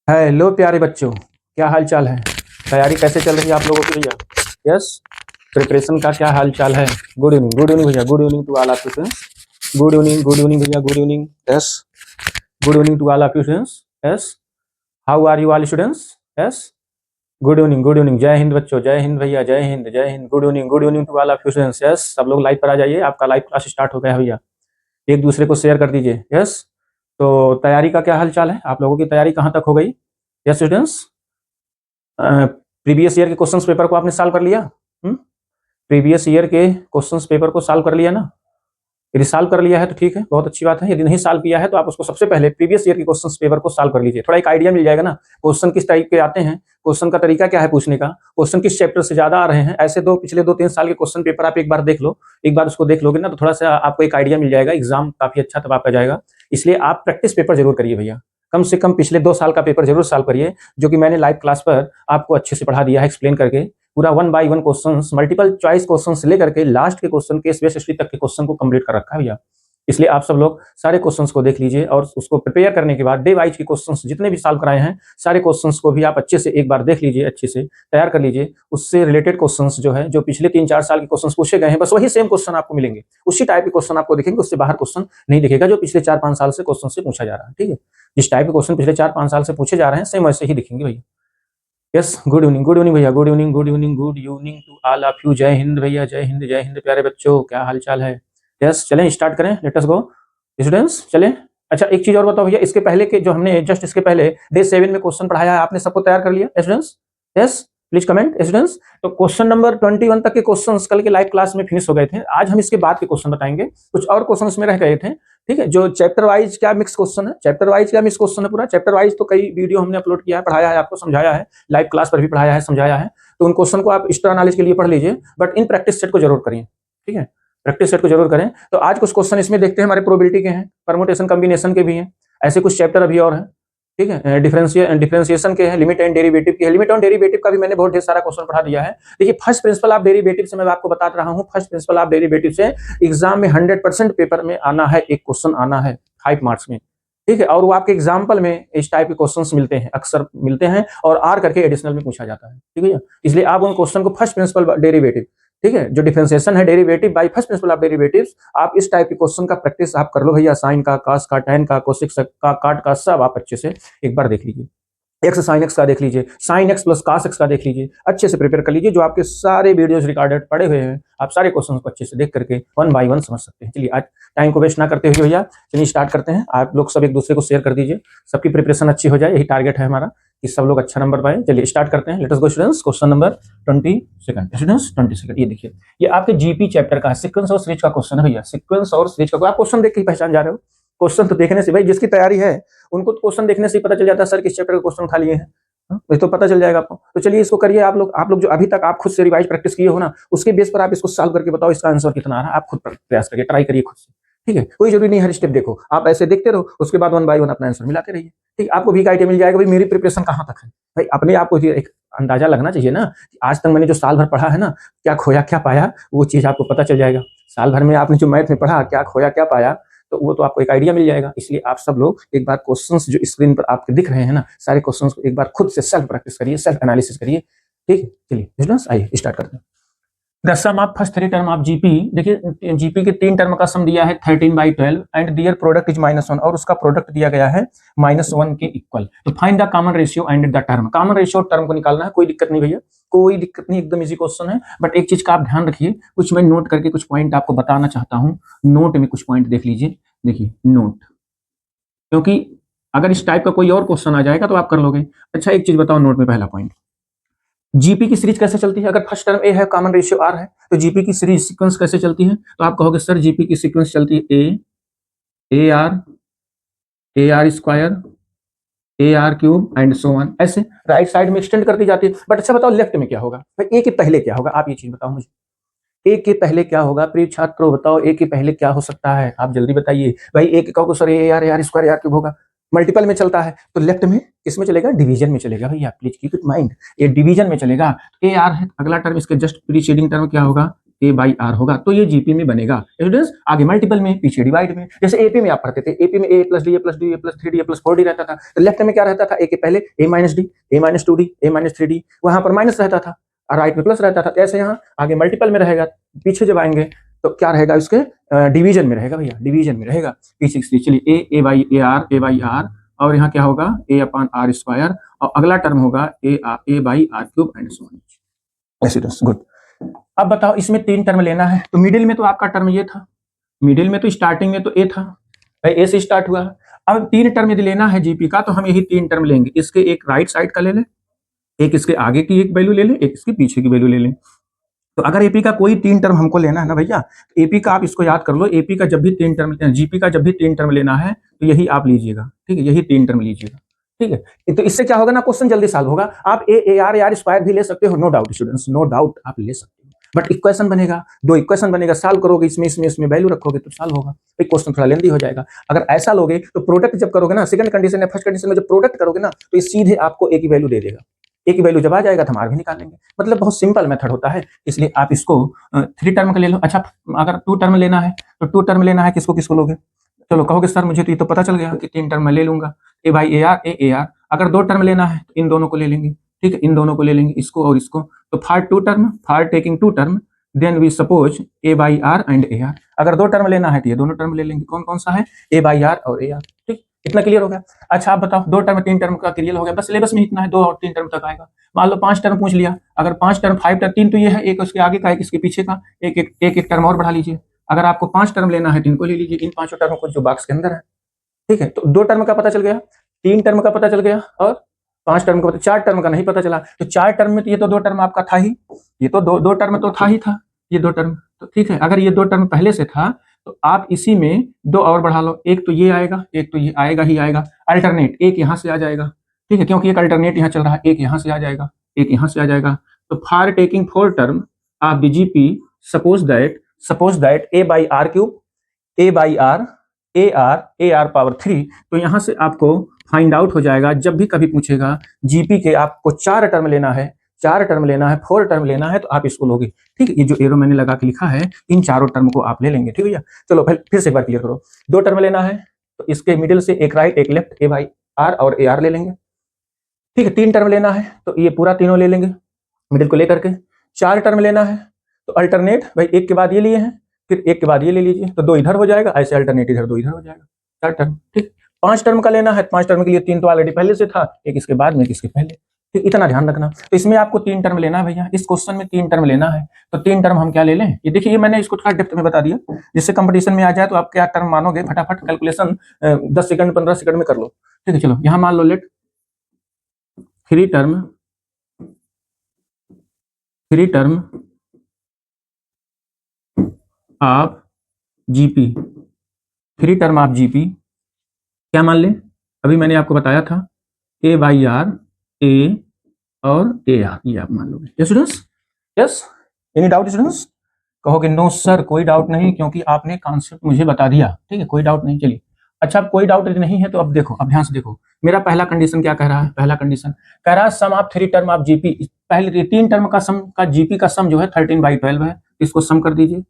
Hello प्यारे बच्चों, क्या हाल चाल है। तैयारी कैसे चल रही है आप लोगों की भैया। यस, प्रिपरेशन का क्या हाल चाल है। गुड इवनिंग, गुड इवनिंग भैया, good evening to all of you students. Good evening, good evening भैया, good evening. Yes, good evening to all of you students. Yes, how are you all students. Yes, good evening, good evening. जय हिंद बच्चों, जय हिंद भैया, जय हिंद, जय हिंद। Good evening to all of you students. Yes, सब लोग लाइव पर आ जाइए, आपका लाइव क्लास स्टार्ट हो गया है भैया। एक दूसरे को शेयर कर दीजिए। यस, तो तैयारी का क्या हाल चाल है, आप लोगों की तैयारी कहाँ तक हो गई। यस स्टूडेंट्स, प्रीवियस ईयर के क्वेश्चंस पेपर को आपने सॉल्व कर लिया। प्रीवियस ईयर के क्वेश्चंस पेपर को सॉल्व कर लिया ना। यदि सॉल्व कर लिया है तो ठीक है, बहुत अच्छी बात है। यदि नहीं सॉल्व किया है तो आप उसको सबसे पहले प्रीवियस ईयर के क्वेश्चंस पेपर को सॉल्व कर लीजिए, थोड़ा एक आइडिया मिल जाएगा ना क्वेश्चन किस टाइप के आते हैं, क्वेश्चन का तरीका क्या है पूछने का, क्वेश्चन किस चैप्टर से ज्यादा आ रहे हैं। ऐसे पिछले 2-3 साल के क्वेश्चन पेपर आप एक बार देख लो, एक बार उसको देख लोगे ना तो थोड़ा सा आपको एक आइडिया मिल जाएगा, एग्जाम काफी अच्छा तब आपका जाएगा। इसलिए आप प्रैक्टिस पेपर जरूर करिए भैया, कम से कम पिछले 2 साल का पेपर जरूर सॉल्व करिए, जो कि मैंने लाइव क्लास पर आपको अच्छे से पढ़ा दिया है, एक्सप्लेन करके पूरा 1 by 1 question, multiple choice question से लेकर के लास्ट के क्वेश्चन केस बेस्ड स्टडी तक के क्वेश्चन को कंप्लीट कर रखा है भैया। इसलिए आप सब लोग सारे क्वेश्चंस को देख लीजिए और उसको प्रिपेयर करने के बाद डे वाइज के क्वेश्चंस जितने भी सॉल्व कराए हैं सारे क्वेश्चंस को भी आप अच्छे से एक बार देख लीजिए, अच्छे से तैयार कर लीजिए। उससे रिलेटेड क्वेश्चंस जो है, जो पिछले 3-4 साल के क्वेश्चंस पूछे गए हैं, बस वही सेम क्वेश्चन आपको मिलेंगे, उसी टाइप के क्वेश्चन आपको दिखेंगे, उससे बाहर क्वेश्चन नहीं दिखेगा जो पिछले 4-5 साल से क्वेश्चन से पूछा जा रहा है। ठीक है, जिस टाइप के क्वेश्चन पिछले 4-5 साल से पूछे जा रहे हैं सेम वैसे ही दिखेंगे भैया। Yes, good evening, good evening भैया, good evening, good evening, good evening to all of you. जय हिंद भैया, जय हिंद, जय हिंद प्यारे बच्चों, क्या हाल चाल है। यस, चलें स्टार्ट करें, लेट अस गो स्टूडेंट्स, चलें। अच्छा एक चीज और बताओ भैया, इसके पहले के जो हमने जस्ट इसके पहले डे 7 में क्वेश्चन पढ़ाया है आपने सबको तैयार कर लिया students. Yes, please comment students. तो क्वेश्चन नंबर 21 तक के क्वेश्चंस कल के लाइव क्लास में फिनिश हो गए थे, आज हम इसके बाद के क्वेश्चन बताएंगे, कुछ और क्वेश्चन में रह गए थे। ठीक है, जो चैप्टर वाइज क्या मिक्स क्वेश्चन है, चैप्टर वाइज क्या मिक्स क्वेश्चन है, पूरा चैप्टर वाइज तो कई वीडियो हमने अपलोड किया है, पढ़ाया है, आपको समझाया है, लाइव क्लास पर भी पढ़ाया है, समझाया है। तो उन क्वेश्चन को आप एक्स्ट्रा नॉलेज के लिए पढ़ लीजिए, बट इन प्रैक्टिस सेट को जरूर करिए। ठीक है, प्रैक्टिस सेट को जरूर करें। तो आज कुछ क्वेश्चन इसमें देखते हैं, हमारे प्रोबेबिलिटी के हैं, परमुटेशन कॉम्बिनेशन के भी हैं, ऐसे कुछ चैप्टर अभी और हैं। ठीक है, डिफरेंशिएशन के हैं, लिमिट एंड डेरिवेटिव के हैं। लिमिट एंड डेरिवेटिव का भी मैंने बहुत ढेर सारा क्वेश्चन पढ़ा दिया है। देखिए, फर्स्ट प्रिंसिपल ऑफ डेरिवेटिव से मैं आपको बता रहा हूँ, फर्स्ट प्रिंसिपल ऑफ डेरिवेटिव से एग्जाम में 100% पेपर में आना है, एक क्वेश्चन आना है 5 मार्क्स में। ठीक है, और वो आपके एग्जाम्पल में इस टाइप के क्वेश्चंस मिलते हैं, अक्सर मिलते हैं, और आर करके एडिशनल में पूछा जाता है। ठीक है, इसलिए आप उन क्वेश्चन को फर्स्ट प्रिंसिपल डेरिवेटिव, ठीक है, जो डिफरेंशिएशन है derivative by first principle of derivatives, आप इस टाइप के क्वेश्चन का प्रैक्टिस आप कर लो भैया। साइन का, कॉस का, tan का, कोसेक का, काट का, सब आप अच्छे से एक बार देख लीजिए। एक्स साइन एक्स का देख लीजिए, sine x plus cos x का देख लीजिए, अच्छे से प्रिपेयर कर लीजिए। जो आपके सारे वीडियोस रिकॉर्डेड पड़े हुए हैं, आप सारे क्वेश्चन को अच्छे से देख करके 1 बाय 1 समझ सकते हैं। चलिए, आज टाइम को वेस्ट ना करते हुए भैया चलिए स्टार्ट करते हैं। आप लोग सब एक दूसरे को शेयर कर दीजिए, सबकी प्रिपरेशन अच्छी हो जाए, यही टारगेट है हमारा कि सब लोग अच्छा नंबर पाए। चलिए स्टार्ट करते हैं, लेट अस गो स्टूडेंट्स। Question number 22 students, 22। ये देखिए, ये आपके जीपी चैप्टर का है, सीक्वेंस और सीरीज का क्वेश्चन है भैया। सीक्वेंस और सीरीज का आप क्वेश्चन देख के पहचान जा रहे हो। क्वेश्चन तो देखने से भाई, जिसकी तैयारी है उनको तो क्वेश्चन देखने से ही पता चल जाता है सर किस चैप्टर का क्वेश्चन उठा लिए हैं, ये तो पता चल जाएगा आपको। तो चलिए इसको करिए आप लोग जो अभी तक आप खुद से रिवाइज प्रैक्टिस किए हो ना, उसके बेस पर आप इसको सॉल्व करके बताओ इसका आंसर कितना आ रहा है। आप खुद प्रयास करिए, ट्राई करिए खुद से। ठीक है, कोई जरूरी नहीं हर स्टेप देखो, आप ऐसे देखते रहो, उसके बाद 1 बाय 1 अपना आंसर मिलाते रहिए। ठीक, आपको भी एक आइडिया मिल जाएगा भाई मेरी प्रिपरेशन कहाँ तक है। भाई अपने आप को एक अंदाजा लगना चाहिए ना, आज तक मैंने जो साल भर पढ़ा है ना, क्या खोया क्या पाया, वो चीज आपको पता चल जाएगा। साल भर में आपने जो मैथ में पढ़ा, क्या खोया क्या पाया, तो वो तो आपको एक आइडिया मिल जाएगा। इसलिए आप सब लोग एक बार क्वेश्चंस जो स्क्रीन पर आपके दिख रहे हैं ना, सारे क्वेश्चंस को एक बार खुद से सेल्फ प्रैक्टिस करिए, सेल्फ एनालिसिस करिए। ठीक है, चलिए स्टूडेंट्स आइए स्टार्ट करते हैं। The sum of first 3 term of GP, देखिए जीपी के 3 टर्म का सम दिया है 13/12 एंड दियर प्रोडक्ट इज -1, और उसका प्रोडक्ट दिया गया है -1 के इक्वल। तो find the common ratio and the term, common ratio term को निकालना है, कोई दिक्कत नहीं भैया, कोई दिक्कत नहीं, एकदम इजी क्वेश्चन है। बट एक चीज का आप ध्यान रखिए, कुछ मैं नोट करके कुछ पॉइंट आपको बताना चाहता हूँ। नोट में कुछ पॉइंट देख लीजिए, देखिए नोट, क्योंकि अगर इस टाइप का कोई और क्वेश्चन आ जाएगा तो आप कर लोगे। अच्छा एक चीज बताओ, नोट में पहला पॉइंट, जीपी की सीरीज कैसे चलती है। अगर फर्स्ट टर्म ए है, कॉमन रेशियो आर है, तो जीपी की सीरीज सीक्वेंस कैसे चलती है। तो आप कहोगे सर जीपी की सीक्वेंस चलती है ए r square, A R cube and so on, ऐसे राइट साइड में एक्सटेंड करती जाती है। बट अच्छा बताओ लेफ्ट में क्या होगा भाई, ए के पहले क्या होगा, आप ये चीज बताओ मुझे, ए के पहले क्या होगा। प्रिय छात्रों बताओ ए के पहले क्या हो सकता है, आप जल्दी बताइए भाई। ए के कहोगे sir A r square, A R cube होगा, मल्टीपल में चलता है, तो लेफ्ट में किसमें चलेगा, डिवीजन में चलेगा भैया, प्लीज कीप इट माइंड, ये डिवीजन में चलेगा। ए आर है अगला टर्म, इसके जस्ट प्रीसीडिंग टर्म क्या होगा, ए बाई आर होगा, तो ये जीपी में बनेगा स्टूडेंट्स। आगे मल्टीपल में, पीछे डिवाइड में। जैसे एपी में आप पढ़ते थे, एपी में ए प्लस डी, ए प्लस डी, ए प्लस 3डी, ए प्लस 4डी रहता था, तो लेफ्ट में क्या रहता था, ए के पहले ए माइनस डी, ए माइनस 2डी, ए माइनस 3डी, वहां पर माइनस रहता था और राइट में प्लस रहता था। ऐसे यहाँ आगे मल्टीपल में रहेगा, पीछे जब आएंगे तो क्या रहेगा, उसके डिवीजन में रहेगा भैया, डिवीजन में रहेगा पीछे। चलिए ए बाई ए आर, और यहाँ क्या होगा ए अपॉन आर स्क्वायर, और अगला टर्म होगा a by r cube and so on. Good. अब बताओ, इसमें 3 टर्म लेना है, तो मिडिल में तो आपका टर्म ये था, मिडिल में तो स्टार्टिंग में तो ए था भाई, ए से स्टार्ट हुआ। अब 3 टर्म यदि लेना है जीपी का, तो हम यही 3 टर्म लेंगे। इसके एक राइट साइड का ले लें, एक इसके आगे की एक वैल्यू ले लें, एक इसके पीछे की वैल्यू ले लें। तो अगर एपी का कोई 3 टर्म हमको लेना है ना भैया, एपी का आप इसको याद कर लो, एपी का जब भी 3 टर्म, जीपी का जब भी 3 टर्म लेना है तो यही आप लीजिएगा, ठीक है, यही 3 टर्म लीजिएगा, ठीक है। तो इससे क्या होगा ना, क्वेश्चन जल्दी सॉल्व होगा। आप ए आर स्क्वायर भी ले सकते हो, no doubt students, no doubt आप ले सकते हो, बट इक्वेशन बनेगा, 2 इक्वेशन बनेगा, सॉल्व करोगे, इसमें वैल्यू रखोगे तो सॉल्व होगा। क्वेश्चन थोड़ा लेंदी हो जाएगा। अगर ऐसा लोगे तो प्रोडक्ट जब करोगे ना, सेकंड कंडीशन या फर्स्ट कंडीशन में जब प्रोडक्ट करोगे ना, तो ये सीधे आपको ए की वैल्यू दे देगा। ए की वैल्यू जब आ जाएगा तो हम आर भी निकाल लेंगे। मतलब बहुत सिंपल मेथड होता है, इसलिए आप इसको 3 टर्म का ले लो। अच्छा, अगर 2 टर्म लेना है तो 2 टर्म लेना है, किसको किसको लोगे? चलो कहोगे सर मुझे तो ये तो पता चल गया कि 3 टर्म मैं ले लूंगा, ए बाई ए आर। अगर 2 टर्म लेना है तो इन दोनों को ले लेंगे, ठीक है, इन दोनों को ले लेंगे, इसको और इसको। तो for 2 term, for taking 2 term, then we suppose a by r and a r. अगर 2 टर्म लेना है तो ये दोनों टर्म ले लेंगे। कौन कौन सा है? ए बाई आर और ए आर, ठीक। इतना क्लियर हो गया। अच्छा आप बताओ, 2 टर्म 3 टर्म का क्लियर हो गया, बस सिलेबस में इतना है, 2 और 3 टर्म तक आएगा। मान लो 5 टर्म पूछ लिया, अगर 5 टर्म 5 टर्म, 3 तो ये है, एक उसके आगे का, एक इसके पीछे का, एक टर्म और बढ़ा लीजिए। अगर आपको 5 टर्म लेना है तो इनको ले लीजिए, इन 5 टर्म को जो बॉक्स के अंदर है, ठीक है। तो 2 टर्म का पता चल गया, 3 टर्म का पता चल गया, और 5 टर्म का पता, 4 टर्म का नहीं पता चला। तो 4 टर्म में तो ये तो 2 टर्म आपका था ही, ये तो दो टर्म तो था ही था, ये 2 टर्म तो ठीक है। अगर ये 2 टर्म पहले से था तो आप इसी में 2 और बढ़ा लो, एक तो ये आएगा, एक तो ये आएगा ही आएगा, अल्टरनेट, एक यहाँ से आ जाएगा, ठीक है, क्योंकि एक अल्टरनेट यहाँ चल रहा है, एक यहाँ से आ जाएगा, एक यहाँ से आ जाएगा। तो for taking 4 term of the GP, suppose that a by r cube, a by r, a r power 3। तो यहाँ से आपको फाइंड आउट हो जाएगा, जब भी कभी पूछेगा जीपी के आपको 4 टर्म लेना है, 4 टर्म लेना है, 4 टर्म लेना है, तो आप इसको लोगे, ठीक है। ये जो एरो मैंने लगा के लिखा है, इन चारों टर्म को आप ले लेंगे, ठीक है भैया। चलो फिर से एक बार क्लियर करो, 2 टर्म लेना है तो इसके मिडिल से एक राइट एक लेफ्ट, ए बाई आर और ए आर ले लेंगे, ठीक है। 3 टर्म लेना है तो ये पूरा तीनों ले लेंगे मिडिल को लेकर के। 4 टर्म लेना है तो अल्टरनेट, भाई एक के बाद ये लिए हैं, फिर एक के बाद ये ले लीजिए, तो 2 इधर हो जाएगा, ऐसे अल्टरनेट इधर, 2 इधर हो जाएगा, 4 टर्म, ठीक। 5 टर्म का लेना है, 5 टर्म के लिए 3 तो ऑलरेडी पहले से था, एक इसके बाद में, एक इसके पहले, ठीक। इतना ध्यान रखना। तो इसमें आपको 3 टर्म लेना है भैया, इस क्वेश्चन में 3 टर्म लेना है। तो 3 टर्म हम क्या ले लें, ये देखिए, ये मैंने इसको थोड़ा डेप्थ में बता दिया, जिससे कंपटीशन में आ जाए तो आप क्या टर्म मानोगे, फटाफट कैलकुलेशन 10 सेकंड 15 सेकंड में कर लो, ठीक है। चलो यहाँ मान लो let 3 term of GP, 3 term of GP क्या मान लें, अभी मैंने आपको बताया था ए बाई आर, ए और ए आर, ये आप मान लोगे। Yes students, yes, any doubt students? कहोगे नो सर कोई डाउट नहीं, क्योंकि आपने कॉन्सेप्ट मुझे बता दिया, ठीक है, कोई डाउट नहीं। चलिए अच्छा, अब कोई डाउट नहीं है तो अब देखो, अब ध्यान से देखो, मेरा पहला कंडीशन क्या कह रहा है, पहला कंडीशन कह रहा है सम ऑफ 3 टर्म ऑफ जीपी। पहले 3 टर्म का सम का जीपी का सम जो है 13/12 है, इसको सम कर दीजिए,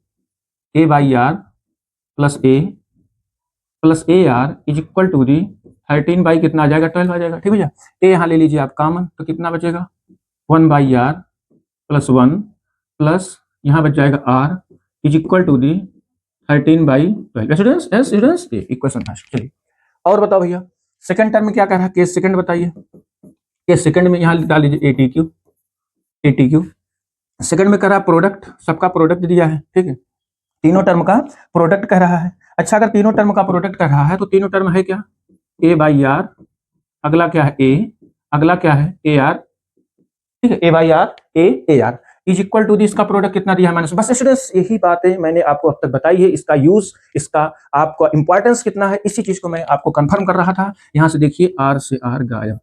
a by r plus a r is equal to the 13 by कितना आ जाएगा, 12 आ जाएगा, ठीक भैया। ए यहाँ ले लीजिए आप कॉमन, तो कितना बचेगा, 1/r प्लस 1 प्लस यहाँ बच जाएगा r is equal to the 13/12। Students, yes students, ये इक्वेशन फर्स्ट। चलिए और बताओ भैया, सेकंड टर्म में क्या कह रहा है, केस सेकंड बताइए। केस सेकंड में यहाँ डाल लीजिए ए टी क्यू। सेकंड में कह रहा है प्रोडक्ट, सबका प्रोडक्ट दिया है, ठीक है, तीनों टर्म का प्रोडक्ट कह रहा है। अच्छा, अगर तीनों टर्म का प्रोडक्ट कर रहा है तो तीनों टर्म है क्या, ए बाई आर, अगला क्या है ए, अगला क्या है ए आर, ठीक है, a by r a r is equal to the, इसका प्रोडक्ट कितना दिया है माइनस। बस स्टूडेंट्स यही बातें मैंने आपको अब तक बताई है, इसका यूज, इसका आपका इंपॉर्टेंस कितना है, इसी चीज को मैं आपको कंफर्म कर रहा था। यहां से देखिए आर से आर गायब,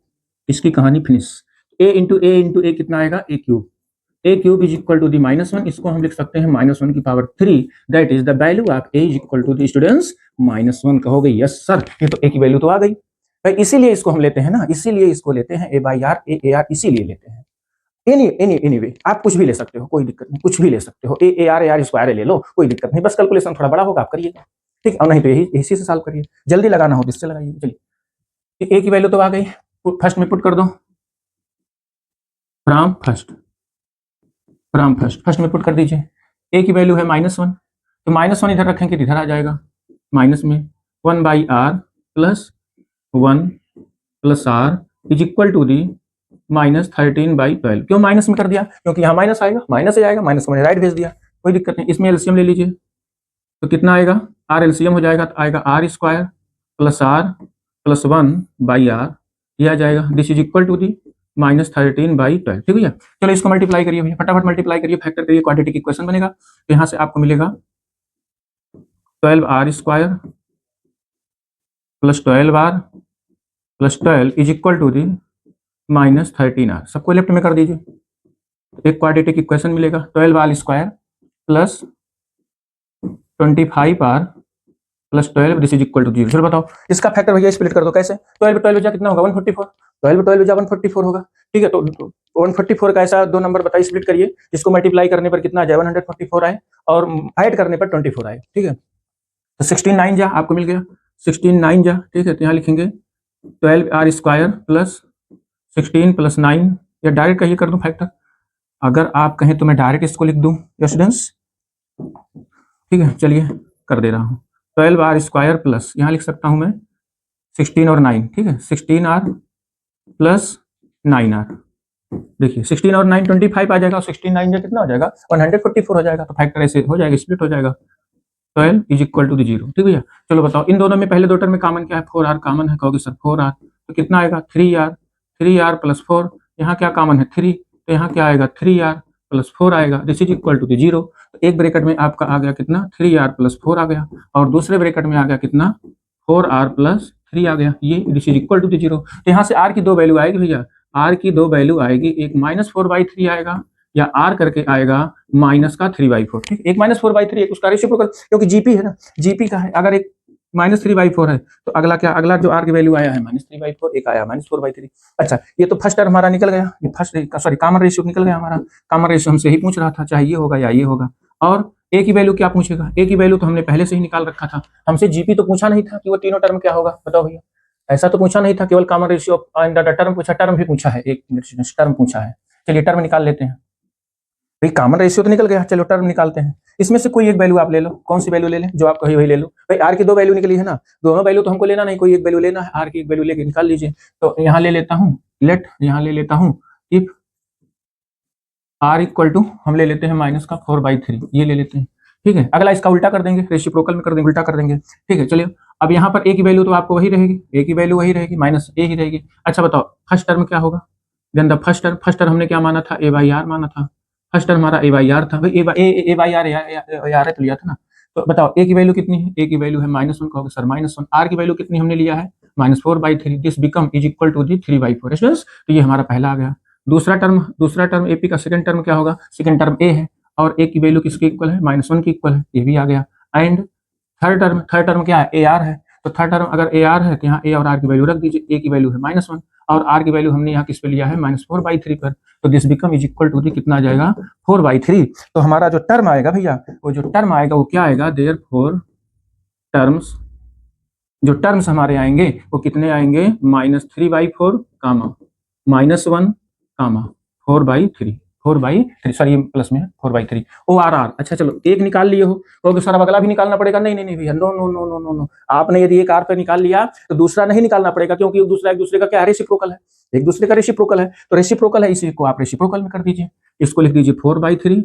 इसकी कहानी फिनिश। ए इंटू ए कितना आएगा, a cube is equal to the -1, इसको हम लिख सकते हैं -1 की power 3, that is the value of a is equal to the students -1। कहोगे यस सर, ये तो ए की वैल्यू तो आ गई भाई, इसीलिए इसको हम लेते हैं ना, इसीलिए इसको लेते हैं ए बाई आर ए आर, इसीलिए लेते हैं। एनी वे आप कुछ भी ले सकते हो, कोई दिक्कत नहीं, कुछ भी ले सकते हो। ए आर स्क्वायर ले लो, कोई दिक्कत नहीं, बस कैलकुलेशन थोड़ा बड़ा होगा आप करिएगा, ठीक, और नहीं तो यही इसी से सॉल्व करिए, जल्दी लगाना हो तो इससे लगाइए। चलिए ए की वैल्यू तो आ गई, फर्स्ट में पुट कर दो, फ्रॉम फर्स्ट में पुट कर दीजिए। ए की वैल्यू है -1, तो -1 इधर रखेंगे तो इधर आ जाएगा माइनस में 1/r plus 1 plus r is equal to the -13/12। क्यों माइनस में कर दिया? क्योंकि यहाँ माइनस आएगा, माइनस से आएगा, माइनस को मैंने राइट भेज दिया, कोई दिक्कत नहीं। इसमें एलसीएम ले लीजिए, तो कितना आएगा? r एलसीएम हो जाएगा तो आएगा r² plus r plus 1/r, ये आ जाएगा। This is equal to the -13/12, ठीक है। चलो इसको मल्टीप्लाई करिए भैया, फटाफट मल्टीप्लाई करिए, फैक्टर करिए, क्वांटिटी की इक्वेशन बनेगा। तो यहाँ से आपको मिलेगा 12r² plus 12r plus 12 is equal to the -13r, सबको लेफ्ट में कर दीजिए, एक क्वाड्रेटिक इक्वेशन मिलेगा 12r² plus 25r plus 12 this is equal to 0। चलो बताओ इसका फैक्टर भैया स्प्लिट कर दो, कैसे? 12 कितना होगा? 144, 144 होगा, ठीक है। तो 144 का ऐसा दो नंबर बताइए, स्प्लिट करिए, इसको मल्टीप्लाई करने पर कितना आ जाए? 144 आए, और ऐड करने पर 24 आए, ठीक है। तो 16 9 जा आपको मिल गया, 16 9 जा, ठीक है। तो यहाँ लिखेंगे 12r² प्लस 16 प्लस 9, या डायरेक्ट कहिए कर दूं फैक्टर, अगर आप कहें तो मैं डायरेक्ट इसको लिख दूं स्टूडेंट्स, ठीक है। चलिए कर दे रहा हूं, 12r² प्लस यहाँ लिख सकता हूं मैं 16 और 9, ठीक है, 16r प्लस 9r। देखिए 16 और 9 25 आ जाएगा, और 16 9 कितना हो जाएगा? 144 हो जाएगा। तो फैक्टर ऐसे हो जाएगा, स्प्लिट हो जाएगा, 12 इज इक्वल टू 0, ठीक है। चलो बताओ इन दोनों में पहले दो टर्म में कॉमन क्या है? 4r कॉमन है, कहोगे सर 4r, तो कितना आएगा? 3r प्लस 4, यहाँ क्या कॉमन है? 3, तो यहाँ क्या आएगा? 3r प्लस 4 आएगा, दिस इज इक्वल टू 0। तो एक ब्रैकेट में आपका आ गया कितना? 3r प्लस 4 आ गया, और दूसरे ब्रैकेट में आ गया कितना? 4r प्लस 3 आ गया, ये दिस इज इक्वल टू 0। तो यहाँ से r की दो वैल्यू आएगी भैया, r की दो वैल्यू आएगी, एक -4/3 आएगा, या r करके आएगा माइनस का 3/4, ठीक। एक -4/3, एक उसका रेसिप्रोकल, क्योंकि जीपी है ना, जीपी का है। अगर एक -3/4 है तो अगला क्या? अगला जो r की वैल्यू आया है -3/4, एक आया -4/3। अच्छा, ये तो फर्स्ट टर्म हमारा निकल गया, ये फर्स्ट सॉरी कॉमन रेशियो निकल गया हमारा। कॉमन रेशियो हमसे ही पूछ रहा था, चाहे ये होगा या ये होगा। और ए की वैल्यू क्या पूछेगा? ए की वैल्यू तो हमने पहले से ही निकाल रखा था, हमसे जीपी तो पूछा नहीं था कि वो तीनों टर्म क्या होगा, बताओ भैया, ऐसा तो पूछा नहीं था, केवल कॉमन रेशियो टर्म पूछा, टर्म भी पूछा है, एक मिनट, टर्म पूछा है। चलिए टर्म निकाल लेते हैं भाई, कॉमन रेशियो तो निकल गया, चलो टर्म निकालते हैं। इसमें से कोई एक वैल्यू आप ले लो, कौन सी वैल्यू ले लें? जो आप कही वही ले लो भाई। आर की दो वैल्यू निकली है ना, दोनों वैल्यू तो हमको लेना नहीं, कोई एक वैल्यू लेना है, आर की एक वैल्यू लेके निकाल लीजिए। तो यहाँ ले लेता हूँ, यहाँ ले लेता हूँ इफ आर इक्वल टू, हम ले लेते हैं -4/3, ये ले लेते हैं, ठीक है। अगला इसका उल्टा कर देंगे, रेसिप्रोकल में कर देंगे, उल्टा कर देंगे, ठीक है। चलिए अब यहाँ पर ए की वैल्यू तो आपको वही रहेगी, ए की वैल्यू वही रहेगी, -a ही रहेगी। अच्छा बताओ फर्स्ट टर्म क्या होगा? देन द फर्स्ट टर्म हमने क्या माना था? a/r माना था, फर्स्ट टर्म हमारा a/r था भाई, a/r है तो लिया था ना। तो बताओ ए की वैल्यू कितनी है? ए की वैल्यू है -1, कहोगे सर -1। आर की वैल्यू कितनी हमने लिया है? -4/3, this become is equal to the 3/4। तो ये हमारा पहला आ गया। दूसरा टर्म एपी का सेकंड टर्म क्या होगा? सेकंड टर्म ए है, और ए की वैल्यू किसके इक्वल है? -1 की इक्वल है, ये भी आ गया। एंड थर्ड टर्म क्या है? ए आर है, तो थर्ड टर्म अगर ए आर है तो यहाँ ए और आर की वैल्यू रख दीजिए। ए की वैल्यू है -1, और आर की वैल्यू हमने यहाँ किस पे लिया है? -4/3 पर। तो this become is equal to the कितना आ जाएगा? 4/3। तो हमारा जो टर्म आएगा भैया, वो जो टर्म आएगा वो क्या आएगा? देयरफॉर टर्म्स, जो टर्म्स हमारे आएंगे वो कितने आएंगे? -3/4 कामा -1 कामा 4/3 सॉरी प्लस में 4/3 ORR। अच्छा चलो एक निकाल लिए हो, तो सर अब अगला भी निकालना पड़ेगा? नहीं भैया, no no no no no no. आपने यदि एक आर पे निकाल लिया तो दूसरा नहीं निकालना पड़ेगा, क्योंकि दूसरा एक दूसरे का क्या? रेसिप्रोकल है, एक दूसरे का रेसिप्रोकल है। तो रेसिप्रोकल है, इसी को आप रेसिप्रोकल में कर दीजिए। इसको लिख दीजिए 4/3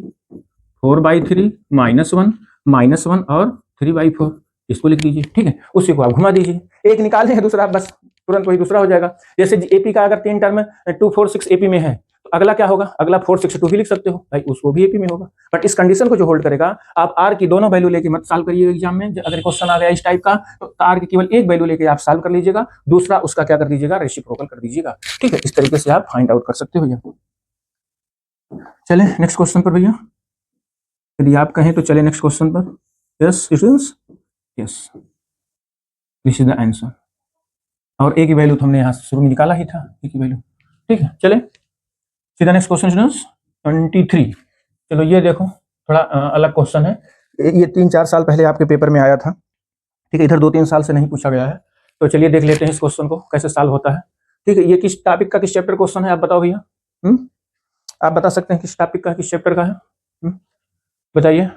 -1 और 3/4, इसको लिख दीजिए, ठीक है। उसी को आप घुमा दीजिए, एक निकाल लें दूसरा, बस तुरंत वही दूसरा हो जाएगा। जैसे एपी का अगर 3 टर्म 2 4 6 एपी में है, तो अगला क्या होगा? अगला 4 6 2 भी लिख सकते हो भाई, उसको भी एपी में होगा। बट इस कंडीशन को जो होल्ड करेगा, आप आर की दोनों वैल्यू लेके मत सॉल्व करिए एग्जाम में। अगर क्वेश्चन आ गया इस टाइप का, तो आर की केवल एक वैल्यू लेके आप सॉल्व कर लीजिएगा, दूसरा उसका क्या कर दीजिएगा? रेसिप्रोकल कर दीजिएगा, ठीक है। इस तरीके से आप फाइंड आउट कर सकते हो भैया। चले नेक्स्ट क्वेश्चन पर भैया, यदि आप कहें तो चले नेक्स्ट क्वेश्चन पर। Yes students, yes this is the answer. और ए की वैल्यू तो हमने यहाँ शुरू में निकाला ही था, ए की वैल्यू, ठीक है। चले सीधा नेक्स्ट क्वेश्चन स्टूडेंट्स 23। चलो ये देखो थोड़ा अलग क्वेश्चन है, ये 3-4 साल पहले आपके पेपर में आया था, ठीक है, इधर 2-3 साल से नहीं पूछा गया है। तो चलिए देख लेते हैं इस क्वेश्चन को कैसे सॉल्व होता है। ठीक है, ये किस टॉपिक का, किस चैप्टर क्वेश्चन है आप बताओ भैया। आप बता सकते हैं किस टॉपिक का, किस चैप्टर का है, बताइए।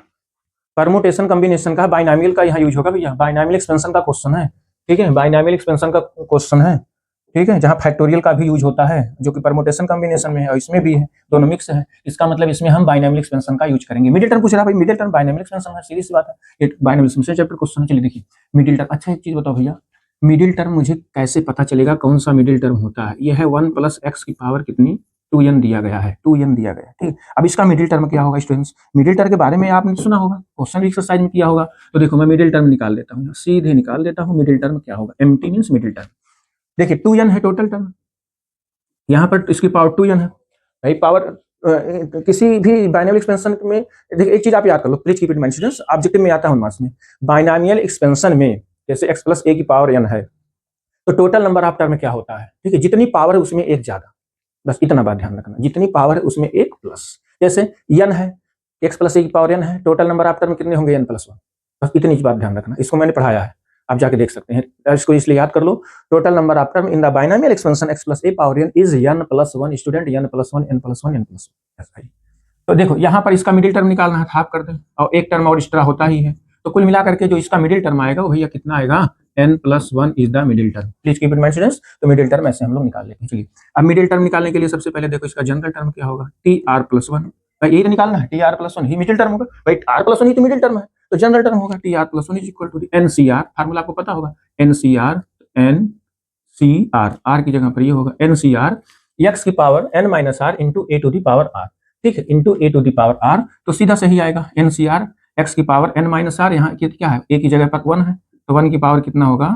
परमुटेशन कॉम्बिनेशन का, बाइनॉमियल का यहाँ यूज होगा भैया, बाइनॉमियल एक्सपेंशन का क्वेश्चन है, ठीक है, बाइनॉमियल एक्सपेंशन का क्वेश्चन है, ठीक है, जहाँ फैक्टोरियल का भी यूज होता है जो कि परमुटेशन कॉम्बिनेशन में है और इसमें भी है, दोनों मिक्स है। इसका मतलब इसमें हम बाइनॉमियल एक्सपेंशन का यूज करेंगे। मिडिल टर्म पूछ रहा है भाई, मिडिल टर्म बाइनॉमियल एक्सपेंशन है, सीधी सी बात है, ये बाइनॉमियल एक्सपेंशन चैप्टर क्वेश्चन है। चलिए देखिए मिडिल टर्म। अच्छा एक चीज बताओ भैया, मिडिल टर्म मुझे कैसे पता चलेगा कौन सा मिडिल टर्म होता है। यह है 1 + x की पावर कितनी 2n दिया गया है, 2n दिया गया है, ठीक। अब इसका मिडिल टर्म क्या होगा स्टूडेंट्स, मिडिल टर्म के बारे में आपने सुना होगा, क्वेश्चन भी एक्सरसाइज में किया होगा। तो देखो मैं मिडिल टर्म निकाल देता हूँ, सीधे निकाल देता हूँ मिडिल टर्म क्या होगा। Empty means middle term. देखिए 2n है टोटल टर्म, यहाँ पर इसकी पावर 2n है भाई। पावर किसी भी बाइनॉमियल एक्सपेंशन में देखिए एक चीज आप याद कर लो, please keep it mind students, objective में आता है 1 मार्क्स में। बाइनॉमियल एक्सपेंशन में जैसे x + a की पावर n है, तो टोटल नंबर ऑफ टर्म क्या होता है, ठीक है, जितनी पावर है उसमें एक ज्यादा, बस इतना बात ध्यान रखना, जितनी पावर है उसमें एक प्लस। जैसे n है, x + a की पावर n है, टोटल नंबर ऑफ टर्म कितने होंगे n + 1, बस इतनी बात ध्यान रखना। इसको मैंने पढ़ाया है, आप जाके देख सकते हैं, इसको इसलिए याद कर लो। Total number of term in the binomial expansion x + a power n is n + 1 student, n + 1 n + 1 n + 1। तो देखो यहाँ पर इसका मिडिल टर्म निकालना है, हाफ कर दें, और एक टर्म और एक्स्ट्रा होता ही है, तो कुल मिला करके जो इसका मिडिल टर्म आएगा वो भैया कितना आएगा, n + 1 is the middle term. Please keep it mind students. तो मिडिल टर्म ऐसे हम लोग निकाल लेते हैं। चलिए अब मिडिल टर्म निकालने के लिए सबसे पहले देखो इसका जनरल टर्म क्या होगा, tr + 1, भाई यही तो निकालना है, tr + 1 ही मिडिल टर्म होगा भाई, r + 1 ही तो मिडिल टर्म है, तो जनरल टर्म होगा tr + 1 = NCR, फार्मूला आपको पता होगा, NCR r की जगह पर ये होगा NCR x की power n - r into a to the power r, ठीक है, into a to the power r, तो सीधा सही आएगा NCR x की पावर n - r, यहाँ क्या है a की जगह पर 1 है, तो 1 की पावर कितना होगा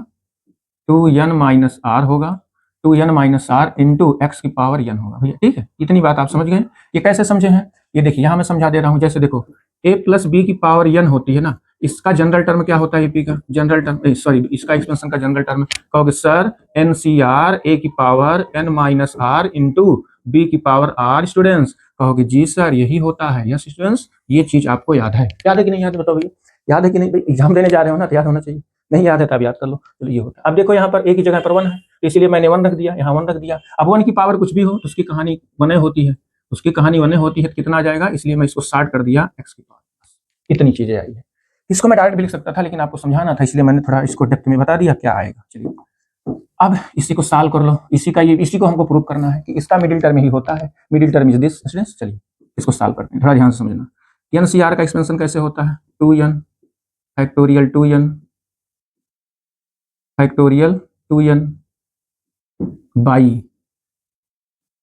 2n - r होगा, 2n - r इंटू x की पावर n होगा भैया, ठीक है। इतनी बात आप समझ गए। ये कैसे समझे हैं, ये देखिए यहाँ मैं समझा दे रहा हूँ। जैसे देखो a + b की पावर n होती है ना, इसका जनरल टर्म क्या होता है, p का जनरल टर्म, सॉरी इसका एक्सपेंशन का जनरल टर्म, कहोगे सर NCR a की power n - r into b की पावर r, स्टूडेंट्स कहोगे जी सर यही होता है। यस स्टूडेंट्स, ये चीज आपको याद है, याद है कि नहीं याद है बताओ भैया, याद है कि नहीं भाई, एग्जाम देने जा रहे हो ना तो याद होना चाहिए, नहीं याद है तब याद कर लो। चलो ये होता है। अब देखो यहाँ पर a की जगह पर 1 है, तो इसलिए मैंने 1 रख दिया, यहाँ 1 रख दिया। अब 1 की पावर कुछ भी हो तो उसकी कहानी 1 होती है, उसकी कहानी 1 होती है, तो कितना आ जाएगा, इसलिए मैं इसको 60 कर दिया x की पावर, इतनी चीजें आई है। इसको मैं डायरेक्ट भी लिख सकता था लेकिन आपको समझाना था, इसलिए मैंने थोड़ा इसको डेप्थ में बता दिया क्या आएगा। चलिए अब इसी को सॉल्व कर लो, इसी को हमको प्रूव करना है कि इसका मिडिल टर्म ही होता है, middle term is this students. चलिए इसको सॉल्व करते हैं, थोड़ा ध्यान से समझना। NCR का एक्सपेंशन कैसे होता है, 2n factorial 2n factorial 2n by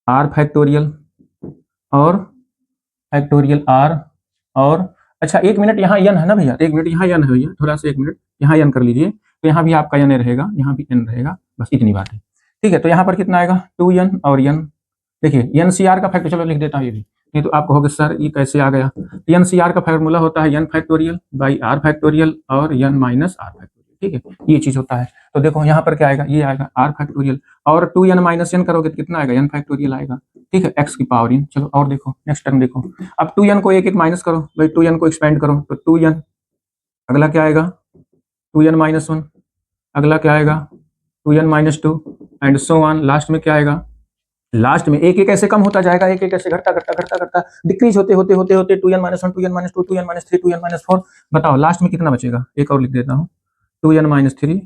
r factorial और फैक्टोरियल r, और अच्छा 1 मिनट यहाँ n है ना भैया, 1 मिनट यहाँ n है भैया, थोड़ा सा 1 मिनट यहाँ n कर लीजिए, तो यहाँ भी आपका n रहेगा, यहाँ भी n रहेगा, बस इतनी बात है, ठीक है। तो यहाँ पर कितना आएगा 2n और n, देखिए NCR का फैक्टर, चलो लिख देता हूँ ये भी, नहीं तो आप कहोगे सर ये कैसे आ गया। NCR का फॉर्मूला होता है n factorial by r factorial और n - r फैक्टोरियल, ठीक है, ये चीज होता है। तो देखो यहाँ पर क्या आएगा, ये आएगा r फैक्टोरियल और 2n - n करोगे तो कितना आएगा, n फैक्टोरियल आएगा, ठीक है, x की पावर n। चलो और देखो नेक्स्ट टर्म देखो, अब 2n को एक माइनस करो भाई, 2n को एक्सपेंड करो तो 2n, अगला क्या आएगा 2n - 1, अगला क्या आएगा 2n - 2 and so on, last में क्या आएगा, लास्ट में एक एक ऐसे कम होता जाएगा, एक एक ऐसे घटता घटता घटता घटता डिक्रीज होते होते होते होते 2n - 1 2n - 2 2n - 3 2n - 4, बताओ लास्ट में कितना बचेगा। एक और लिख देता हूँ 2n - 3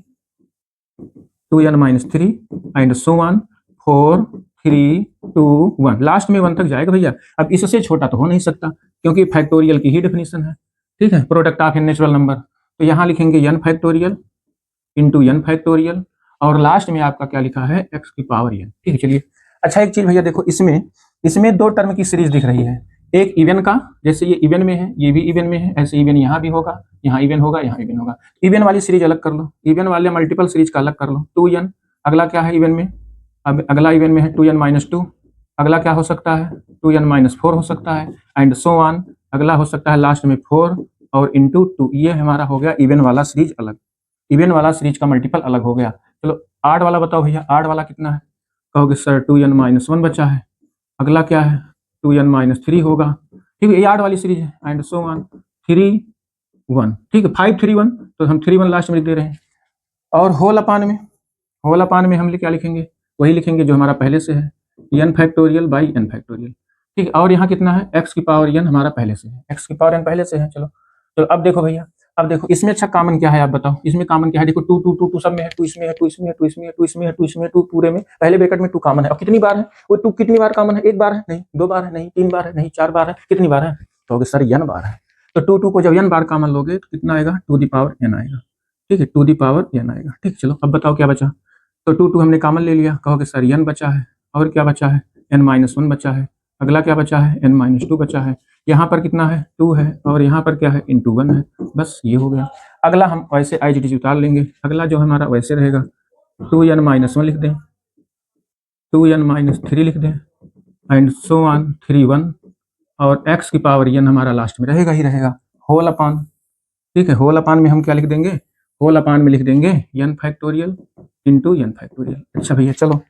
2n - 3 and so on 4 3 2 1, last में 1 तक जाएगा भैया। अब इससे छोटा तो हो नहीं सकता क्योंकि फैक्टोरियल की ही डेफिनेशन है, ठीक है, product of n natural number. तो यहाँ लिखेंगे n factorial into n factorial और लास्ट में आपका क्या लिखा है x की पावर n, ठीक है। चलिए अच्छा एक चीज भैया देखो, इसमें 2 टर्म की सीरीज दिख रही है, एक इवन का, जैसे ये इवन में है ये भी इवन में है, ऐसे इवन यहाँ भी होगा, यहाँ इवन होगा, यहाँ इवन होगा, इवन वाली सीरीज अलग कर लो, इवन वाले मल्टीपल सीरीज का अलग कर लो। 2n अगला क्या है इवन में, अब अगला इवन में है 2n - 2, अगला क्या हो सकता है 2n - 4 हो सकता है एंड सो ऑन, अगला हो सकता है लास्ट में 4 और इंटू 2, ये हमारा हो गया इवन वाला सीरीज अलग, इवन वाला सीरीज का मल्टीपल अलग हो गया। चलो आड वाला बताओ भैया, आड वाला कितना है, कहोगे सर 2n - 1 बचा है, अगला क्या है 2n-3 होगा, ठीक है, ये 8 वाली सीरीज है, एंड सो ऑन 3 1, ठीक है, 5 3 1, तो हम 3 1 लास्ट में लिख दे रहे हैं। और होल अपान में हम क्या लिखेंगे, वही लिखेंगे जो हमारा पहले से है, n factorial by n factorial, ठीक है। और यहाँ कितना है x की पावर n हमारा पहले से है, x की पावर n पहले से है। चलो तो अब देखो भैया, अब देखो इसमें अच्छा कॉमन क्या है आप बताओ, इसमें कॉमन क्या है, देखो 2 2 2 2 सब में है, 2 इसमें है, 2 इसमें है, 2 इसमें है, 2 इसमें है, 2 इसमें है, 2 पूरे में पहले ब्रैकेट में 2 कॉमन है। और कितनी बार है वो 2, कितनी बार कॉमन है, एक बार है नहीं, 2 बार है नहीं, 3 बार है नहीं, 4 बार है, कितनी बार है, तो सर n बार है। तो 2 2 को जब n बार कॉमन लोगे तो कितना आएगा, टू दी पावर n आएगा, ठीक है, टू दी पावर n आएगा, ठीक। चलो अब बताओ क्या बचा, तो 2 2 हमने कॉमन ले लिया, कहोगे सर n बचा है, और क्या बचा है n-1 बचा है, अगला क्या बचा है n-2 बचा है, यहाँ पर कितना है 2 है, और यहाँ पर क्या है इंटू 1 है, बस ये हो गया। अगला हम वैसे एज इट इज उतार लेंगे, अगला जो हमारा वैसे रहेगा 2n-1 लिख दें, 2n-3 लिख दें, एंड सो ऑन 3 1, और x की पावर n हमारा लास्ट में रहेगा ही रहेगा, होल अपान, ठीक है, होल अपान में हम क्या लिख देंगे, होल अपान में लिख देंगे n factorial into n factorial. अच्छा भैया चलो,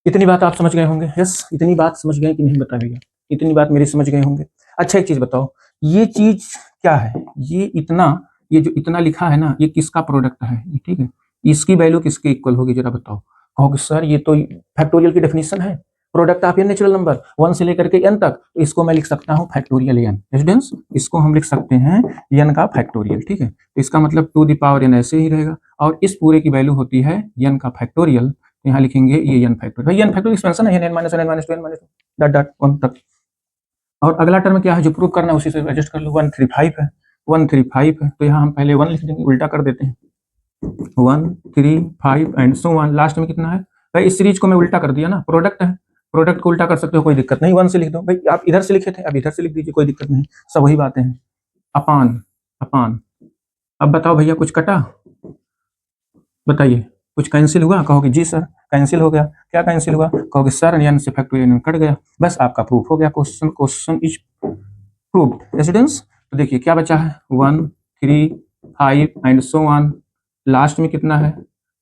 इतनी बात आप समझ गए होंगे, यस, इतनी बात समझ गए कि नहीं बता भैया, इतनी बात मेरी समझ गए होंगे। अच्छा एक चीज बताओ, ये चीज क्या है, ये इतना, ये जो इतना लिखा है ना, ये किसका प्रोडक्ट है, ठीक है, इसकी वैल्यू किसके इक्वल होगी जरा बताओ, कहोगे सर ये तो फैक्टोरियल की डेफिनेशन है, product of n natural number 1 से लेकर के n तक, तो इसको मैं लिख सकता हूँ फैक्टोरियल n, स्टूडेंट्स इसको हम लिख सकते हैं n का फैक्टोरियल, ठीक है। तो इसका मतलब टू द पावर n ऐसे ही रहेगा, और इस पूरे की वैल्यू होती है n का फैक्टोरियल, यहाँ लिखेंगे ये n फैक्टोरियल, भाई n फैक्टोरियल एक्सपेंशन है, n -1 n -2 n -2 dot dot 1 तक। और अगला टर्म क्या है जो प्रूव करना है उसी से एडजस्ट कर लो, 135 है, 135 है, तो यहाँ हम पहले 1 लिख देंगे, उल्टा कर देते हैं, 135 एंड सो ऑन, लास्ट में कितना है भाई, इस सीरीज को मैं उल्टा कर दिया ना, प्रोडक्ट है, प्रोडक्ट को उल्टा कर सकते हो, कोई दिक्कत नहीं, 1 से लिख दो भाई, आप इधर से लिखे थे अब इधर से लिख दीजिए, कोई दिक्कत नहीं, सब वही बातें हैं, अपान अपान। अब बताओ भैया कुछ कटा, बताइए कुछ कैंसिल हुआ, कहोगे जी सर कैंसिल हो गया, क्या कैंसिल हुआ, कहोगे सर n से फैक्टोरियल कट गया, बस आपका प्रूफ हो गया, क्वेश्चन इज प्रूव्ड स्टूडेंट्स। तो देखिए क्या बचा है 1 3 5 एंड सो ऑन, लास्ट में कितना है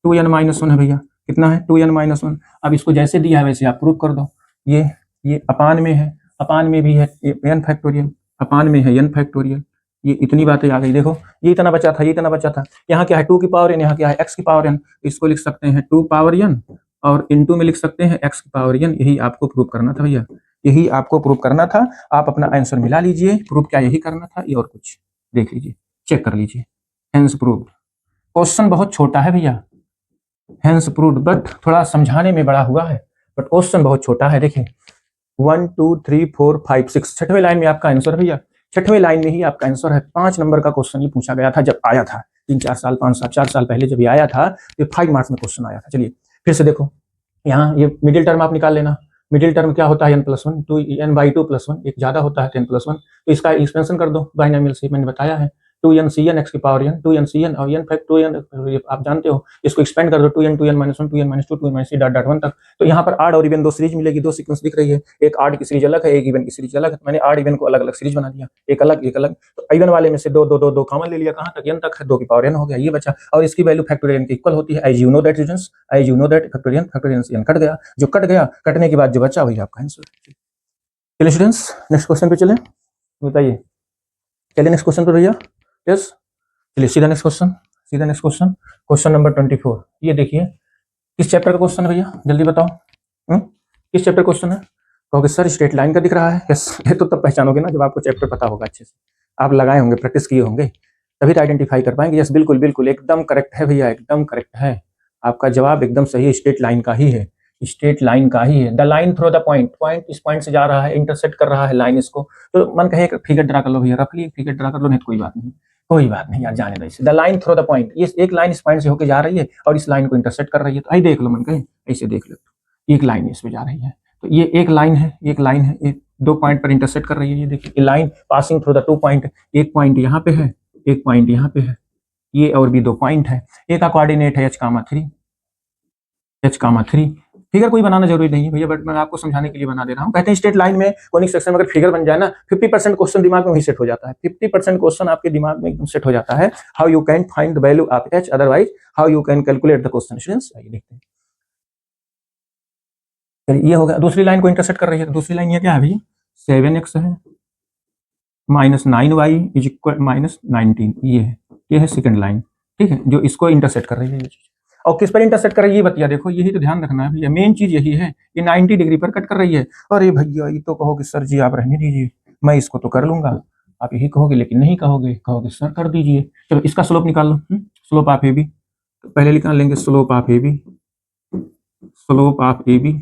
2n-1 है भैया, कितना है 2n-1। अब इसको जैसे दिया है वैसे आप प्रूव कर दो, ये अपान में है, अपान में भी है n फैक्टोरियल, अपान में है n फैक्टोरियल, ये इतनी बातें आ गई, देखो ये इतना बचा था, ये इतना बचा था, यहाँ क्या है 2 की पावर n, यहाँ क्या है x की पावर n, इसको लिख सकते हैं 2 पावर n, और इनटू में लिख सकते हैं x की पावर n, यही आपको प्रूव करना था भैया, यही आपको प्रूव करना था। आप अपना आंसर मिला लीजिए, प्रूव क्या यही करना था, ये और कुछ देख लीजिए, चेक कर लीजिए, हेंस प्रूव्ड। क्वेश्चन बहुत छोटा है भैया, हेंस प्रूव्ड, बट थोड़ा समझाने में बड़ा हुआ है, बट क्वेश्चन बहुत छोटा है। देखिए 1 2 3 4 5 6, छठवें लाइन में आपका आंसर है भैया, छठवें लाइन में ही आपका आंसर है। 5 नंबर का क्वेश्चन ये पूछा गया था जब आया था 3 4 साल 5 साल 4 साल पहले जब ये आया था, तो 5 मार्क्स में क्वेश्चन आया था। चलिए फिर से देखो, यहाँ ये मिडिल टर्म आप निकाल लेना, मिडिल टर्म क्या होता है n+1, तो n/2+1, एक ज्यादा होता है 10+1, तो इसका एक्सपेंशन कर दो बाइनोमियल से, मैंने बताया है 2n(cn) x की पावर n, 2n(cn) और n फैक्ट 2n आप जानते हो, इसको एक्सपेंड कर दो 2n 2n-1 2n-2 2n-3 dot dot 1 तक। तो यहाँ पर आड और इवन दो सीरीज मिलेगी, दो सीक्वेंस दिख रही है, एक आड की सीरीज अलग है, एक इवन की सीरीज अलग है, मैंने आड इवन को अलग अलग सीरीज बना दिया, एक अलग एक अलग, तो इवन वाले में से दो दो दो दो कॉमन ले लिया, कहाँ तक n तक है, 2 की पावर n हो गया, ये बचा, और इसकी वैल्यू फैक्टोरियल n के इक्वल होती है, as you know that students, as you know that factorial n cut गया, जो कट गया, कटने के बाद जो बचा वही आपका आंसर। चलिए स्टूडेंट्स नेक्स्ट क्वेश्चन पे चलें, बताइए, चलिए नेक्स्ट क्वेश्चन पे भैया, यस चलिए सीधा नेक्स्ट क्वेश्चन, सीधा नेक्स्ट क्वेश्चन, क्वेश्चन नंबर 24, ये देखिए किस चैप्टर का क्वेश्चन है भैया, जल्दी बताओ, किस चैप्टर क्वेश्चन है, कहोगे सर स्ट्रेट लाइन का दिख रहा है, यस, ये तो तब पहचानोगे ना जब आपको चैप्टर पता होगा, अच्छे से आप लगाए होंगे, प्रैक्टिस किए होंगे, तभी तो आइडेंटिफाई कर पाएंगे, यस बिल्कुल बिल्कुल एकदम करेक्ट है भैया, एकदम करेक्ट है, आपका जवाब एकदम सही, स्ट्रेट लाइन का ही है, स्ट्रेट लाइन का ही है, the line through the point, point इस पॉइंट से जा रहा है, इंटरसेक्ट कर रहा है लाइन इसको, तो मन कहे फिगर ड्रा कर लो भैया, रफली फिगर ड्रा कर लो, नहीं तो कोई बात नहीं, कोई बात नहीं यार, जाने दो इसे, the line through the point, ये एक लाइन इस पॉइंट से होकर जा रही है और इस लाइन को इंटरसेक्ट कर रही है, तो आई देख लो मन कहे, ऐसे देख लो, एक लाइन इस पे जा रही है, तो ये एक लाइन है, एक लाइन है, एक दो पॉइंट पर इंटरसेक्ट कर रही है, ये देखिए line passing through the 2 point, एक पॉइंट यहाँ पे है, एक पॉइंट यहाँ पे है, ये और भी 2 पॉइंट है, एक का कोऑर्डिनेट है h,3 फिगर कोई बनाना जरूरी नहीं है भैया, बट मैं आपको समझाने के लिए बना दे रहा हूँ। कहते हैं स्ट्रेट लाइन में कोनिक सेक्शन में अगर फिगर बन जाए ना, 50% क्वेश्चन दिमाग में वही सेट हो जाता है, 50% क्वेश्चन आपके दिमाग में एकदम सेट हो जाता है, how you can find the value of h, otherwise how you can calculate the question. Students आइए देखते हैं, चलिए ये हो गया, दूसरी लाइन को इंटरसेक्ट कर रही है, तो दूसरी लाइन ये क्या है भैया, 7x है minus 9y is equal minus 19, ये है सेकंड लाइन, ठीक है, जो इसको इंटरसेक्ट कर रही है ये चीज। और किस पर इंटरसेक्ट कर रही है ये बतिया, देखो यही तो ध्यान रखना है भैया, मेन चीज यही है, ये 90 डिग्री पर कट कर रही है। अरे भैया ये तो कहोगे सर जी आप रहने दीजिए, मैं इसको तो कर लूंगा, आप यही कहोगे, लेकिन नहीं कहोगे, कहोगे सर कर दीजिए। चलो इसका स्लोप निकाल लो, स्लोप ऑफ ए बी, तो पहले निकाल लेंगे slope of a b, slope of a b,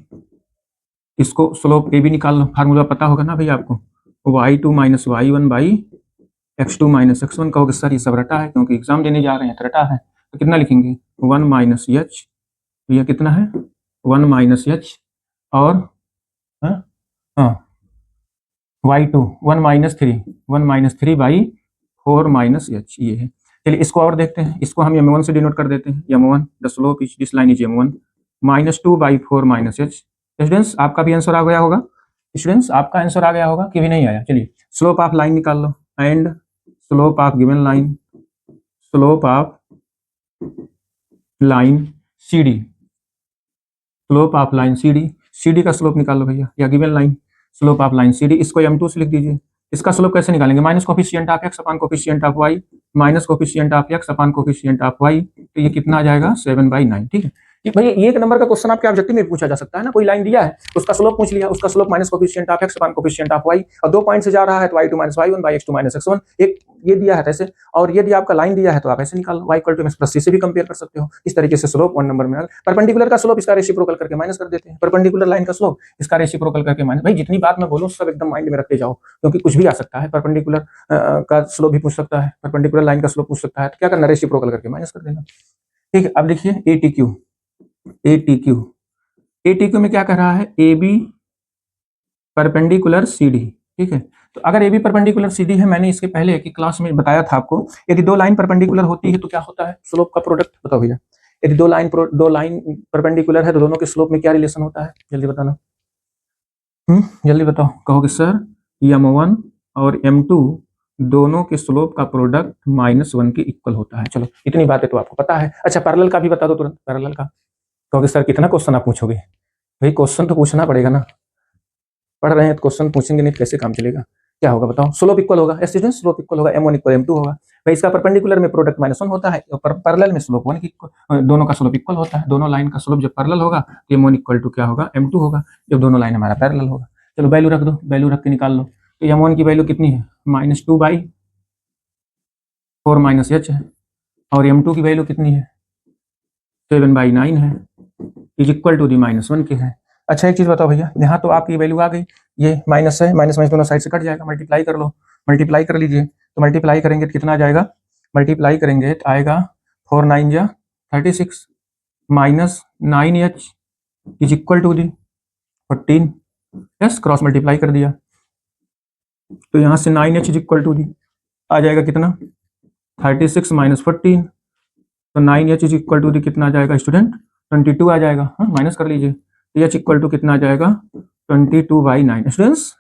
इसको स्लोप ए बी निकाल लो, फार्मूला पता होगा ना भैया आपको, y2 minus y1 by x2 minus x1। कहोगे सर ये सब रटा है, क्योंकि एग्जाम देने जा रहे हैं तो रटा है, तो कितना लिखेंगे 1 माइनस एच, भैया कितना है 1 माइनस एच, और y2 1 minus 3 by 4 minus H, ये है। चलिए इसको और देखते हैं, इसको हम m1 से डिनोट कर देते हैं, m1 the slope is this line is m1 minus 2 by 4 minus H. Students आपका भी आंसर आ गया होगा, स्टूडेंट्स आपका आंसर आ गया होगा कि भी नहीं आया। चलिए स्लोप ऑफ लाइन निकाल लो, and slope of given line, slope of line C D, slope of line C D, C D का स्लोप निकाल लो भैया, या given line slope of line C D, इसको m2 से लिख दीजिए। इसका स्लोप कैसे निकालेंगे, minus coefficient of x upon coefficient of y, minus coefficient of x upon coefficient of y, तो ये कितना आ जाएगा 7/9, ठीक है। भाई ये एक नंबर का क्वेश्चन आपके ऑब्जेक्टिव में पूछा जा सकता है ना, कोई लाइन दिया है उसका स्लोप पूछ लिया, उसका slope minus coefficient of x upon coefficient of y, और 2 पॉइंट से जा रहा है तो y2 minus y1 by x2 minus x1, एक ये दिया है ऐसे, और ये दिया आपका लाइन दिया है तो आप ऐसे निकाल लो, y equal to mx plus c से भी कंपेयर कर सकते हो। इस तरीके से स्लोप 1 नंबर में, परपेंडिकुलर का स्लोप इसका रेसिप्रोकल करके माइनस कर देते हैं, परपेंडिकुलर लाइन का स्लोप इसका रेसिप्रोकल करके माइनस। भाई जितनी बात मैं बोलूं सब एकदम माइंड में रखते जाओ, क्योंकि कुछ भी आ सकता है, परपेंडिकुलर का स्लोप भी पूछ सकता है, परपेंडिकुलर लाइन का स्लोप पूछ सकता है, तो क्या करना, रेसिप्रोकल करके माइनस कर देना, ठीक है। अब देखिए ATQ में क्या कर रहा है, AB परपेंडिकुलर CD, ठीक है। तो अगर AB परपेंडिकुलर CD है, मैंने इसके पहले की क्लास में बताया था आपको, यदि 2 लाइन परपेंडिकुलर होती है तो क्या होता है, स्लोप का प्रोडक्ट, बताओ भैया। यदि 2 लाइन परपेंडिकुलर है तो दोनों के स्लोप में क्या रिलेशन होता है, जल्दी बताना, जल्दी बताओ। कहोगे सर m1 और m2 दोनों के स्लोप का प्रोडक्ट -1 के इक्वल होता है। चलो इतनी बातें तो आपको पता है। अच्छा पैरेलल का भी बता दो तुरंत, पैरेलल का। कहोगे सर कितना क्वेश्चन आप पूछोगे, भाई क्वेश्चन तो पूछना पड़ेगा ना, पढ़ रहे हैं तो क्वेश्चन पूछेंगे नहीं कैसे काम चलेगा। क्या होगा बताओ, स्लोप इक्वल होगा, स्टूडेंट स्लोप इक्वल होगा, m1 इक्वल m2 होगा। भाई इसका परपेंडिकुलर में प्रोडक्ट -1 होता है, और पैरेलल में स्लोप 1 की दोनों का स्लोप इक्वल होता है। दोनों लाइन का स्लोप जब पैरेलल होगा तो m1 इक्वल टू क्या होगा, m2 होगा, जब दोनों लाइन हमारा पैरेलल होगा। चलो वैल्यू रख दो, वैल्यू रख के निकाल लो। तो m1 की वैल्यू कितनी है, -2 बाई 4 माइनस एच है, और m2 की वैल्यू कितनी है 7/9 है, इज इक्वल टू दी -1 के है। अच्छा एक चीज बताओ भैया, यहाँ तो आपकी वैल्यू आ गई, ये माइनस है, माइनस दोनों साइड से कट जाएगा, मल्टीप्लाई कर लो, मल्टीप्लाई कर लीजिए। तो मल्टीप्लाई करेंगे तो कितना आ जाएगा, मल्टीप्लाई करेंगे तो आएगा 4 9 जा 36 minus 9h is equal to the 14। Yes, cross multiply कर दिया, तो यहाँ से 9h is equal to the आ जाएगा कितना 36 माइनस 14, तो 9h is equal to the कितना आ जाएगा स्टूडेंट 22 आ जाएगा। हाँ माइनस कर लीजिए, तो h इक्वल टू कितना आ जाएगा 22/9। स्टूडेंट्स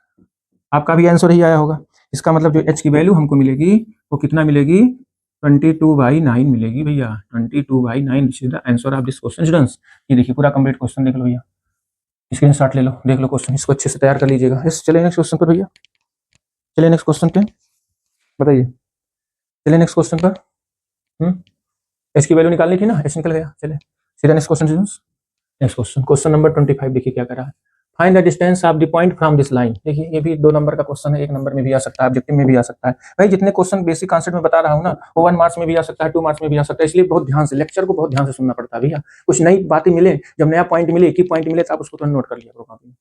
आपका भी आंसर ही आया होगा, इसका मतलब जो h की वैल्यू हमको मिलेगी वो कितना मिलेगी 22/9 मिलेगी भैया, 22/9 this is the answer of this question. Students ये देखिए पूरा कंप्लीट क्वेश्चन देख लो भैया, स्क्रीनशॉट ले लो, देख लो क्वेश्चन, इसको अच्छे से तैयार कर लीजिएगा। यस चलिए नेक्स्ट क्वेश्चन पर भैया, चलिए नेक्स्ट क्वेश्चन पे बताइए, चलिए नेक्स्ट क्वेश्चन पर। h की वैल्यू निकालनी थी ना, h निकल गया। चलिए सीधा next question. Next question, question number 25 देखिए क्या कर रहा है, find the distance of the point from this line. देखिए ये भी 2 नंबर का क्वेश्चन है, 1 नंबर में भी आ सकता है, ऑब्जेक्टिव में भी आ सकता है। भाई जितने क्वेश्चन बेसिक कॉन्सेप्ट में बता रहा हूँ ना, वो 1 मार्क्स में भी आ सकता है, 2 मार्क्स में भी आ सकता है, इसलिए बहुत ध्यान से लेक्चर को बहुत ध्यान से सुनना पड़ता है भैया। कुछ नई बातें मिले, जब नया पॉइंट मिले, एक ही पॉइंट मिले तो आप उसको तो नोट कर लिया करो कॉपी में,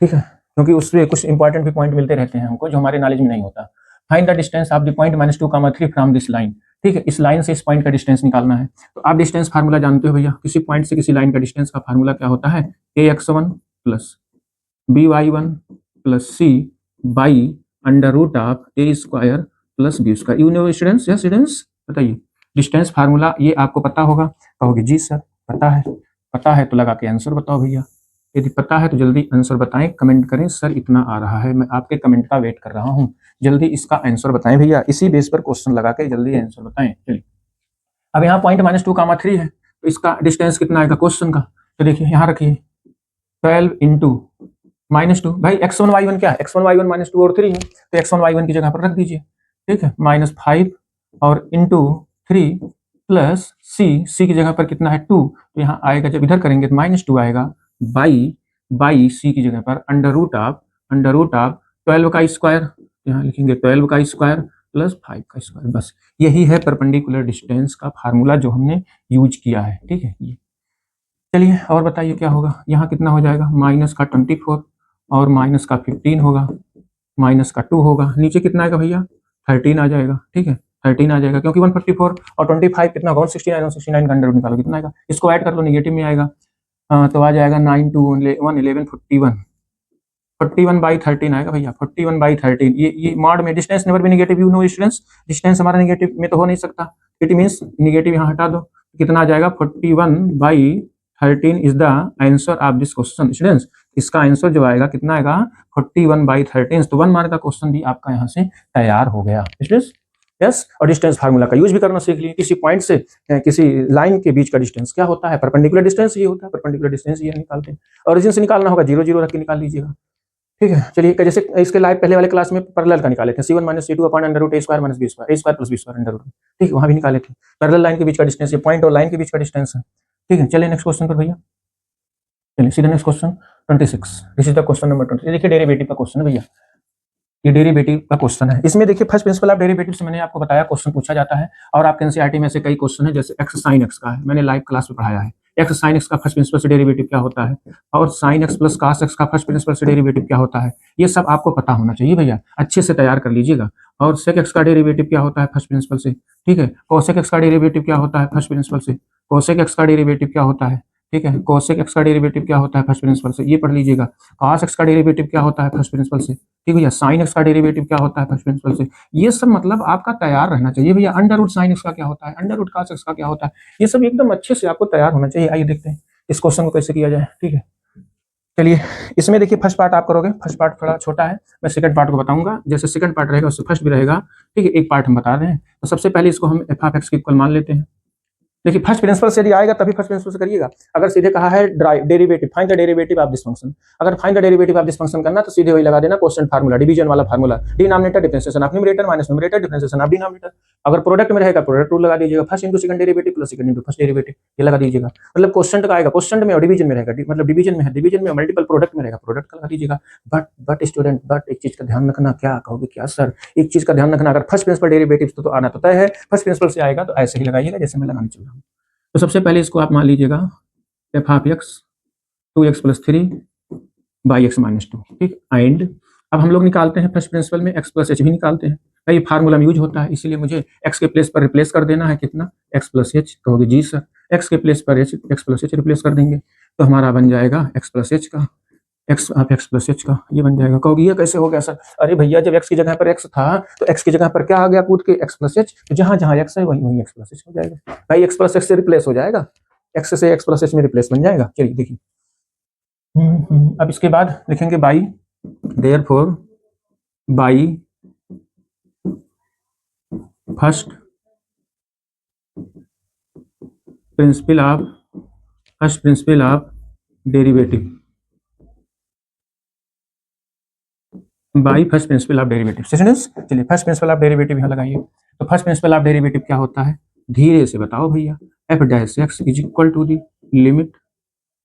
ठीक है, क्योंकि उससे कुछ इंपॉर्टेंट भी पॉइंट मिलते रहते हैं हमको जो हमारे नॉलेज में नहीं होता। Find the distance of the point -2, 3 from this line. ठीक है, इस लाइन से इस पॉइंट का डिस्टेंस निकालना है। तो आप डिस्टेंस फार्मूला जानते हो भैया, किसी पॉइंट से किसी लाइन का डिस्टेंस का फार्मूला क्या होता है, ax1 plus by1 plus c by √a² plus b square. You know students, yes students बताइए डिस्टेंस फार्मूला ये आपको पता होगा। कहोगे जी सर पता है, पता है तो लगा के आंसर बताओ भैया। यदि पता है तो जल्दी आंसर बताएं, कमेंट करें सर इतना आ रहा है, मैं आपके कमेंट का वेट कर रहा हूं, जल्दी इसका आंसर बताएं भैया, इसी बेस पर क्वेश्चन लगा के जल्दी आंसर बताएं। चलिए अब यहाँ पॉइंट -2, 3 है, तो इसका डिस्टेंस कितना आएगा क्वेश्चन का, तो देखिए यहाँ रखिए, 12 इंटू -2, भाई x1 y1 क्या है, x1 y1 -2 और 3 है, तो x1 y1 की जगह पर रख दीजिए, ठीक है, -5 और इंटू 3 प्लस c की जगह पर कितना है 2, तो यहाँ आएगा जब इधर करेंगे तो -2 आएगा बाई c की जगह पर अंडर रूट ऑफ 12 का स्क्वायर, यहाँ लिखेंगे 12 का स्क्वायर प्लस 5 का स्क्वायर। बस यही है परपेंडिकुलर डिस्टेंस का फार्मूला जो हमने यूज किया है, ठीक है। ये चलिए और बताइए क्या होगा, यहाँ कितना हो जाएगा, माइनस का 24 और माइनस का 15 होगा, माइनस का 2 होगा, नीचे कितना आएगा भैया 13 आ जाएगा, ठीक है 13 आ जाएगा, क्योंकि 144 और 25 कितना होगा 169 का अंडर रूट निकालो कितना आएगा, इसको ऐड कर लो नेगेटिव में आएगा, तो आ जाएगा 9 2 1 11 41 बाई 13 आएगा भैया, 41/13। ये मॉड में distance never be negative, you know students, distance हमारा नेगेटिव में तो हो नहीं सकता, इट मींस नेगेटिव यहाँ हटा दो, कितना आ जाएगा 41/13 is the answer of this question students. इसका आंसर जो आएगा कितना आएगा 41/13, तो 1 मार्क का क्वेश्चन भी आपका यहाँ से तैयार हो गया स्टूडेंट्स। यस, और डिस्टेंस फार्मूला का यूज भी करना सीख लिए, किसी पॉइंट से किसी लाइन के बीच का डिस्टेंस क्या होता है, परपेंडिकुलर डिस्टेंस ये होता है, परपेंडिकुलर डिस्टेंस ये निकालते हैं, ओरिजिन से निकालना होगा 0 0 रख के निकाल लीजिएगा, ठीक है। चलिए जैसे इसके लाइव पहले वाले क्लास में पैरेलल का निकाले थे, C1 - C2 upon under root a² - b², a² + b² under root, ठीक है, वहां भी निकाले थे पैरेलल लाइन के बीच का डिस्टेंस, ये पॉइंट और लाइन के बीच का डिस्टेंस है, ठीक है। चलिए नेक्स्ट क्वेश्चन पर भैया, चलिए सीधा next question 26, this is the question number 20। देखिए डेरिवेटिव का क्वेश्चन है भैया, ये डेरिवेटिव का क्वेश्चन है, इसमें देखिए फर्स्ट प्रिंसिपल ऑफ डेरिवेटिव से मैंने आपको बताया क्वेश्चन पूछा जाता है, और आपके एनसीईआरटी में से कई क्वेश्चन है, जैसे x sin x का है, मैंने लाइव क्लास में पढ़ाया है, x sin x का फर्स्ट प्रिंसिपल से डेरिवेटिव क्या होता है, और sin x plus cos x का फर्स्ट प्रिंसिपल से डेरिवेटिव क्या होता है, ये सब आपको पता होना चाहिए भैया, अच्छे से तैयार कर लीजिएगा। और sec x का डेरिवेटिव क्या होता है फर्स्ट प्रिंसिपल से, ठीक है, cosec x का डेरिवेटिव क्या होता है फर्स्ट प्रिंसिपल से, cosec x का डेरिवेटिव क्या होता है, ठीक है, cosec x का डेरिवेटिव क्या होता है फर्स्ट प्रिंसिपल से, ये पढ़ लीजिएगा। cos x का डेरिवेटिव क्या होता है फर्स्ट प्रिंसिपल से, ठीक भैया, sin x का डेरिवेटिव क्या होता है फर्स्ट प्रिंसिपल से, ये सब मतलब आपका तैयार रहना चाहिए भैया। अंडर रूट sin x का क्या होता है, अंडर रूट cos x का क्या होता है, ये सब एकदम अच्छे से आपको तैयार होना चाहिए। आइए देखते हैं इस क्वेश्चन को कैसे किया जाए, ठीक है। चलिए इसमें देखिए फर्स्ट पार्ट आप करोगे, फर्स्ट पार्ट थोड़ा छोटा है, मैं सेकंड पार्ट को बताऊंगा, जैसे सेकंड पार्ट रहेगा उससे फर्स्ट भी रहेगा, ठीक है, एक पार्ट हम बता रहे हैं। तो सबसे पहले इसको हम f(x) के इक्वल मान लेते हैं। देखिए फर्स्ट प्रिंसिपल से यदि आएगा तभी फर्स्ट प्रिंसिपल से करिएगा, अगर सीधे कहा है derivative, find the derivative of this function, अगर find the derivative of this function करना तो सीधे वही लगा देना क्वेश्चन फार्मूला, डिवीजन वाला formula, denominator differentiation of numerator minus numerator differentiation of denominator. अगर प्रोडक्ट में रहेगा प्रोडक्ट रूल लगा दीजिएगा, first into second derivative plus second into first derivative, ये लगा दीजिएगा। मतलब क्वेश्चन का आएगा क्वेश्चन में और डिवीजन में रहेगा, मतलब डिवीजन में है, डिवीजन में मल्टीपल प्रोडक्ट में रहेगा, प्रोडक्ट का लगा दीजिएगा। बट स्टूडेंट, बट एक चीज का ध्यान रखना, क्या कहोगे क्या सर, एक चीज का ध्यान रखना, अगर फर्स्ट प्रिंसिपल डेरिवेटिव तो आना तो तय है, फर्स्ट प्रिंसिपल से आएगा तो ऐसे ही लगाइएगा जैसे मैं लगाने चल रहा हूँ। तो सबसे पहले इसको आप मान लीजिएगा f(x) 2x + 3/x - 2, ठीक, एंड अब हम लोग निकालते हैं फर्स्ट प्रिंसिपल में x + h भी निकालते हैं, ये फार्मूला में यूज होता है, इसीलिए मुझे x के प्लेस पर रिप्लेस कर देना है, कितना x + h, कहोगे जी सर, x के प्लेस पर x + h रिप्लेस कर देंगे तो हमारा बन जाएगा x + h का, x + h का, ये बन जाएगा। कहोगे ये कैसे हो गया सर, अरे भैया जब x की जगह पर x था तो x की जगह पर क्या आ गया कूद के x + h, तो जहां जहां x है वहीं वहीं x + h हो जाएगा भाई, x + h से रिप्लेस हो जाएगा, x से x + h में रिप्लेस बन जाएगा। चलिए देखिए, अब इसके बाद लिखेंगे by, therefore by first principle of derivative, by first principle of derivative. चलिए फर्स्ट प्रिंसिपल ऑफ डेरिवेटिव यहाँ लगाइए, तो फर्स्ट प्रिंसिपल ऑफ डेरिवेटिव क्या होता है, धीरे से बताओ भैया, f(x) is equal to the limit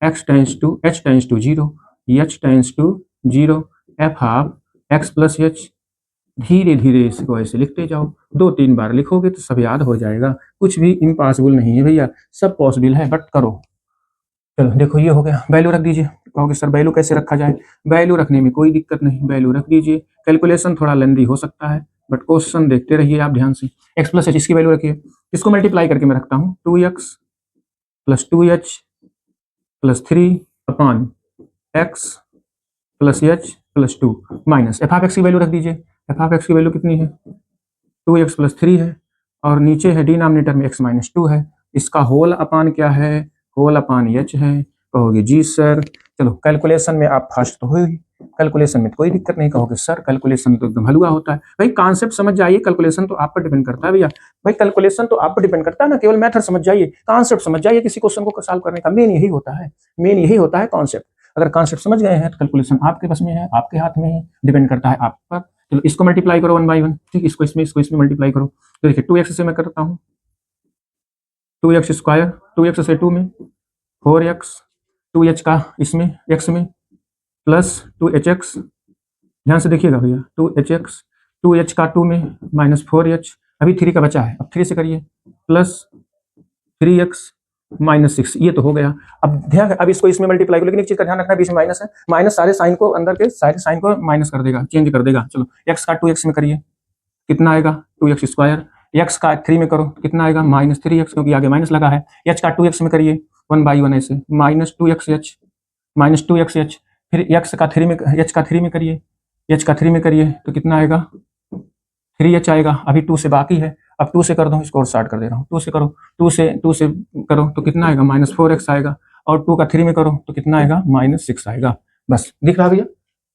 h tends to 0, h tends to 0 f(x + h), धीरे धीरे इसको ऐसे लिखते जाओ, 2-3 बार लिखोगे तो सब याद हो जाएगा, कुछ भी इम्पॉसिबल नहीं है भैया, सब पॉसिबल है, बट करो। चलो देखो ये हो गया, वैल्यू रख दीजिए। कहोगे सर वैल्यू कैसे रखा जाए, वैल्यू रखने में कोई दिक्कत नहीं, वैल्यू रख दीजिए, कैलकुलेशन थोड़ा लेंदी हो सकता है बट क्वेश्चन देखते रहिए आप ध्यान से। x + h इसकी वैल्यू रखिए, इसको मल्टीप्लाई करके मैं रखता हूँ 2x + 2h + 3/x + h + 2 minus f(x) की वैल्यू रख दीजिए, f(x) की वैल्यू कितनी है 2x + 3 है, और नीचे है डिनोमिनेटर में x - 2 है, इसका होल अपान क्या है, होल अपान h है। कहोगे जी सर, चलो कैलकुलेशन में आप फास्ट तो हो ही, कैलकुलेशन में कोई दिक्कत नहीं, कहोगे सर कैलकुलेशन तो एकदम हलवा होता है, भाई कॉन्सेप्ट समझ जाइए, कैलकुलेशन तो आप पर डिपेंड करता है भैया, भाई कैलकुलेशन तो आप पर डिपेंड करता है ना, केवल मेथड समझ जाइए, कॉन्सेप्ट समझ जाइए, किसी क्वेश्चन को सॉल्व करने का मेन यही होता है, मेन यही होता है कॉन्सेप्ट। अगर कॉन्सेप्ट समझ गए हैं तो कैलकुलेशन आपके बस में है, आपके हाथ में है, डिपेंड करता है आप पर। चलो इसको मल्टीप्लाई करो 1 बाई 1, ठीक, इसको इसमें मल्टीप्लाई करो। तो देखिए 2x से मैं करता हूँ 2x स्क्वायर, 2x से 2 में 4x, 2h का इसमें x में प्लस 2hx, ध्यान से देखिएगा भैया 2hx, 2h का 2 में माइनस 4h, अभी 3 का बचा है, अब 3 से करिए प्लस 3x माइनस 6, ये तो हो गया। अब ध्यान, अब इसको इसमें मल्टीप्लाई करो, लेकिन एक चीज का ध्यान रखना, बीच में माइनस है, माइनस सारे साइन को अंदर के सारे साइन को माइनस कर देगा, चेंज कर देगा। चलो x का 2x में करिए, कितना आएगा 2x स्क्वायर, x का 3 में करो कितना आएगा माइनस 3x, क्योंकि आगे माइनस लगा है। h का 2x में करिए 1 बाई 1 ऐसे माइनस 2xh, माइनस 2xh, फिर x का 3 में, h का 3 में करिए, h का 3 में करिए तो कितना आएगा 3h आएगा। अभी 2 से बाकी है, अब 2 से कर दो, इसको और स्टार्ट कर दे रहा हूँ, 2 से करो, 2 से करो तो कितना आएगा माइनस 4x आएगा, और 2 का 3 में करो तो कितना आएगा माइनस 6 आएगा। बस दिख रहा भैया,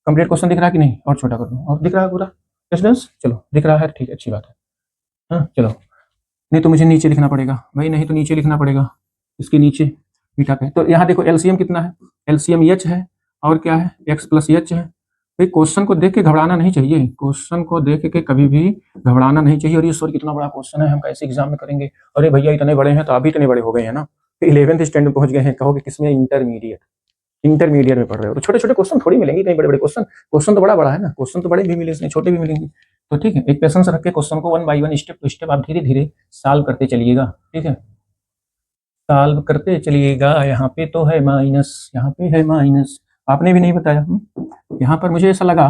कंप्लीट क्वेश्चन दिख रहा है कि नहीं, और छोटा कर दो, और दिख रहा है पूरा स्टूडेंट्स, चलो दिख रहा है, ठीक, अच्छी बात है। हाँ चलो, नहीं तो मुझे नीचे लिखना पड़ेगा भाई, नहीं तो नीचे लिखना पड़ेगा, इसके नीचे बीटा पे। तो यहाँ देखो एलसीएम कितना है, एलसीएम एच है, और क्या है एक्स प्लस एच है। भाई क्वेश्चन को देख के घबराना नहीं चाहिए, क्वेश्चन को देख के कभी भी घबराना नहीं चाहिए। और ये सर कितना बड़ा क्वेश्चन है, हम कैसे एग्जाम में करेंगे, अरे भैया इतने बड़े हैं तो आप भी इतने बड़े हो गए हैं ना, 11th स्टैंडर्ड में पहुंच गए हैं, कहोगे किसमें इंटरमीडिएट, इंटरमीडिएट में पढ़ रहे हो, तो छोटे छोटे क्वेश्चन थोड़ी मिलेंगे, इतने बड़े बड़े क्वेश्चन, क्वेश्चन तो बड़ा बड़ा है ना, क्वेश्चन तो बड़े भी मिले, इसमें छोटे भी मिलेंगे। तो ठीक है, एक पेशेंस रख के क्वेश्चन को 1 बाई 1 स्टेप टू स्टेप आप धीरे धीरे सॉल्व करते चलिएगा, ठीक है, सॉल्व करते चलिएगा। यहाँ पे तो है माइनस, यहाँ पे है माइनस, आपने भी नहीं बताया। यहाँ पर मुझे ऐसा लगा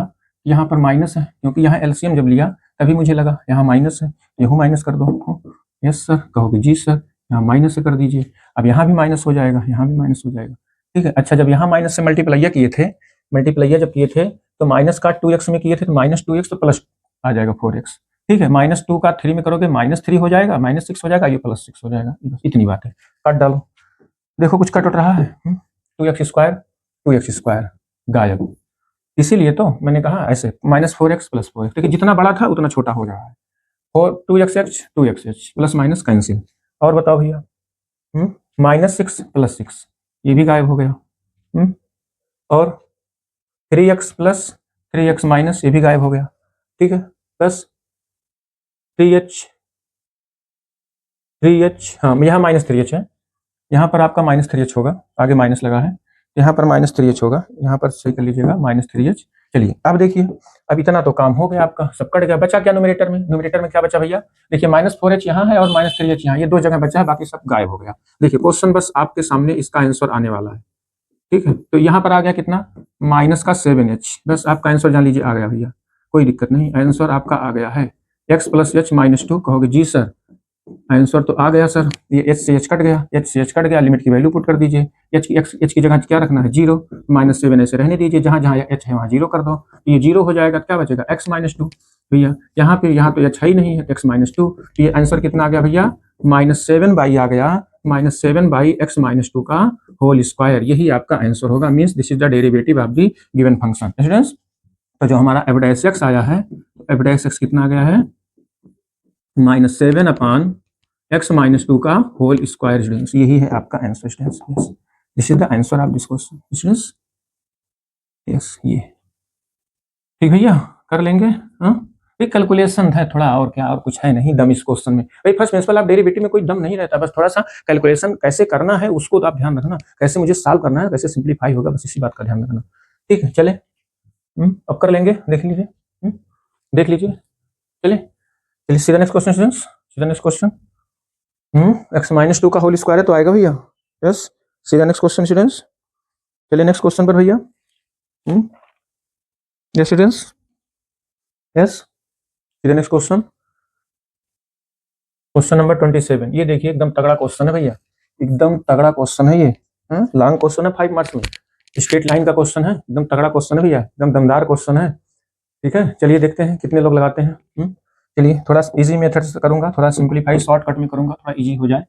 यहाँ पर माइनस है, क्योंकि यहाँ एलसीएम जब लिया तभी मुझे लगा यहाँ माइनस है, यहू माइनस कर दो। यस सर, कहोगे जी सर, यहाँ माइनस से कर दीजिए, अब यहाँ भी माइनस हो जाएगा, यहाँ भी माइनस हो जाएगा, ठीक है। अच्छा, जब यहाँ माइनस से मल्टीप्लाइया किए थे, मल्टीप्लाइया जब किए थे तो माइनस का 2x में किए थे तो माइनस 2x तो प्लस आ जाएगा 4x, ठीक है। माइनस 2 का 3 में करोगे माइनस 3 हो जाएगा, माइनस 6 हो जाएगा, ये प्लस 6 हो जाएगा, इतनी बात है। काट डालो, देखो कुछ कट उठ रहा है, 2x स्क्वायर 2x स्क्वायर गायब, इसीलिए तो मैंने कहा ऐसे माइनस 4x प्लस 4x, देखिए जितना बड़ा था उतना छोटा हो रहा है, 2xh प्लस माइनस कैंसिल। और बताओ भैया, माइनस 6 प्लस 6 ये भी गायब हो गया, और 3x प्लस 3x माइनस ये भी गायब हो गया, ठीक है। बस 3h, हाँ यहाँ माइनस 3h है, यहाँ पर आपका माइनस 3h होगा, आगे माइनस लगा है, यहाँ पर माइनस 3h होगा, यहाँ पर सही कर लीजिएगा माइनस 3h। चलिए अब देखिए, अब इतना तो काम हो गया आपका, सब कट गया, बचा क्या न्यूमरेटर में, न्यूमरेटर में क्या बचा भैया, देखिए माइनस 4h यहाँ है और माइनस 3h यहाँ, ये दो जगह बचा है, बाकी सब गायब हो गया। देखिए क्वेश्चन बस आपके सामने, इसका आंसर आने वाला है, ठीक है। तो यहाँ पर आ गया कितना, माइनस का 7h, बस आपका आंसर जान लीजिए आ गया भैया, कोई दिक्कत नहीं, आंसर आपका आ गया है x प्लस एच माइनस 2। कहोगे जी सर आंसर तो आ गया सर, ये h से h कट गया, h से h कट गया, लिमिट की वैल्यू पुट कर दीजिए, h की जगह क्या रखना है 0, माइनस 7 ऐसे रहने दीजिए, जहां जहां h है वहां 0 कर दो, ये 0 हो जाएगा, क्या बचेगा x माइनस 2। भैया यहाँ तो h ही नहीं है, x माइनस 2, ये आंसर कितना आ गया भैया, माइनस 7 बाई आ गया, माइनस 7 बाई x माइनस 2 का होल स्क्वायर, यही आपका आंसर होगा, means this is the derivative of the given function students. तो जो हमारा एफ डैश एक्स आया है, एफ डैश एक्स कितना आ गया है, माइनस 7 अपॉन x माइनस 2 का होल स्क्वायर स्टूडेंट्स, यही है आपका answer students, yes this is the answer of this question students, yes ये ठीक भैया, कर लेंगे। हाँ एक कैलकुलेशन है थोड़ा, और क्या, और कुछ है नहीं दम इस क्वेश्चन में भाई, फर्स्ट प्रिंसिपल ऑफ डेरिवेटिव में कोई दम नहीं रहता, बस थोड़ा सा कैलकुलेशन कैसे करना है उसको तो आप ध्यान रखना, कैसे मुझे सॉल्व करना है, कैसे सिंप्लीफाई होगा, बस इसी बात का ध्यान रखना, ठीक है। चले अब कर लेंगे, देख लीजिए, देख लीजिए, चलिए चलिए सीधा नेक्स्ट क्वेश्चन स्टूडेंट्स, सीधा नेक्स्ट क्वेश्चन, x माइनस 2 का होल स्क्वायर है तो आएगा भैया, यस सीधा नेक्स्ट क्वेश्चन स्टूडेंट्स, चलिए नेक्स्ट क्वेश्चन पर भैया, यस स्टूडेंट्स, यस सीधा नेक्स्ट क्वेश्चन, क्वेश्चन नंबर 27, ये देखिए एकदम तगड़ा क्वेश्चन है भैया, एकदम तगड़ा क्वेश्चन है ये, लॉन्ग क्वेश्चन है, 5 मार्क्स में, स्ट्रेट लाइन का क्वेश्चन है, एकदम तगड़ा क्वेश्चन है भैया, एकदम दमदार क्वेश्चन है, ठीक है। चलिए देखते हैं कितने लोग लगाते हैं, चलिए थोड़ा इजी मेथड से करूंगा, थोड़ा सिंपलीफाई शॉर्टकट में करूंगा, थोड़ा इजी हो जाए।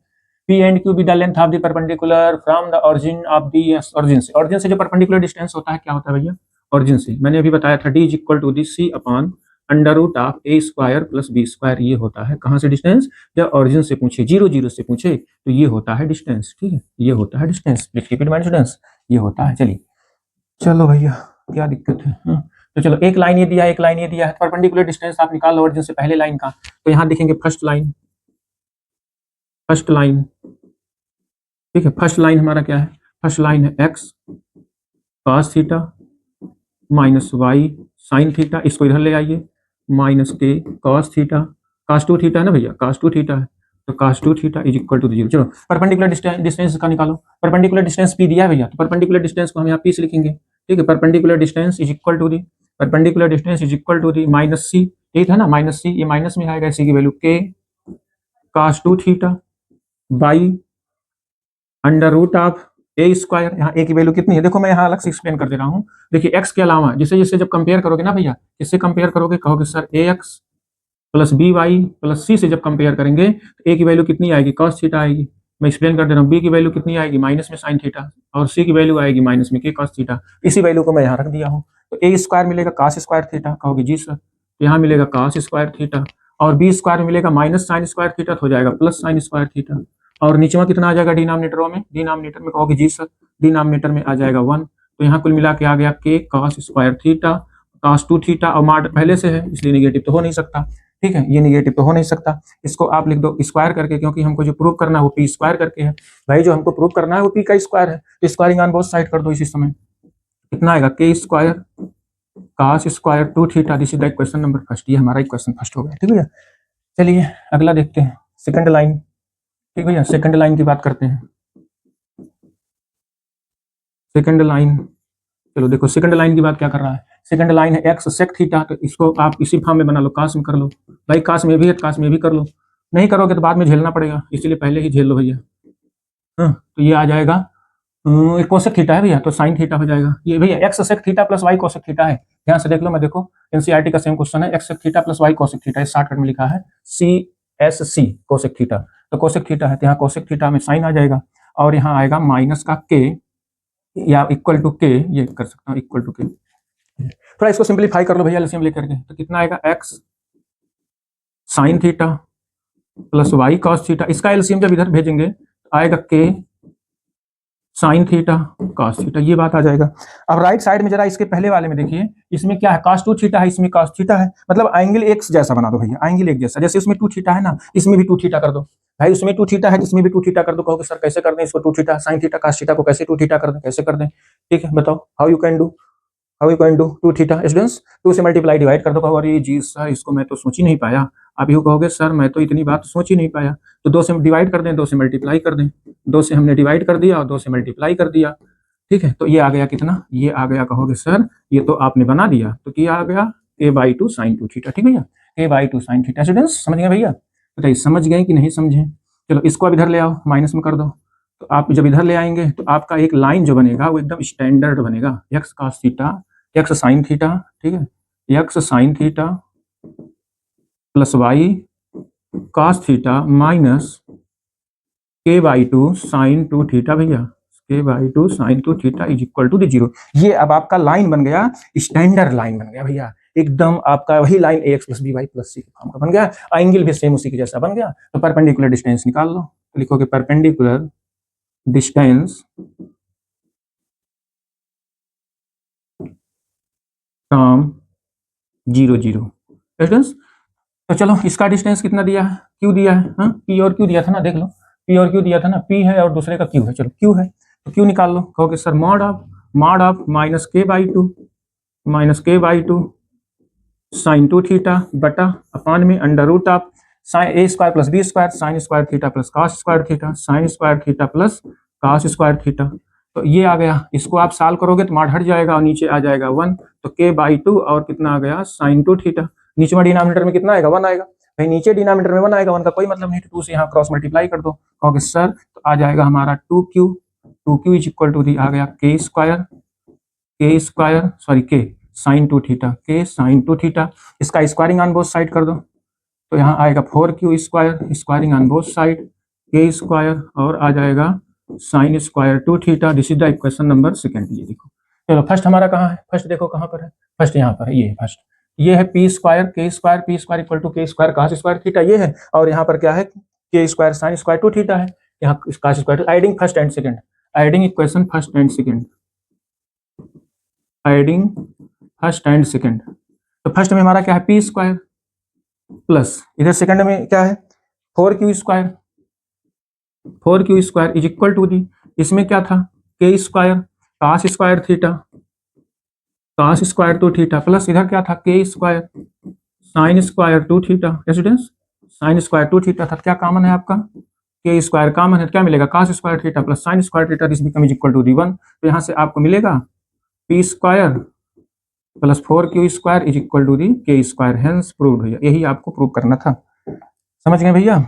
P and Q be the length of the perpendicular from the origin of the origin से जो परपेंडिकुलर डिस्टेंस होता है क्या होता है भैया, ओरिजिन से, मैंने अभी बताया था d is equal to the c upon under root of a square plus b square, ये होता है कहाँ से डिस्टेंस, जब ओरिजिन से पूछे, 0 0 से पूछे तो ये होता है डिस्टेंस, ठीक है, ये होता है डिस्टेंस, रिपीट माइंड स्टूडेंट्स, ये होता है। चलिए चलो भैया क्या दिक्कत है। तो चलो एक लाइन ये दिया है, एक लाइन ये दिया है, परपेंडिकुलर डिस्टेंस आप निकाल लो ओरिजिन से पहले लाइन का। तो यहाँ देखेंगे फर्स्ट लाइन, ठीक है। फर्स्ट लाइन हमारा क्या है, फर्स्ट लाइन है x cos theta minus y sine theta, इसको इधर ले आइए, माइनस के cos theta, cos two theta है ना भैया, कॉस टू थीटा है, तो cos 2 theta is equal to 0। चलो परपेंडिकुलर डिस्टेंस का निकालो। परपेंडिकुलर डिस्टेंस p दिया है भैया, तो परपेंडिकुलर डिस्टेंस को हम यहाँ p से लिखेंगे, ठीक है। Perpendicular distance is equal to the, perpendicular distance is equal to the minus c, ठीक है ना, माइनस c, ये माइनस में आएगा, c की value k cos 2 theta by under root of a square. यहाँ ए की वैल्यू कितनी है देखो, मैं यहाँ अलग से एक्सप्लेन कर दे रहा हूँ। देखिए एक्स के अलावा जिसे जिससे जब कंपेयर करोगे ना भैया, किससे कंपेयर करोगे, कहोगे sir a x plus b y plus c से जब कंपेयर करेंगे तो ए की वैल्यू कितनी आएगी, कॉस थीटा आएगी। मैं एक्सप्लेन कर दे रहा हूँ, बी की वैल्यू कितनी आएगी, माइनस में साइन थीटा, और सी की वैल्यू आएगी माइनस में के कॉस थीटा। इसी वैल्यू को मैं यहाँ रख दिया हूँ। तो ए स्क्वायर मिलेगा कॉस स्क्वायर थीटा, कहोगे जी सर, यहाँ मिलेगा कॉस स्क्वायर थीटा, और बी स्क्वायर मिलेगा माइनस साइन स्क्वायर थीटा, तो हो जाएगा प्लस साइन स्क्वायर थीटा, और नीचे में कितना आ जाएगा डिनोमिनेटरों में, डिनोमिनेटर में कहोगे जी सर, डिनोमिनेटर में आ जाएगा 1। तो यहाँ कुल मिला के आ गया के cos square theta cos 2 theta, और मार्ड पहले से है इसलिए निगेटिव तो हो नहीं सकता, ठीक है, ये निगेटिव तो हो नहीं सकता। इसको आप लिख दो स्क्वायर करके, क्योंकि हमको जो प्रूव करना है वो पी स्क्वायर करके है भाई, जो हमको प्रूव करना है वो पी का स्क्वायर है, तो स्क्वायरिंग ऑन बोथ साइड कर दो इसी समय। कितना आएगा के square cos square 2 theta, this is the question number first, ये हमारा क्वेश्चन फर्स्ट हो गया, ठीक है। चलिए अगला देखते हैं, सेकंड लाइन, ठीक भैया, सेकंड लाइन की बात करते हैं। सेकंड लाइन, चलो देखो सेकंड लाइन की बात क्या कर रहा है, सेकंड लाइन है एक्स सेक थीटा, तो इसको आप इसी फॉर्म में बना लो, कास में कर लो भाई, कास में भी है कास में भी कर लो, नहीं करोगे तो बाद में झेलना पड़ेगा, इसीलिए पहले ही झेल लो भैया। हाँ तो ये आ जाएगा कोसेक थीटा है भैया, तो साइन थीटा हो जाएगा। ये भैया x sec theta plus y cosec theta है, ध्यान से देख लो, मैं देखो एनसीईआरटी का सेम क्वेश्चन है, x sec theta plus y cosec theta, इस शॉर्टकट में लिखा है CSC कोसेक थीटा, तो कोसेक थीटा है, तो यहाँ कोसेक थीटा में साइन आ जाएगा, और यहाँ आएगा माइनस का के या इक्वल टू के, ये कर सकता हूँ इक्वल टू के। थोड़ा इसको सिंप्लीफाई कर लो भैया एलसीएम लेकर के, तो कितना आएगा x sine theta plus y cos theta, इसका एलसीएम जब इधर भेजेंगे तो आएगा के साइन थीटा कॉस थीटा, ये बात आ जाएगा। अब राइट साइड में जरा इसके पहले वाले में देखिए, इसमें क्या है कॉस 2 थीटा है, इसमें कॉस थीटा है, मतलब एंगल एक्स जैसा बना दो भैया, एंगल एक जैसा, जैसे इसमें 2 थीटा है ना, इसमें भी 2 थीटा कर दो भाई, उसमें 2 थीटा है इसमें भी 2 थीटा कर दो, कहोगे सर कैसे कर दें इसको 2 theta sine theta cos theta को कैसे 2 थीटा कर दें, कैसे कर दें, ठीक है बताओ how you can do, how you can do 2 theta students, 2 से मल्टीप्लाई डिवाइड कर दो, कहो अरे जी सर इसको मैं तो सोच ही नहीं पाया, आप यूँ कहोगे सर मैं तो इतनी बात सोच ही नहीं पाया, तो 2 से डिवाइड कर दें 2 से मल्टीप्लाई कर दें, 2 से हमने डिवाइड कर दिया और 2 से मल्टीप्लाई कर दिया, ठीक है। तो ये आ गया कितना, ये आ गया कहोगे सर ये तो आपने बना दिया, तो क्या आ गया a/2 साइन 2 थीटा, ठीक है भैया, a/2 साइन थीटा। स्टूडेंट्स समझ गए भैया, बताइए समझ गए कि नहीं समझे। चलो इसको अब इधर ले आओ, माइनस में कर दो, तो आप जब इधर ले आएंगे तो आपका एक लाइन जो बनेगा वो एकदम स्टैंडर्ड बनेगा, x cos theta x sine theta, ठीक है, x sine theta plus y cos theta minus k/2 sine 2 theta भैया, k/2 sine 2 theta is equal to 0। ये अब आपका लाइन बन गया, स्टैंडर्ड लाइन बन गया भैया, एकदम आपका वही line ax plus b y plus c form का बन गया, एंगल भी सेम उसी के जैसा बन गया। तो परपेंडिकुलर डिस्टेंस निकाल लो, तो लिखोगे परपेंडिकुलर डिस्टेंस फ्रॉम 0 0 डिस्टेंस। तो चलो इसका डिस्टेंस कितना दिया है, क्यू दिया है, हाँ पी और क्यू दिया था ना, देख लो पी और क्यू दिया था ना, पी है और दूसरे का क्यू है, चलो क्यू है तो क्यू निकाल लो, कहोगे sir mod of minus k/2 sine 2 theta बटा अपान में under root of sine a square plus b square sine square theta plus cos square theta sine square theta plus cos square theta. तो ये आ गया, इसको आप solve करोगे तो मार्ड हट जाएगा और नीचे आ जाएगा 1, तो k/2 और कितना आ गया साइन 2 थीटा, नीचे में डिनोमिनेटर में कितना आएगा 1 आएगा भाई, नीचे डिनोमिनेटर में 1 आएगा, 1 का कोई मतलब नहीं, तो 2 से यहाँ क्रॉस मल्टीप्लाई कर दो, कहोगे सर तो आ जाएगा हमारा 2q is equal to the आ गया के साइन 2 थीटा, के साइन 2 थीटा, इसका स्क्वायरिंग ऑन बोथ साइड कर दो, तो यहाँ आएगा 4q square squaring on both side के स्क्वायर और आ जाएगा sine square 2 theta, this is the equation number second. ये देखो चलो फर्स्ट हमारा कहाँ है, फर्स्ट देखो कहाँ पर है, फर्स्ट यहाँ पर है, ये फर्स्ट ये है पी स्क्वायर इक्वल टू के स्क्वायर कॉस स्क्वायर थीटा ये है, और यहाँ पर क्या है के स्क्वायर साइन स्क्वायर 2 थीटा है, यहाँ cos square, adding first and second, adding equation first and second, adding first and second. तो फर्स्ट में हमारा क्या है पी स्क्वायर प्लस इधर सेकंड में क्या है 4q square. 4q square is equal to the इसमें क्या था k square cos square theta cos square two theta plus इधर क्या था k square sine square two theta. Students sine square two theta था क्या कॉमन है आपका के स्क्वायर कॉमन है क्या मिलेगा cos square theta plus sine square theta this become is equal to the 1। तो यहाँ से आपको मिलेगा p square plus 4q square is equal to the k square hence proved भैया। यही आपको प्रूव करना था। समझ गए भैया?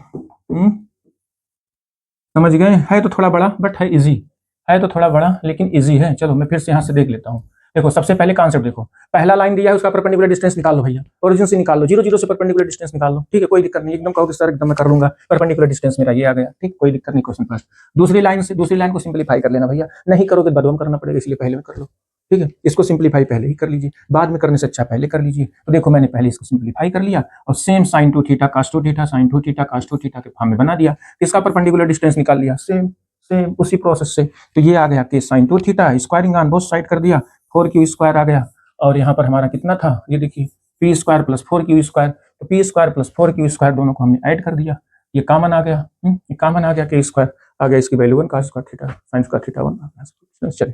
समझ गए? है तो थोड़ा बड़ा बट है इजी है तो थोड़ा बड़ा लेकिन इजी है। चलो मैं फिर से यहाँ से देख लेता हूँ। देखो सबसे पहले कॉन्सेप्ट देखो पहला लाइन दिया है उसका परपेंडिकुलर डिस्टेंस निकाल लो भैया ओरिजिन से निकाल लो 0 0 से परपेंडिकुलर डिस्टेंस निकाल लो। ठीक है कोई दिक्कत नहीं एकदम कहोगे सर एकदम मैं कर लूंगा परपेंडिकुलर डिस्टेंस मेरा ये आ गया ठीक कोई दिक्कत नहीं क्वेश्चन पास। दूसरी लाइन को सिंपलीफाई कर लेना भैया नहीं करोगे बदम करना पड़ेगा इसलिए पहले में कर लो। ठीक है इसको सिंपलीफाई पहले ही कर लीजिए बाद में करने से अच्छा पहले कर लीजिए। तो देखो मैंने पहले इसको सिंपलीफाई कर लिया और same sine two theta cos two theta sine two theta cos two theta के फॉर्म में बना दिया। इसका परपेंडिकुलर डिस्टेंस निकाल लिया सेम उसी प्रोसेस से। तो ये आ गया कि sign two theta squaring on both side कर दिया 4q स्क्वायर आ गया और यहाँ पर हमारा कितना था ये देखिए p square plus 4q square. तो p square plus 4q square दोनों को हमने ऐड कर दिया ये कॉमन आ गया ये कॉमन आ गया के स्क्वायर आ गया इसकी वैल्यू 1 का square theta sine square theta 1।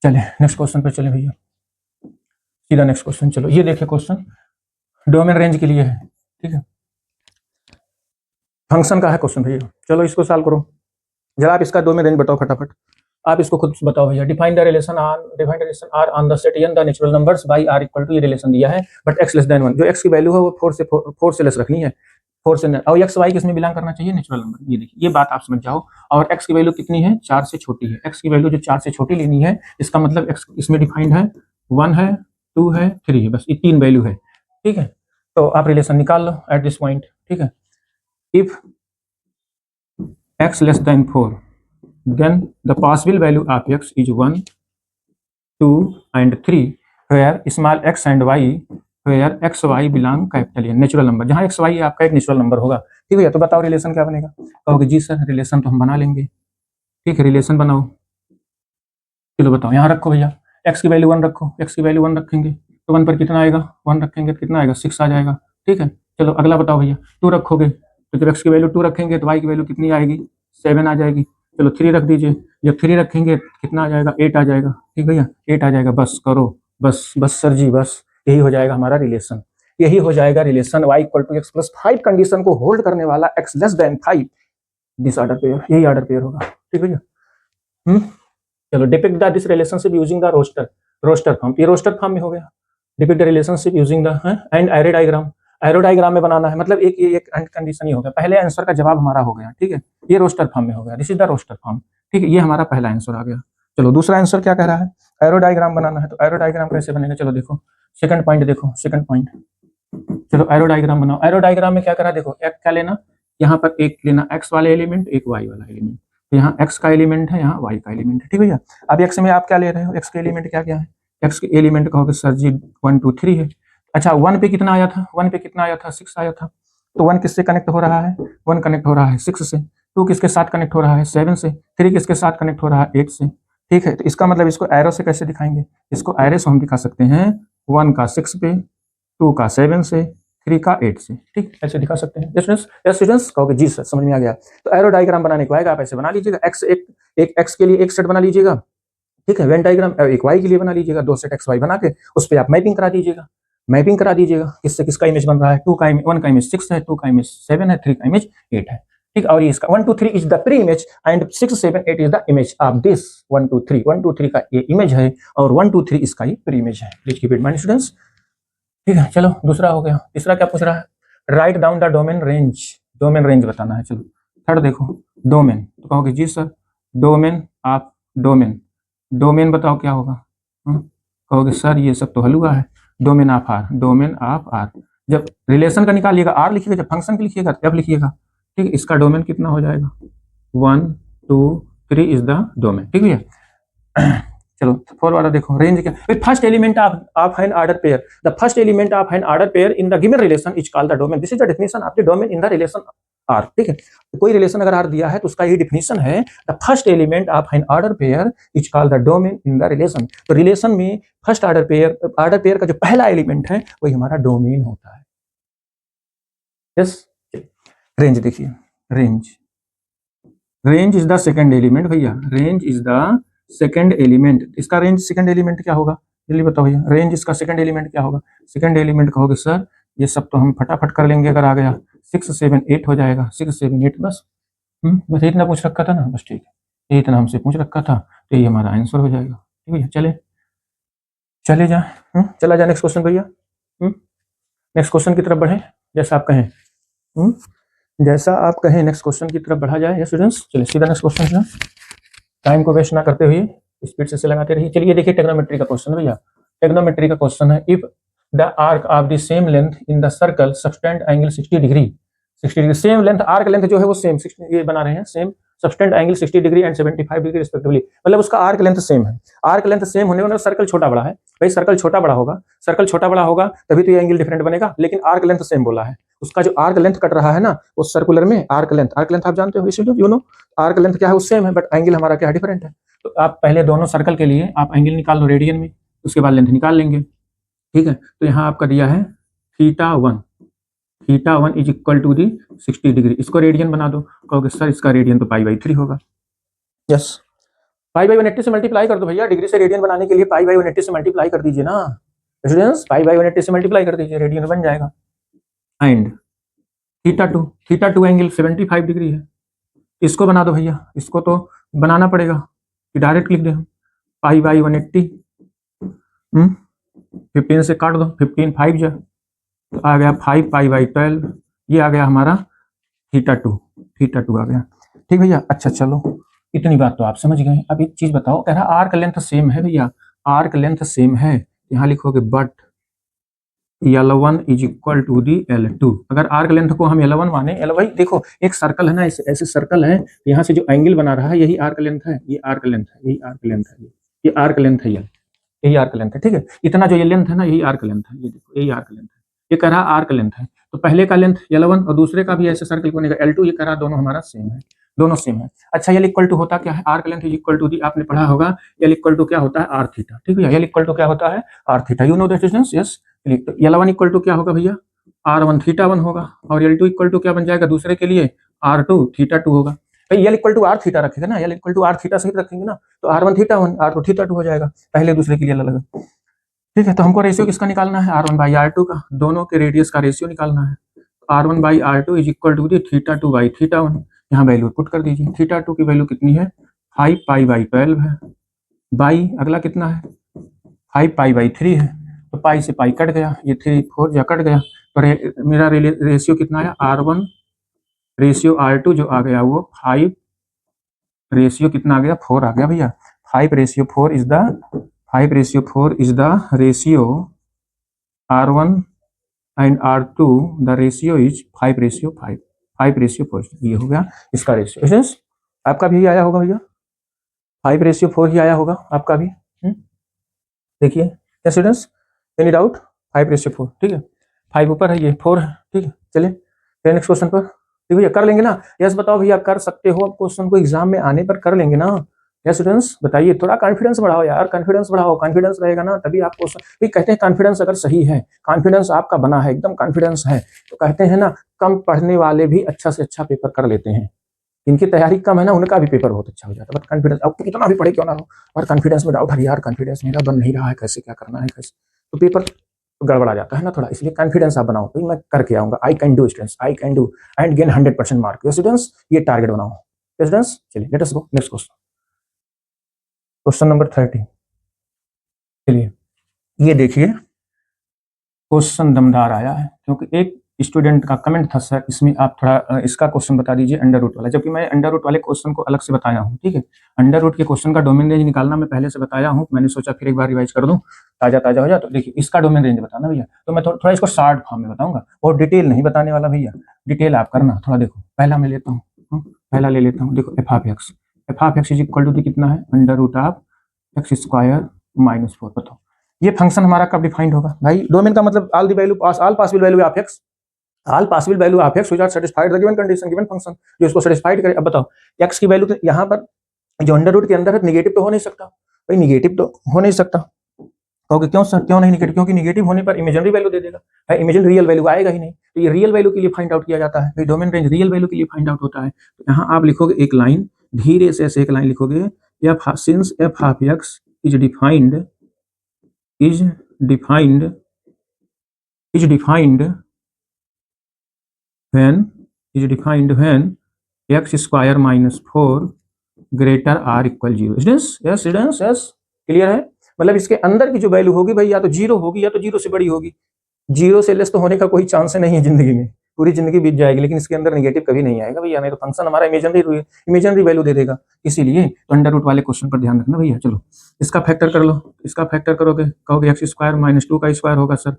चले नेक्स्ट क्वेश्चन पे चले भैया सीधा नेक्स्ट क्वेश्चन। चलो ये देखिए क्वेश्चन डोमेन रेंज के लिए है ठीक है फंक्शन का है क्वेश्चन भैया। चलो इसको सॉल्व करो जरा आप इसका डोमेन रेंज बताओ फटाफट आप इसको खुद बताओ भैया। Define the relation R on the set n the natural numbers by r equal to ये रिलेशन दिया है बट x लेस देन 1 जो x की वैल्यू है वो 4 से लेस रखनी है 4 से और x y किसमें बिलोंग करना चाहिए नेचुरल नंबर। ये देखिए ये बात आप समझ जाओ और x की वैल्यू कितनी है 4 से छोटी है। x की वैल्यू जो 4 से छोटी लेनी है इसका मतलब x इसमें डिफाइंड है 1 है 2 है 3 है बस ये 3 वैल्यू है ठीक है। तो आप रिलेशन निकाल लो एट दिस पॉइंट ठीक है। If x less then 4 then the possible value of x is 1 2 and 3 where small x and y where x y belong capital N natural number जहां x y आपका एक natural number होगा ठीक है। तो बताओ रिलेशन क्या बनेगा कहोगे जी सर रिलेशन तो हम बना लेंगे ठीक है रिलेशन बनाओ। चलो बताओ यहाँ रखो भैया x की वैल्यू 1 रखो x की वैल्यू 1 रखेंगे तो 1 पर कितना आएगा 1 रखेंगे तो कितना आएगा 6 आ जाएगा ठीक है। चलो अगला बताओ भैया 2 रखोगे तो जब x की वैल्यू 2 रखेंगे तो y की वैल्यू कितनी आएगी 7 आ जाएगी। चलो 3 रख दीजिए जब 3 रखेंगे कितना आ जाएगा 8 आ जाएगा ठीक भैया 8 आ जाएगा बस करो बस सर जी बस यही हो जाएगा हमारा रिलेशन यही हो जाएगा relation y equal to x plus 5 condition को होल्ड करने वाला x less than 5 this order pair यही ऑर्डर पेयर होगा ठीक भैया। चलो depict the this relationship using the roster form ये रोस्टर फॉर्म में हो गया। Depict the relationship using the and arrow diagram में बनाना है मतलब एक कंडीशन ही हो गया। पहले आंसर का जवाब हमारा हो गया ठीक है ये रोस्टर फॉर्म में हो गया this is the roster form ठीक है ये हमारा पहला आंसर आ गया। चलो दूसरा आंसर क्या कह रहा है एरो डायग्राम बनाना है तो एरो डायग्राम कैसे बनेगा चलो देखो सेकंड पॉइंट देखो सेकंड पॉइंट चलो एरो डायग्राम बनाओ। एरो डायग्राम में क्या करा देखो एक क्या लेना यहाँ पर एक लेना x वाले एलिमेंट एक y वाला एलिमेंट तो यहाँ x का एलिमेंट है यहाँ y का एलिमेंट है ठीक भैया। अब x में आप क्या ले रहे हो x के एलिमेंट क्या क्या है x के एलिमेंट कहोगे सर जी 1 2 3 है। अच्छा 1 पे कितना आया था 1 पे कितना आया था 6 आया था तो 1 किससे कनेक्ट हो रहा है 1 कनेक्ट हो रहा है 6 से 2 किसके साथ कनेक्ट हो रहा है 7 से 3 किसके साथ कनेक्ट हो रहा है 8 से ठीक है। तो इसका मतलब इसको एरो से कैसे दिखाएंगे इसको एरो से हम दिखा सकते हैं 1 का 6 पे 2 का 7 से 3 का 8 से ठीक ऐसे दिखा सकते हैं। स्टूडेंट्स कहोगे जी सर समझ में आ गया। तो एरो डायग्राम बनाने को आएगा आप ऐसे बना लीजिएगा x एक x के लिए एक सेट बना लीजिएगा ठीक है वेन डायग्राम एक y के लिए बना लीजिएगा 2 सेट x y बना के उस पर आप मैपिंग करा दीजिएगा किससे किसका इमेज बन रहा है 1 का इमेज 6 है 2 का इमेज 7 है 3 का इमेज 8 है ठीक। और ये इसका 1 2 3 is the pre image and 6 7 8 is the image of this 1 2 3 का ये इमेज है और 1 2 3 इसका ये प्री इमेज है। Please keep it mind students ठीक है। चलो दूसरा हो गया तीसरा क्या पूछ रहा है write down the domain range बताना है। चलो थर्ड देखो डोमेन तो कहोगे जी सर डोमेन बताओ क्या होगा कहोगे सर ये सब तो हलवा है डोमेन ऑफ आर जब रिलेशन का निकालिएगा आर लिखिएगा जब फंक्शन का लिखिएगा तब लिखिएगा ठीक। इसका डोमेन कितना हो जाएगा 1 2 3 इज द डोमेन ठीक है। चलो फोर वाला देखो रेंज क्या first element of an order pair the first element of an order pair in the given relation is called the domain this is the definition of the domain in the relation R, ठीक है। तो कोई relation अगर are दिया है तो उसका ये डिफिनेशन है, the first element of an order pair is called the domain in the relation. तो रिलेशन में फर्स्ट ऑर्डर पेयर का जो पहला एलिमेंट है वही हमारा डोमेन होता है। यस, रेंज देखिए, range is the second element भैया, range is the second element. इसका रेंज सेकंड एलिमेंट क्या होगा, जल्दी बताओ भैया, रेंज इसका सेकंड एलिमेंट क्या होगा? सेकंड एलिमेंट कहोगे सर ये सब तो हम फटाफट कर लेंगे, अगर आ गया 6 7 8 हो जाएगा, 6 7 8 बस। बस इतना पूछ रखा था ना, बस ठीक है, ये इतना हमसे पूछ रखा था तो ये हमारा आंसर हो जाएगा। ठीक है, चले जा, चला जा नेक्स्ट क्वेश्चन भैया। नेक्स्ट क्वेश्चन की तरफ बढ़े, जैसा आप कहें, जैसा आप कहें नेक्स्ट क्वेश्चन की तरफ बढ़ा जाए। स्टूडेंट्स चलिए सीधा नेक्स्ट क्वेश्चन, टाइम को वेस्ट ना करते हुए स्पीड से लगाते रहिए। चलिए देखिए ट्रिग्नोमेट्री का क्वेश्चन भैया, ट्रिग्नोमेट्री का क्वेश्चन है, if the arc of the same length in the circle subtend angle 60 degree, 60 degree, same length, arc length जो है वो सेम 60, ये बना रहे हैं same, subtend angle 60 degree and 75 degree respectively, मतलब उसका आर्क लेंथ सेम है। आर्क लेंथ सेम होने वाला, सर्कल छोटा बड़ा है भाई, सर्कल छोटा बड़ा होगा, सर्कल छोटा बड़ा होगा तभी तो ये एंगल डिफरेंट बनेगा, लेकिन आर्क लेंथ सेम बोला है। उसका जो आर्क लेंथ कट रहा है ना वो सर्कुलर में आर्क लेंथ आप जानते हो, इसलिए यू नो आर्क लेंथ क्या है, वो सेम है, बट एंगल हमारा क्या है, डिफरेंट है। तो आप पहले दोनों सर्कल के लिए आप एंगल निकाल लो रेडियन में, उसके बाद लेंथ निकाल लेंगे। ठीक है, तो यहाँ आपका दिया है θ1 is equal to the 60 degree, इसको रेडियन बना दो। कहोगे सर इसका रेडियन तो π/3 होगा। यस, π/180 से मल्टीप्लाई कर दो भैया, डिग्री से रेडियन बनाने के लिए π/180 से मल्टीप्लाई कर दीजिए ना स्टूडेंट्स, π/180 से मल्टीप्लाई कर दीजिए, रेडियन बन जाएगा। एंड θ2 एंगल 75 डिग्री है, इसको बना दो भैया, इसको तो बनाना पड़ेगा कि डायरेक्ट लिख दे हम, π/180 15 से काट दो, 15 5 जा तो आ गया 5π/12, ये आ गया हमारा θ2 आ गया। ठीक भैया, अच्छा चलो इतनी बात तो आप समझ गए। अब एक चीज बताओ, कह रहा आर्क लेंथ सेम है भैया, आर्क लेंथ सेम है, यहाँ लिखोगे but L1 is equal to the L2। अगर आर्क लेंथ को हम L1 माने, भाई देखो एक सर्कल है ना, ऐसे सर्कल है, यहाँ से जो एंगल बना रहा है यही आर्क लेंथ है, ये आर्क लेंथ है, यही आर्क लेंथ है, ये आर्क लेंथ है, यही आर्क लेंथ है। ठीक है, इतना जो ये लेंथ है ना यही आर्क लेंथ है, ये देखो यही आर्क लेंथ है, ये कह रहा आर्क लेंथ है, तो पहले का लेंथ L1 और दूसरे का भी ऐसे सर्कल बनेगा L2, ये कह रहा दोनों हमारा सेम है, दोनों सेम है। अच्छा L इक्वल टू होता क्या है, arc length is equal to the, आपने पढ़ा होगा L इक्वल टू क्या होता है, आर थीटा। ठीक है, L इक्वल टू क्या होता है, r theta, you know that students. Yes, तो L1 इक्वल टू क्या होगा भैया, R1 θ1 होगा, और L2 इक्वल टू क्या बन जाएगा दूसरे के लिए, R2 θ2 होगा। भाई L equal to r theta रखेगा ना, L equal to r theta सहित रखेंगे ना, तो R1 θ1 R2 θ2 हो जाएगा, पहले दूसरे के लिए अलग अलग। ठीक है, तो हमको रेशियो किसका निकालना है, R1/R2 का, दोनों के रेडियस का रेशियो निकालना है। R1/R2 इज इक्वल टू दी θ2/θ1, यहाँ वैल्यू पुट कर दीजिए। θ2 की वैल्यू कितनी है, 5π/12 है, बाई अगला कितना है 5π/3 है, तो पाई से पाई कट गया, ये 3 4 जा कट गया, तो मेरा रेशियो कितना आया, R1 रेशियो R2 जो आ गया वो 5 रेशियो कितना आ गया, 4 आ गया भैया। 5/4 is the ratio R1 and R2, the ratio is 5/5, 5/4, ये हो गया इसका रेशियो। आपका भी आया होगा भैया, 5/4 ही आया होगा आपका भी। देखिए क्या स्टूडेंट्स, एनी डाउट, 5/4, ठीक है, 5 ऊपर है, ये 4 है। ठीक है, चलिए नेक्स्ट क्वेश्चन पर। ठीक भैया कर लेंगे ना, यस बताओ भैया, कर सकते हो आप क्वेश्चन को, एग्जाम में आने पर कर लेंगे ना, यस स्टूडेंट्स बताइए, थोड़ा कॉन्फिडेंस बढ़ाओ यार, कॉन्फिडेंस बढ़ाओ, कॉन्फिडेंस रहेगा ना तभी आप क्वेश्चन, कहते हैं कॉन्फिडेंस अगर सही है, कॉन्फिडेंस आपका बना है, एकदम कॉन्फिडेंस है, तो कहते हैं ना कम पढ़ने वाले भी अच्छा से अच्छा पेपर कर लेते हैं, इनकी तैयारी कम है ना उनका भी पेपर बहुत अच्छा हो जाता है, बट कॉन्फिडेंस अब कितना भी पढ़े क्यों ना हो, और कॉन्फिडेंस में डाउट है यार, कॉन्फिडेंस मेरा बन नहीं रहा है, कैसे क्या करना है, कैसे, तो पेपर गड़बड़ा जाता है ना थोड़ा, इसलिए कॉन्फिडेंस आप बनाओ, तो मैं करके आऊंगा, I can do students, I can do and gain 100% mark students, ये टारगेट बनाओ स्टूडेंट्स। चलिए let us go next question, question number 30। चलिए ये देखिए क्वेश्चन दमदार आया है, क्योंकि एक स्टूडेंट का कमेंट था सर इसमें आप थोड़ा इसका क्वेश्चन बता दीजिए अंडर रूट वाला, जबकि मैं अंडर रूट वाले क्वेश्चन को अलग से बताया हूँ। ठीक है, अंडर रूट के क्वेश्चन का डोमेन रेंज निकालना मैं पहले से बताया हूँ, मैंने सोचा फिर एक बार रिवाइज कर दूं, ताजा हो जाए। तो देखिए इसका डोमेन रेंज बताना भैया, तो मैं थोड़ा इसको शॉर्ट फॉर्म में बताऊंगा, और डिटेल नहीं बताने वाला भैया, डिटेल आप करना थोड़ा। देखो पहला मैं लेता हूँ, पहला ले लेता हूँ, देखो f(x) इज इक्वल टू कितना है, अंडर रूट ऑफ x² -4। बताओ ये फंक्शन हमारा कब डिफाइंड होगा भाई, डोमेन का मतलब all the value pass, all possible value of x, all possible value of x which are satisfied the given condition, given function जो इसको सैटिस्फाइड करे। अब बताओ एक्स की वैल्यू तो यहाँ पर जो अंडर रूट के अंदर है निगेटिव तो हो नहीं सकता भाई, निगेटिव तो हो नहीं सकता। कहोगे क्यों सर, क्यों नहीं निगेटिव? क्योंकि निगेटिव होने पर इमेजिनरी वैल्यू दे देगा भाई, इमेजिनरी रियल वैल्यू आएगा ही नहीं। तो ये रियल वैल्यू के लिए फाइंड आउट किया जाता है भाई, डोमेन रेंज रियल वैल्यू के लिए फाइंड आउट होता है। तो यहाँ आप लिखोगे एक लाइन, धीरे से ऐसे एक लाइन लिखोगे, F since F of x is defined when x square minus 4 greater or equal 0। Students yes clear है? मतलब इसके अंदर की जो वैल्यू होगी भाई या तो 0 होगी या तो 0 से बड़ी होगी, 0 से लेस तो होने का कोई चांस नहीं है जिंदगी में, पूरी जिंदगी बीत जाएगी, लेकिन इसके अंदर नेगेटिव कभी नहीं आएगा भैया, नहीं तो फंक्शन हमारा इमेजिनरी वैल्यू दे देगा। इसीलिए तो अंडर रूट वाले क्वेश्चन पर ध्यान रखना भैया। चलो इसका फैक्टर कर लो, इसका फैक्टर करोगे, कहोगे एक्स स्क्वायर माइनस 2 का स्क्वायर होगा सर,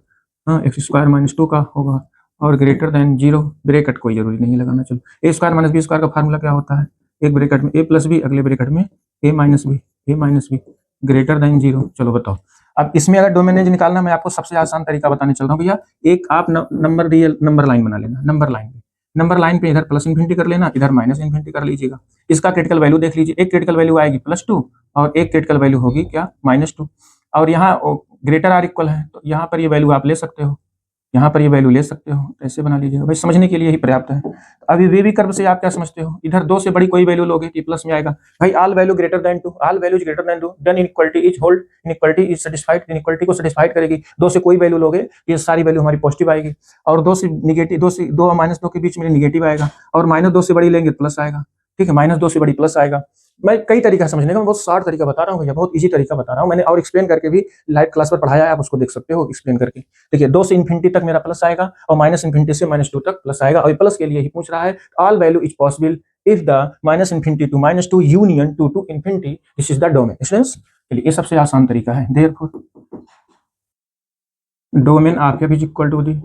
हाँ एक्स स्क्वायर माइनस 2 का होगा और ग्रेटर देन 0, ब्रेकेट कोई जरूरी नहीं लगाना। चलो ए स्क्वायर माइनस बी स्क्वायर का फार्मूला क्या होता है, एक ब्रेकेट में ए प्लस बी, अगले ब्रेकेट में ए माइनस बी ग्रेटर देन 0। चलो बताओ अब इसमें अगर डोमेन रेंज निकालना, मैं आपको सबसे आसान तरीका बताने चल रहा हूँ भैया। एक आप नंबर लाइन बना लेना, नंबर लाइन पे इधर प्लस इन्फिनिटी कर लेना, इधर माइनस इन्फिनिटी कर लीजिएगा। इसका क्रिटिकल वैल्यू देख लीजिए, एक क्रिटिकल वैल्यू आएगी +2 और एक क्रिटिकल वैल्यू होगी क्या -2, और यहाँ ग्रेटर आर इक्वल है तो यहाँ पर ये वैल्यू आप ले सकते हो, यहाँ पर ये वैल्यू ले सकते हो, ऐसे बना लीजिएगा भाई, समझने के लिए ही पर्याप्त है। अभी वे भी कर्व से आप क्या समझते हो, इधर 2 से बड़ी कोई वैल्यू लोगे तो प्लस में आएगा भाई, all value greater than 2, all values greater than 2 then inequality is hold, inequality is satisfied, inequality को सैटिस्फाइड करेगी। 2 से कोई वैल्यू लोगे ये सारी वैल्यू हमारी पॉजिटिव आएगी, और 2 से निगेटिव, 2 और -2 के बीच में निगेटिव आएगा, और -2 से बड़ी लेंगे प्लस आएगा, ठीक है, -2 से बड़ी प्लस आएगा। मैं कई तरीका समझने का, मैं बहुत शॉर्ट तरीका बता रहा हूँ भैया, बहुत इजी तरीका बता रहा हूँ मैंने, और एक्सप्लेन करके भी लाइव क्लास पर पढ़ाया है, आप उसको देख सकते हो एक्सप्लेन करके। देखिए 2 से इन्फिनिटी तक मेरा प्लस आएगा और -इन्फिनिटी से -2 तक प्लस आएगा, और प्लस के लिए ही पूछ रहा है all value is possible if the -infinity to -2 union two infinity, this is the domain. चलिए ये सबसे आसान तरीका है। Therefore domain of f is equal to the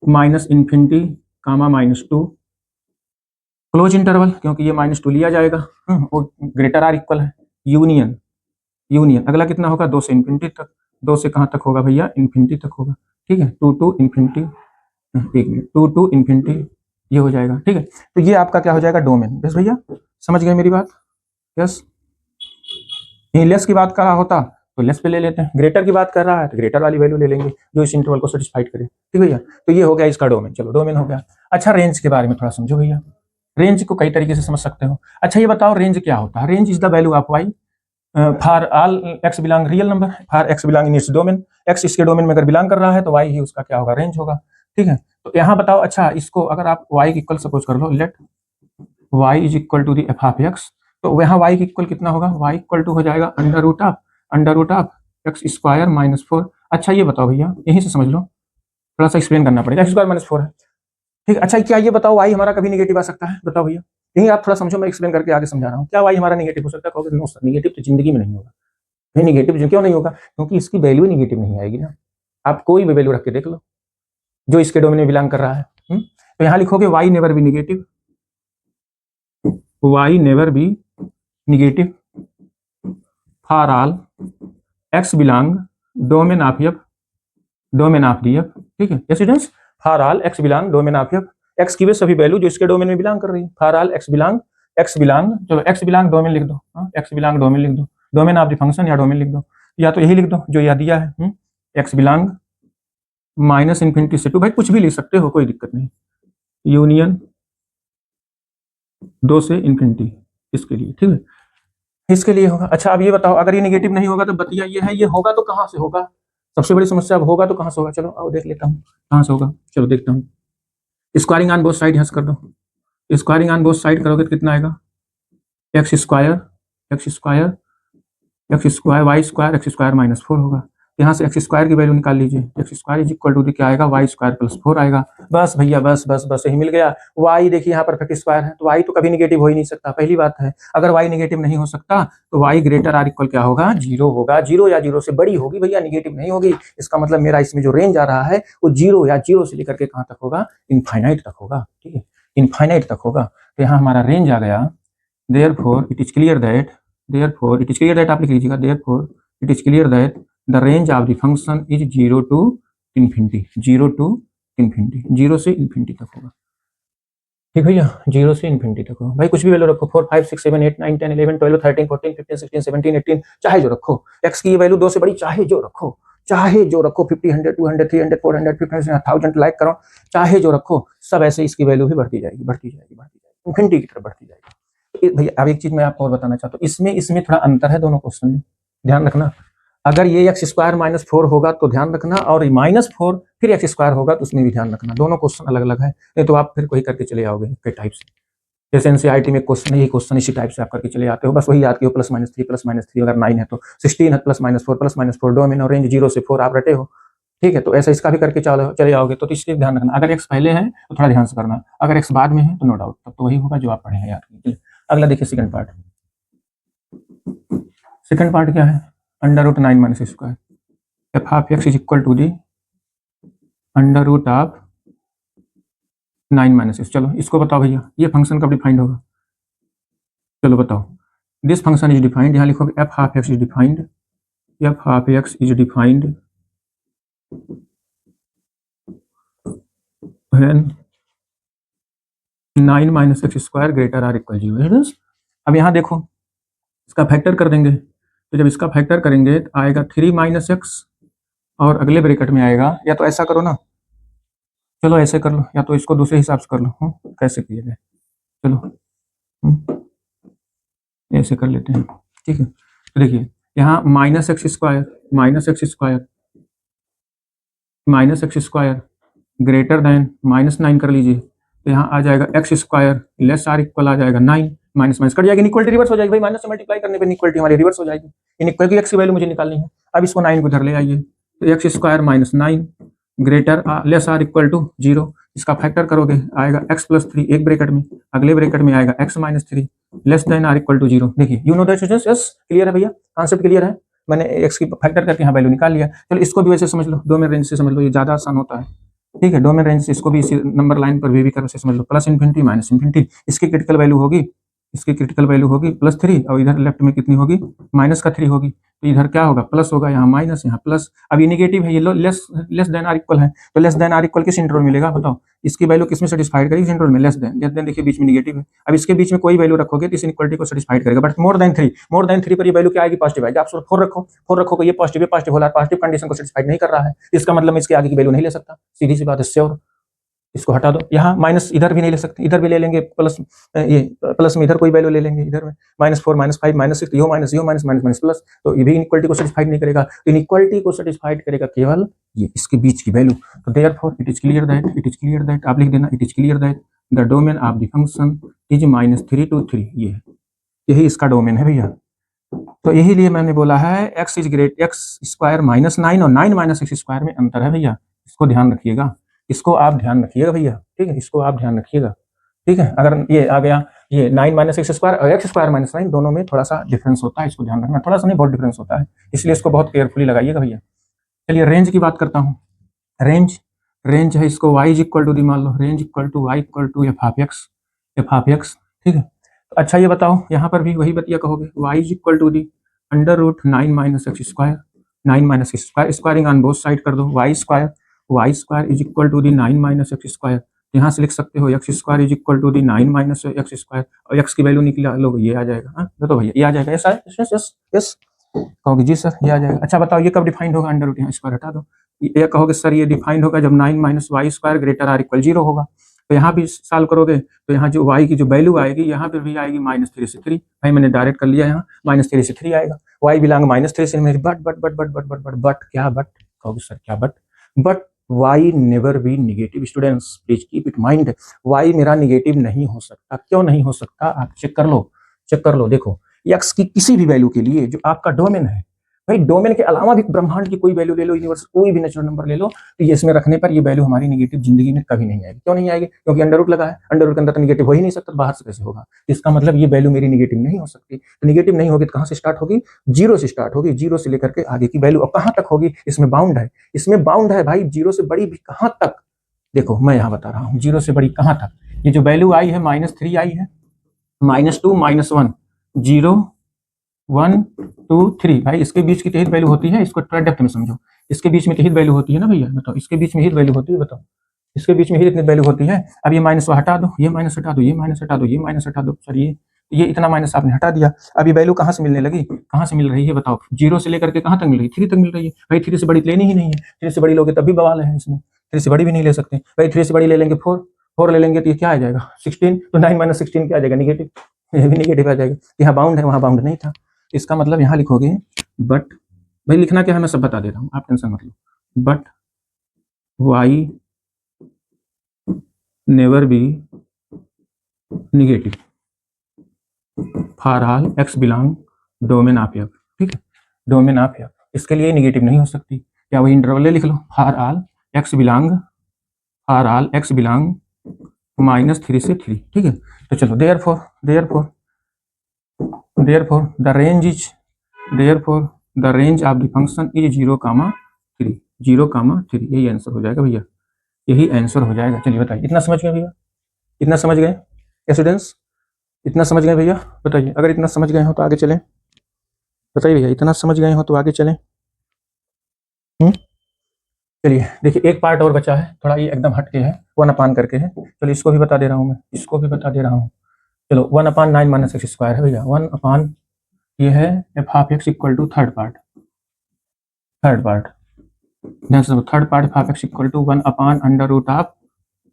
-infinity -2 close interval, क्योंकि ये -2 लिया जाएगा और ग्रेटर आर इक्वल है, यूनियन अगला कितना होगा 2 से इन्फिनिटी तक, 2 से कहाँ तक होगा भैया, इन्फिनिटी तक होगा, ठीक है, 2 टू इन्फिनिटी, 2 टू इन्फिनिटी ये हो जाएगा, ठीक है। तो ये आपका क्या हो जाएगा, डोमेन। बस भैया समझ गए मेरी बात? यस, लेस की बात कर रहा होता तो लेस पे ले लेते हैं, ग्रेटर की बात कर रहा है तो ग्रेटर वाली वैल्यू ले लेंगे जो इस इंटरवल को सेटिस्फाइड करे, ठीक भैया। तो ये हो गया इसका डोमेन, चलो डोमेन हो गया। अच्छा रेंज के बारे में थोड़ा समझो भैया, रेंज को कई तरीके से समझ सकते हो। अच्छा ये बताओ रेंज क्या होता है, range is the value of y for all x belong real number, for x belong in its domain, x इसके डोमेन में अगर बिलोंग कर रहा है तो वाई ही उसका क्या होगा, रेंज होगा, ठीक है। तो यहाँ बताओ, अच्छा इसको अगर आप वाई की इक्वल सपोज कर लो, let y is equal to the f of x, तो यहाँ वाई की इक्वल कितना होगा, वाई इक्वल टू हो जाएगा under root of x square -4। अच्छा ये बताओ भैया, यहीं से समझ लो, थोड़ा सा एक्सप्लेन करना पड़ेगा, एक्स स्क्वायर -4 है, ठीक। अच्छा क्या ये बताओ वाई हमारा कभी निगेटिव आ सकता है, बताओ भैया, यही आप थोड़ा समझो, मैं एक्सप्लेन करके आगे समझा रहा हूँ। क्या वाई हमारा निगेटिव हो सकता है? कहोगे नो सर, निगेटिव तो जिंदगी में नहीं होगा। भाई निगेटिव क्यों नहीं होगा, क्योंकि इसकी वैल्यू निगेटिव नहीं आएगी ना, आप कोई भी वैल्यू रख के देख लो जो इसके डोमेन में बिलोंग कर रहा है। तो यहाँ लिखोगे y never be negative, y never be negative for all x belong domain of f, ठीक है students, for all x belong domain of f, x की वे सभी वैल्यू जो इसके डोमेन में बिलोंग कर रही है, फॉर ऑल एक्स बिलोंग चलो एक्स बिलोंग डोमेन लिख दो, एक्स बिलोंग डोमेन लिख दो, डोमेन ऑफ द फंक्शन या डोमेन लिख दो, या तो यही लिख दो जो यह दिया है, एक्स बिलोंग -इन्फिनिटी से 2, भाई कुछ भी लिख सकते हो कोई दिक्कत नहीं, यूनियन 2 से इन्फिनिटी, इसके लिए, ठीक है, इसके लिए होगा। अच्छा अब ये बताओ अगर ये निगेटिव नहीं होगा तो बतिया ये है, ये होगा तो कहाँ से होगा, सबसे बड़ी समस्या, अब होगा तो कहाँ से होगा, चलो आओ देख लेता हूँ कहाँ से होगा, चलो देखता हूँ। स्क्वायरिंग ऑन बोथ साइड यहाँ से कर दो, स्क्वायरिंग ऑन बोथ साइड करोगे तो कितना आएगा, x square y square x square -4 होगा, यहाँ से एक्स स्क्वायर की वैल्यू निकाल लीजिए, x square is equal to क्या आएगा, वाई स्क्वायर +4 आएगा। बस भैया बस यही मिल गया। वाई देखिए यहाँ परफेक्ट स्क्वायर है तो वाई तो कभी निगेटिव हो ही नहीं सकता, पहली बात है। अगर वाई निगेटिव नहीं हो सकता तो वाई ग्रेटर आर इक्वल क्या होगा, 0 होगा, 0 या 0 से बड़ी होगी भैया, निगेटिव नहीं होगी। इसका मतलब मेरा इसमें जो रेंज आ रहा है वो 0 या 0 से लेकर के कहाँ तक होगा, इनफाइनाइट तक होगा, ठीक है, इनफाइनाइट तक होगा। तो यहाँ हमारा रेंज आ गया, therefore it is clear that आप लिख लीजिएगा, therefore it is clear that the range of the function is 0 to infinity, 0 to infinity, 0 से इन्फिनिटी तक होगा। ठीक भैया, 0 से इन्फिनिटी तक होगा। भाई कुछ भी वैल्यू रखो, 4 5 6 7 8 9 10 11 12 13 14 15 16 17 18, चाहे जो रखो। एक्स की ये वैल्यू 2 से बड़ी चाहे जो रखो, चाहे जो रखो, 50 100 200 300 400 500 1000 लाइक करो, चाहे जो रखो, सब ऐसे इसकी वैल्यू भी बढ़ती जाएगी, बढ़ती जाएगी, बढ़ती जाएगी, इन्फिनिटी की तरफ बढ़ती जाएगी। भैया अब एक चीज मैं आपको और बताना चाहता हूँ, इसमें थोड़ा अंतर है दोनों क्वेश्चन में, ध्यान रखना। अगर ये एक्स स्क्वायर माइनस 4 होगा तो ध्यान रखना, और -4 फिर एक्स स्क्वायर होगा तो उसमें भी ध्यान रखना, दोनों क्वेश्चन अलग अलग है, नहीं तो आप फिर कोई करके चले आओगे के टाइप से। जैसे एनसीईआरटी में क्वेश्चन, यही क्वेश्चन इसी टाइप से आप करके चले आते हो, बस वही याद किया, +-3 अगर 9 है तो 16 है, +-4 डोमेन और रेंज 0 से 4 आप रटे हो, ठीक है। तो ऐसा इसका भी करके चले आओगे, तो इसलिए ध्यान रखना, अगर एक्स पहले है तो थोड़ा ध्यान से करना, अगर एक्स बाद में है तो नो डाउट तब तो वही होगा जो आप पढ़े हैं याद कीजिए। अगला देखिए सेकंड पार्ट। सेकंड पार्ट क्या है, √9 - f of x is equal to the √9 - चलो इसको बताओ भैया, ये फंक्शन कब डिफाइंड होगा, चलो बताओ। दिस फंक्शन इज डिफाइंड, यहाँ लिखोगे f of x is defined, f of x is defined when 9 - x² greater or equal 0। अब यहाँ देखो, इसका फैक्टर कर देंगे, तो जब इसका फैक्टर करेंगे तो आएगा 3 - x, और अगले ब्रैकेट में आएगा, या तो ऐसा करो ना, चलो ऐसे कर लो, या तो इसको दूसरे हिसाब से कर लो, कैसे किया जाए, चलो ऐसे कर लेते हैं, ठीक है। तो देखिए यहाँ -x² ग्रेटर देन -9 कर लीजिए, तो यहाँ आ जाएगा x² लेस आर इक्वल आ जाएगा 9, माइनस माइनस कट जाएगी, इनइक्वालिटी रिवर्स हो जाएगी भाई, माइनस से मल्टीप्लाई करने पे इनइक्वालिटी हमारी रिवर्स हो जाएगी, इनइक्वालिटी एक्स की वैल्यू मुझे निकालनी है। अब इसको 9 को इधर ले आइए, तो x² - 9 greater less or equal to 0, इसका फैक्टर करोगे आएगा x+3 एक ब्रैकेट में, अगले ब्रैकेट में आएगा x-3 less than or equal to 0। देखिए you know that students, yes clear है भैया, कॉन्सेप्ट क्लियर है, मैंने एक्स की फैक्टर करके यहाँ वैल्यू निकाल लिया। चलो इसको भी वैसे समझ लो, डोमेन रेंज से समझ लो, ये ज़्यादा आसान होता है, ठीक है। डोमेन रेंज से इसको भी इसी नंबर लाइन पर भी कर से समझ लो, +∞ -∞, इसकी क्रिटिकल वैल्यू होगी, इसकी क्रिटिकल वैल्यू होगी +3, और इधर लेफ्ट में कितनी होगी, -3 होगी, तो इधर क्या होगा, प्लस होगा, यहाँ माइनस, यहाँ प्लस। अब ये निगेटिव है, ये लेस देन आर इक्वल है, तो लेस देन आर इक्वल किस इंटरवल मिलेगा बताओ, इसकी वैल्यू किसमें सेटिस्फाइड करेगी, इंटरवल में, लेस देन देखिए बीच में निगेटिव है। अब इसके बीच में कोई वैल्यू रखोगे तो इस इनइक्वालिटी को सेटिस्फाइड करेगा, बट मोर देन 3 पर ये वैल्यू क्या आएगी, पॉजिटिव आएगी। आप 4 रखो, 4 रखोगे, ये पॉजिटिव होला, पॉजिटिव कंडीशन को सेटिस्फाइड नहीं कर रहा है, इसका मतलब मैं इसके आगे की वैल्यू नहीं ले सकता, सीधी सी बात है, श्योर। इसको हटा दो, यहाँ माइनस इधर भी नहीं ले सकते, इधर भी ले लेंगे प्लस, ये प्लस में इधर कोई वैल्यू ले लेंगे, इधर में -4 -5 -6, यो माइनस प्लस, तो ये भी इनइक्वालिटी को सेटिस्फाइड नहीं करेगा। तो इनइक्वालिटी को सेटिस्फाइड करेगा केवल ये इसके बीच की वैल्यू। तो therefore it is clear that आप लिख देना, it is clear that the domain of the function is -3 to 3, ये है, यही इसका डोमेन है भैया। तो यही लिए मैंने बोला है x² -9 और 9 - x² में अंतर है भैया, इसको ध्यान रखिएगा, इसको आप ध्यान रखिएगा भैया, ठीक है, इसको आप ध्यान रखिएगा, ठीक है। अगर ये आ गया, ये 9 - x² और x² - 9 दोनों में थोड़ा सा डिफरेंस होता है, इसको ध्यान रखना, थोड़ा सा नहीं बहुत डिफरेंस होता है, इसलिए इसको बहुत केयरफुली लगाइएगा भैया। चलिए रेंज की बात करता हूँ, रेंज है, इसको y इक्वल टू दी मान लो, range equal to y equal to f of x, ठीक है। तो अच्छा ये बताओ, यहाँ पर भी वही बतिया कहोगे, y equal to the √9 - x², 9 - x², squaring on both side कर दो, y² is equal to the 9 - x², यहाँ से लिख सकते हो x² is equal to the 9 - x², और x की वैल्यू निकला लो, ये आ जाएगा, हाँ तो भैया ये आ जाएगा, यस यस कहोगे जी सर ये आ जाएगा। अच्छा बताओ ये कब डिफाइंड होगा, अंडर रूट यहाँ स्क्वायर हटा दो, ये कहोगे सर ये डिफाइंड होगा जब 9 - y² ग्रेटर आर इक्वल 0 होगा। तो यहाँ भी सॉल्व करोगे तो यहाँ जो y की जो वैल्यू आएगी, यहाँ पर भी आएगी -3 से 3, भाई मैंने डायरेक्ट कर लिया, यहाँ -3 से 3 आएगा, y बिलोंग -3 से, बट क्या बट, कहोगे सर क्या but y never be negative, students please keep it mind, y मेरा निगेटिव नहीं हो सकता, क्यों नहीं हो सकता, आप चेक कर लो, देखो x की किसी भी वैल्यू के लिए जो आपका डोमेन है, भाई डोमेन के अलावा भी ब्रह्मांड की कोई वैल्यू ले लो, यूनिवर्स कोई भी नेचुरल नंबर ले लो, तो ये इसमें रखने पर ये वैल्यू हमारी निगेटिव जिंदगी में कभी नहीं आएगी। क्यों नहीं आएगी, क्योंकि अंडर रूट लगा है, अंडर रूट के अंदर तो निगेटिव हो ही नहीं सकता, बाहर से कैसे होगा, इसका मतलब ये वैल्यू मेरी निगेटिव नहीं हो सकती। तो निगेटिव नहीं होगी तो कहाँ से स्टार्ट होगी, 0 से स्टार्ट होगी, 0 से लेकर के आगे की वैल्यू अब कहाँ तक होगी, इसमें बाउंड है भाई, 0 से बड़ी भी कहाँ तक, देखो मैं यहाँ बता रहा हूँ 0 से बड़ी कहाँ तक, ये जो वैल्यू आई है -3 आई है, -2 -1 0 1 2 3, भाई इसके बीच की हित वैल्यू होती है, इसको थोड़ा डेप्थ में समझो, इसके बीच में हित वैल्यू होती है ना भैया, बताओ इसके बीच में हित वैल्यू होती है, बताओ इसके बीच में ही इतनी वैल्यू होती है। अब ये माइनस हटा दो, ये माइनस हटा दो, ये माइनस हटा दो, ये माइनस हटा दो, सॉरी ये इतना माइनस आपने हटा दिया। अब ये वैल्यू कहाँ से मिलने लगी, कहाँ से मिल रही है बताओ? 0 से लेकर के कहाँ तक मिल रही है? 3 तक मिल रही है। भाई 3 से बड़ी लेनी ही नहीं है, 3 से बड़ी लोगे तब भी बवाल है इसमें। 3 से बड़ी भी नहीं ले सकते भाई, 3 से बड़ी ले लेंगे 4, 4 ले लेंगे तो ये क्या आ जाएगा 16, तो 9 माइनस 16 क्या आ जाएगा? निगेटिव। ये भी निगेटिव आ जाएगा। यहाँ बाउंड है, वहाँ बाउंड नहीं था। इसका मतलब यहाँ लिखोगे बट, भाई लिखना क्या है मैं सब बता दे रहा हूँ, आप टेंशन मत लो। But y never be negative for all x belong domain of f, ठीक है, डोमेन ऑफ f। इसके लिए निगेटिव नहीं हो सकती, क्या वही इंटरवल लिख लो, फॉर ऑल x बिलोंग -3 से 3, ठीक है। तो चलो therefore the range of the function is 0, 3, 0, 3, यही आंसर हो जाएगा भैया, यही आंसर हो जाएगा। चलिए बताइए, इतना समझ गए भैया? इतना समझ गए स्टूडेंट्स? इतना समझ गए भैया? बताइए, अगर इतना समझ गए हो तो आगे चलें। बताइए भैया, इतना समझ गए हो तो आगे चलें। चलिए देखिए, एक पार्ट और बचा है, थोड़ा ये एकदम हट के है, 1 अपान करके है। चलो इसको भी बता दे रहा हूँ मैं, इसको भी बता दे रहा हूँ। चलो 1 अपान 9 माइनस एक्स स्क्वायर है भैया, 1 अपान ये है f of x equal to third part ध्यान से third part f of x equal to 1 upon under root of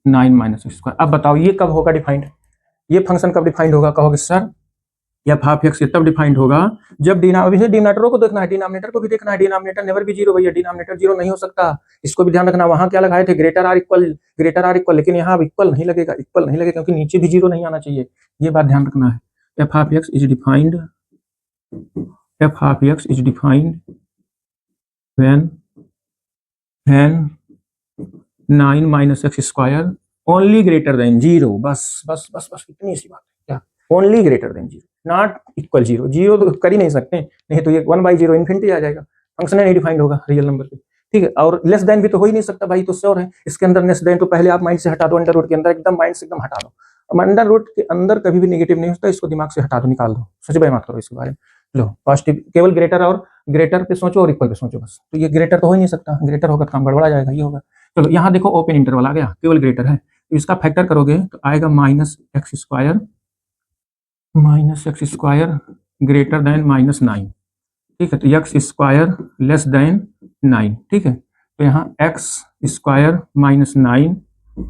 9 minus x square. अब बताओ ये कब होगा डिफाइंड, ये फंक्शन कब डिफाइंड होगा? कहोगे सर एफ हाफ एक्स तब डिफाइंड होगा जब डिनोमिनेटर को देखना है, डिनोमिनेटर को भी देखना है। डिनोमिनेटर नेवर भी 0 भैया, डिनोमिनेटर 0 नहीं हो सकता, इसको भी ध्यान रखना। वहां क्या लगाए थे? ग्रेटर आर इक्वल, लेकिन यहाँ इक्वल नहीं लगेगा, क्योंकि नीचे भी 0 नहीं आना चाहिए, ये बात ध्यान रखना है। F of x is defined when 9 minus x square only greater than 0, बस इतनी सी बात है। क्या? Only greater than 0, not equal 0। 0 तो कर ही नहीं सकते, नहीं तो ये 1/0 इन्फिनिटी आ जाएगा, फंक्शन नहीं डिफाइंड होगा रियल नंबर पे, ठीक है। और लेस देन भी तो हो ही नहीं सकता भाई, तो श्योर है इसके अंदर लेस देन तो पहले आप माइंड से हटा दो, अंडर रूट के अंदर एकदम माइंड से एकदम हटा दो। अंडर रूट के अंदर कभी भी नेगेटिव नहीं होता, इसको दिमाग से हटा दो, निकाल दो, सोच भाई मत करो इसके बारे में। लो पॉजिटिव, केवल ग्रेटर पे सोचो और इक्वल पे सोचो बस। तो ये ग्रेटर तो हो ही नहीं सकता, ग्रेटर होगा तो काम गड़बड़ा जाएगा, ये होगा। चलो यहाँ देखो ओपन इंटरवल आ गया, केवल ग्रेटर है, तो इसका फैक्टर करोगे तो आएगा minus x square greater than -9, ठीक है। तो एक्स स्क्वायर लेस देन 9, ठीक है। तो यहाँ एक्स स्क्वायर -9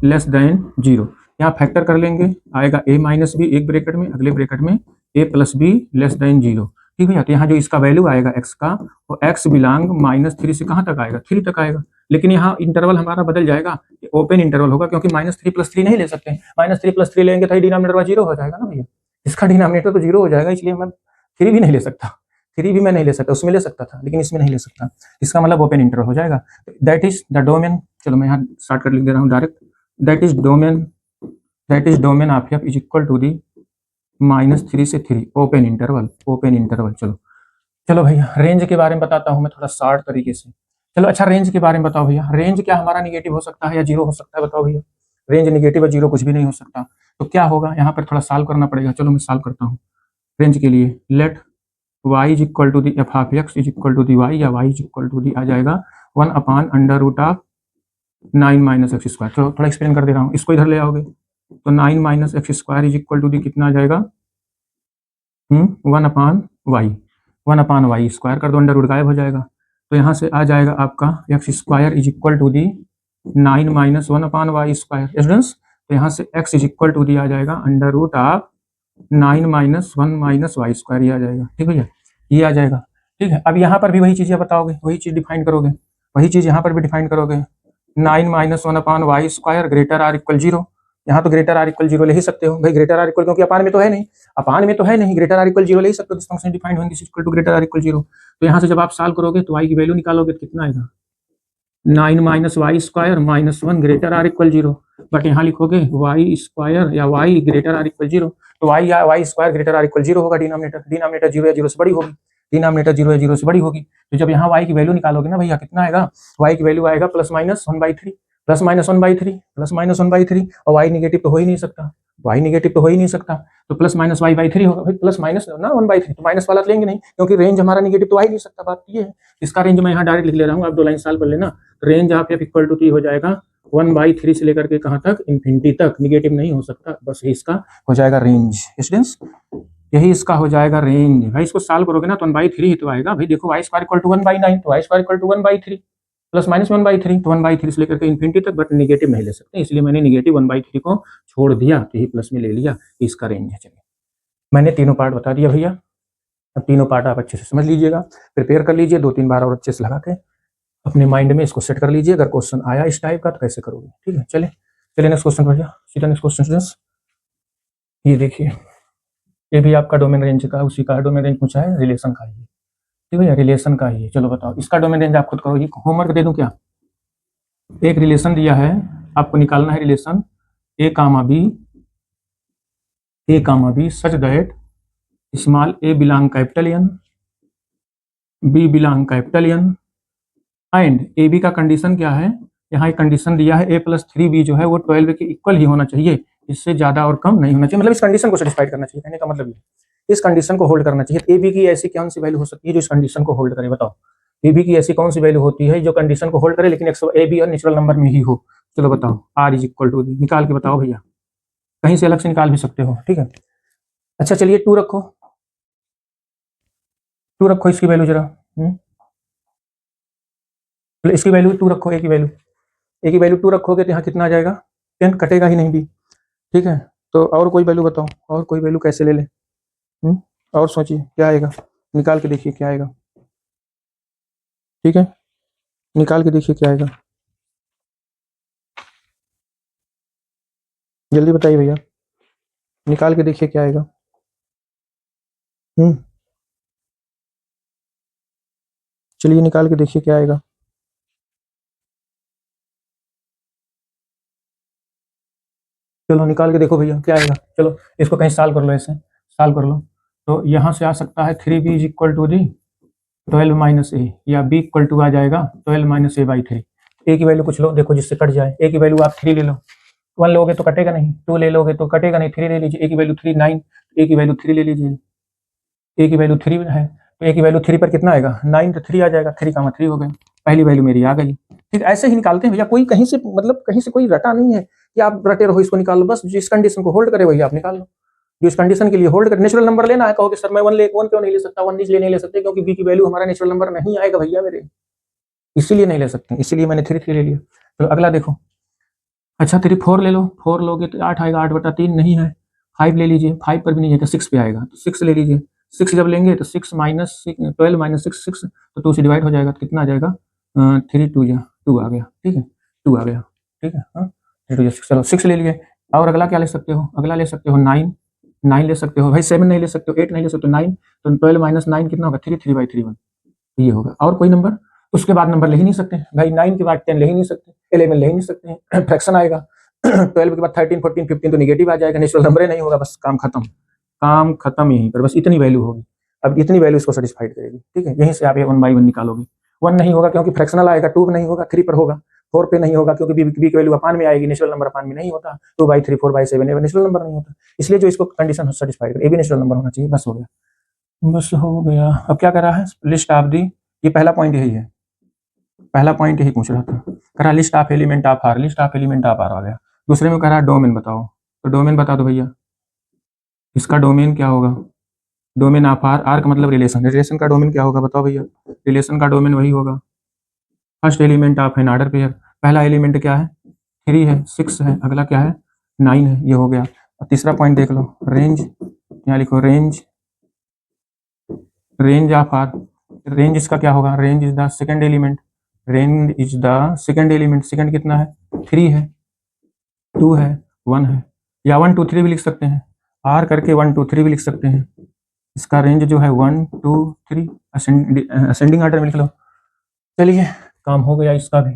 लेस देन 0, यहाँ फैक्टर कर लेंगे, आएगा a माइनस बी, एक ब्रैकेट में, अगले ब्रैकेट में a plus be less than 0, ठीक है। तो यहाँ जो इसका वैल्यू आएगा x का, वो x बिलोंग -3 से कहाँ तक आएगा? 3 तक आएगा। लेकिन यहाँ इंटरवल हमारा बदल जाएगा, ओपन इंटरवल होगा, क्योंकि -3 + 3 नहीं ले सकते, -3 + 3 लेंगे तो डिनोमिनेटर 0 हो जाएगा ना भैया, इसका डिनोमिनेटर तो 0 हो जाएगा, इसलिए मैं 3 भी नहीं ले सकता, 3 भी मैं नहीं ले सकता, उसमें ले सकता था लेकिन इसमें नहीं ले सकता, इसका मतलब ओपन इंटरवल हो जाएगा। दैट इज द डोमेन, चलो मैं यहाँ स्टार्ट कर लिख दे रहा हूँ direct, that is domain of f is equal to the -3 से 3 ओपन इंटरवल। चलो भैया रेंज के बारे में बताता हूँ मैं थोड़ा शॉर्ट तरीके से। चलो अच्छा, रेंज के बारे में बताओ भैया, रेंज क्या हमारा निगेटिव हो सकता है या 0 हो सकता है? बताओ भैया, रेंज निगेटिव या 0 कुछ भी नहीं हो सकता, तो क्या होगा? यहाँ पर थोड़ा सॉल्व करना पड़ेगा। चलो मैं सॉल्व करता हूँ रेंज के लिए। Let y is equal to the f of x is equal to the y, या y is equal to the आ जाएगा 1 upon under root of 9 minus x square. चलो थोड़ा एक्सप्लेन कर दे रहा हूँ, इसको इधर ले आओगे तो 9 minus x square is equal to the कितना आ जाएगा? 1 अपान वाई स्क्वायर कर दो, अंडर रूट गायब हो जाएगा। तो यहाँ से आ जाएगा आपका x square is equal to the 9 minus 1 upon y square students. तो यहाँ से x is equal to the आ जाएगा under root of 9 minus 1 minus y square, ये आ जाएगा, ठीक भैया, ये आ जाएगा, ठीक है। अब यहाँ पर भी वही चीज़ें बताओगे, वही चीज़ डिफाइन करोगे, वही चीज़ यहाँ पर भी डिफाइन करोगे। 9 minus 1 upon y square greater or equal 0, यहाँ तो ग्रेटर आर इक्वल 0 ले ही सकते हो भाई, ग्रेटर आर इक्वल, क्योंकि अपान में तो है नहीं, ग्रेटर आर इक्वल 0 ले ही सकते हो, this function defined when this is equal to greater or equal 0। तो यहाँ से जब आप सॉल्व करोगे तो y की वैल्यू निकालोगे तो कितना आएगा? 9 minus y square minus 1 greater or equal 0, but यहाँ लिखोगे y स्क्वायर या y ग्रेटर आर इक्वल 0, तो y या y square greater or equal 0 होगा, डिनोमिनेटर 0 या 0 से बड़ी होगी, तो जब यहाँ y की वैल्यू निकालोगे ना भैया, कितना आएगा? y की वैल्यू आएगा +-1/3, और y निगेटिव तो हो ही नहीं सकता, तो +-y/3 होगा भाई, प्लस माइनस ना 1/3, तो माइनस वाला लेंगे नहीं, क्योंकि रेंज हमारा निगेटिव तो आ ही नहीं सकता, बात ये है। इसका रेंज मैं यहाँ डायरेक्ट लिख ले रहा हूँ, आप 2 लाइन सॉल्व कर लेना। Range of f equal to 3 हो जाएगा 1/3 से लेकर के कहाँ तक, इन्फिनिटी तक, निगेटिव नहीं हो सकता। बस इसका हो जाएगा रेंज स्टूडेंट्स, यही इसका हो जाएगा रेंज। भाई इसको सॉल्व करोगे ना तो 1/3 ही तो आएगा। भाई देखो y² = 1/9, तो y² = 1/3 प्लस माइनस 1/3, तो 1/3 से लेकर के इन्फिनिटी तक, बट निगेटिव नहीं ले सकते, इसलिए मैंने निगेटिव 1/3 को छोड़ दिया, तो यही प्लस में ले लिया, इसका रेंज है। चलिए मैंने तीनों पार्ट बता दिया भैया। अब तीनों पार्ट आप अच्छे से समझ लीजिएगा, प्रिपेयर कर लीजिए, 2-3 बार और अच्छे से लगा के अपने माइंड में इसको सेट कर लीजिए। अगर क्वेश्चन आया इस टाइप का तो कैसे करोगे, ठीक है। चलिए नेक्स्ट क्वेश्चन भैया, सीधा नेक्स्ट क्वेश्चन स्टूडेंट्स। ये देखिए, ये भी आपका डोमेन रेंज का, उसी का डोमेन रेंज पूछा है, रिलेशन का ही, ठीक है, रिलेशन का ही है। चलो बताओ इसका डोमेन रेंज आप खुद करो, ये होमवर्क दे दूं क्या। एक रिलेशन दिया है, आपको निकालना है relation a, b such that small a belong capital N, b belong capital N and a b का कंडीशन क्या है, यहाँ एक कंडीशन दिया है a + 3b जो है वो 12 के इक्वल ही होना चाहिए, इससे ज्यादा और कम नहीं होना चाहिए। मतलब इस कंडीशन को सेटिस्फाइड करना चाहिए, कहने का मतलब ये, इस कंडीशन को होल्ड करना चाहिए। ए बी की ऐसी कौन सी वैल्यू हो सकती है जो इस कंडीशन को होल्ड करे, बताओ। ए बी की ऐसी कौन सी वैल्यू होती है जो कंडीशन को होल्ड करे लेकिन ए बी और नेचुरल नंबर में ही हो। चलो बताओ, r = निकाल के बताओ भैया, कहीं से अलग से निकाल भी सकते हो, ठीक है। अच्छा चलिए 2 रखो, 2 रखो इसकी वैल्यू जरा, इसकी वैल्यू 2 रखो, ए की वैल्यू 2 रखोगे तो यहाँ कितना आ जाएगा, 10, कटेगा ही नहीं भी, ठीक है। तो और कोई वैल्यू बताओ, और कोई वैल्यू कैसे ले ले, और सोचिए क्या आएगा, निकाल के देखिए क्या आएगा, ठीक है, निकाल के देखिए क्या आएगा, जल्दी बताइए भैया, निकाल के देखिए क्या आएगा। चलिए निकाल के देखिए क्या आएगा। चलो निकाल के देखो भैया क्या आएगा। चलो इसको कहीं सॉल्व कर लो, ऐसे सॉल्व कर लो। तो यहाँ से आ सकता है 3b = 12 - a, या b = आ जाएगा 12 - a/3। a की वैल्यू कुछ लो, देखो जिससे कट जाए। a की वैल्यू आप 3 ले लो, 1 लोगे तो कटेगा नहीं, 2 ले लोगे तो कटेगा नहीं, 3 ले लीजिए। a की वैल्यू 3, 9, a की वैल्यू 3 ले लीजिए, a की वैल्यू 3 है, तो a की वैल्यू 3 पर कितना आएगा, 9, तो 3 आ जाएगा, 3, 3 हो गए, पहली वैल्यू मेरी आ गई। ठीक, ऐसे ही निकालते हैं भैया, कोई कहीं से मतलब कहीं से कोई रटा नहीं है कि आप रटे रहो इसको निकाल लो, बस जिस कंडीशन को होल्ड करे वही आप निकाल लो, जो इस कंडीशन के लिए होल्ड करे। नेचुरल नंबर लेना है, कहोगे सर मैं 1 क्यों नहीं ले सकता, 1 इसलिए नहीं ले सकते क्योंकि b की वैल्यू हमारा नेचुरल नंबर नहीं आएगा भैया मेरे, इसीलिए नहीं ले सकते, इसीलिए मैंने 3 ले लिया। तो अगला देखो, अच्छा 3 4 ले लो, 4 लोगे तो 8 आएगा, 8/3 नहीं है। 5 ले लीजिए, 5 पर भी नहीं है तो 6 पे आएगा, तो 6 ले लीजिए। 6 जब लेंगे तो 6 - 12 - 6 तो 2 से डिवाइड हो जाएगा, तो कितना आ जाएगा, 3 2 जा 2 आ गया, ठीक है, 2 आ गया, ठीक है, 3 2 6, चलो 6 ले लिए। और अगला क्या ले सकते हो, अगला ले सकते हो 9, 9 ले सकते हो भाई, 7 नहीं ले सकते हो, 8 नहीं ले सकते हो, 9, तो 12 - 9 कितना होगा, 3 3/3 1, ये होगा। और कोई नंबर, उसके बाद नंबर ले ही नहीं सकते भाई, 9 के बाद 10 ले ही नहीं सकते, 11 ले ही नहीं सकते, फ्रैक्शन आएगा। 12 के बाद 13 14 15 तो निगेटिव आ जाएगा, नेचुरल नंबर ही नहीं होगा, बस काम खत्म, काम खत्म यहीं पर, बस इतनी वैल्यू होगी। अब इतनी वैल्यू इसको सेटिस्फाइड करेगी, ठीक है, यहीं से आप ये 1 बाई 1 निकालोगे। 1 नहीं होगा क्योंकि फ्रैक्शनल आएगा, 2 नहीं होगा, 3 पर होगा, 4 पे नहीं होगा क्योंकि बी की वैल्यू अपान में आएगी, नेचुरल नंबर अपान में नहीं होता, 2/3 4/7 नेचुरल नंबर नहीं होता, इसलिए जो इसको कंडीशन सेटिस्फाइड करे, ए भी नेचुरल नंबर होना चाहिए, बस हो गया, बस हो गया। अब क्या कर रहा है, लिस्ट ऑफ दी, ये पहला पॉइंट यही है, पहला पॉइंट यही पूछ रहा था, कह रहा list of element of R, list of element of R आ गया। दूसरे में कह रहा डोमेन बताओ, तो डोमेन बता दो भैया, इसका डोमेन क्या होगा, डोमेन ऑफ आर, आर का मतलब रिलेशन, रिलेशन का डोमेन क्या होगा बताओ भैया, रिलेशन का डोमेन वही होगा first element of an order pair. पहला एलिमेंट क्या है, 3 है, 6 है, अगला क्या है, 9 है, ये हो गया। और तीसरा पॉइंट देख लो, रेंज, यहाँ लिखो range, range of R, range इसका क्या होगा, range is the second element, range is the second element, second कितना है, 3 है, 2 है, 1 है, या 1 2 3 भी लिख सकते हैं, आर करके 1 2 3 भी लिख सकते हैं। इसका रेंज जो है 1 2 3 असेंडिंग ऑर्डर में लिख लो। चलिए काम हो गया इसका भी।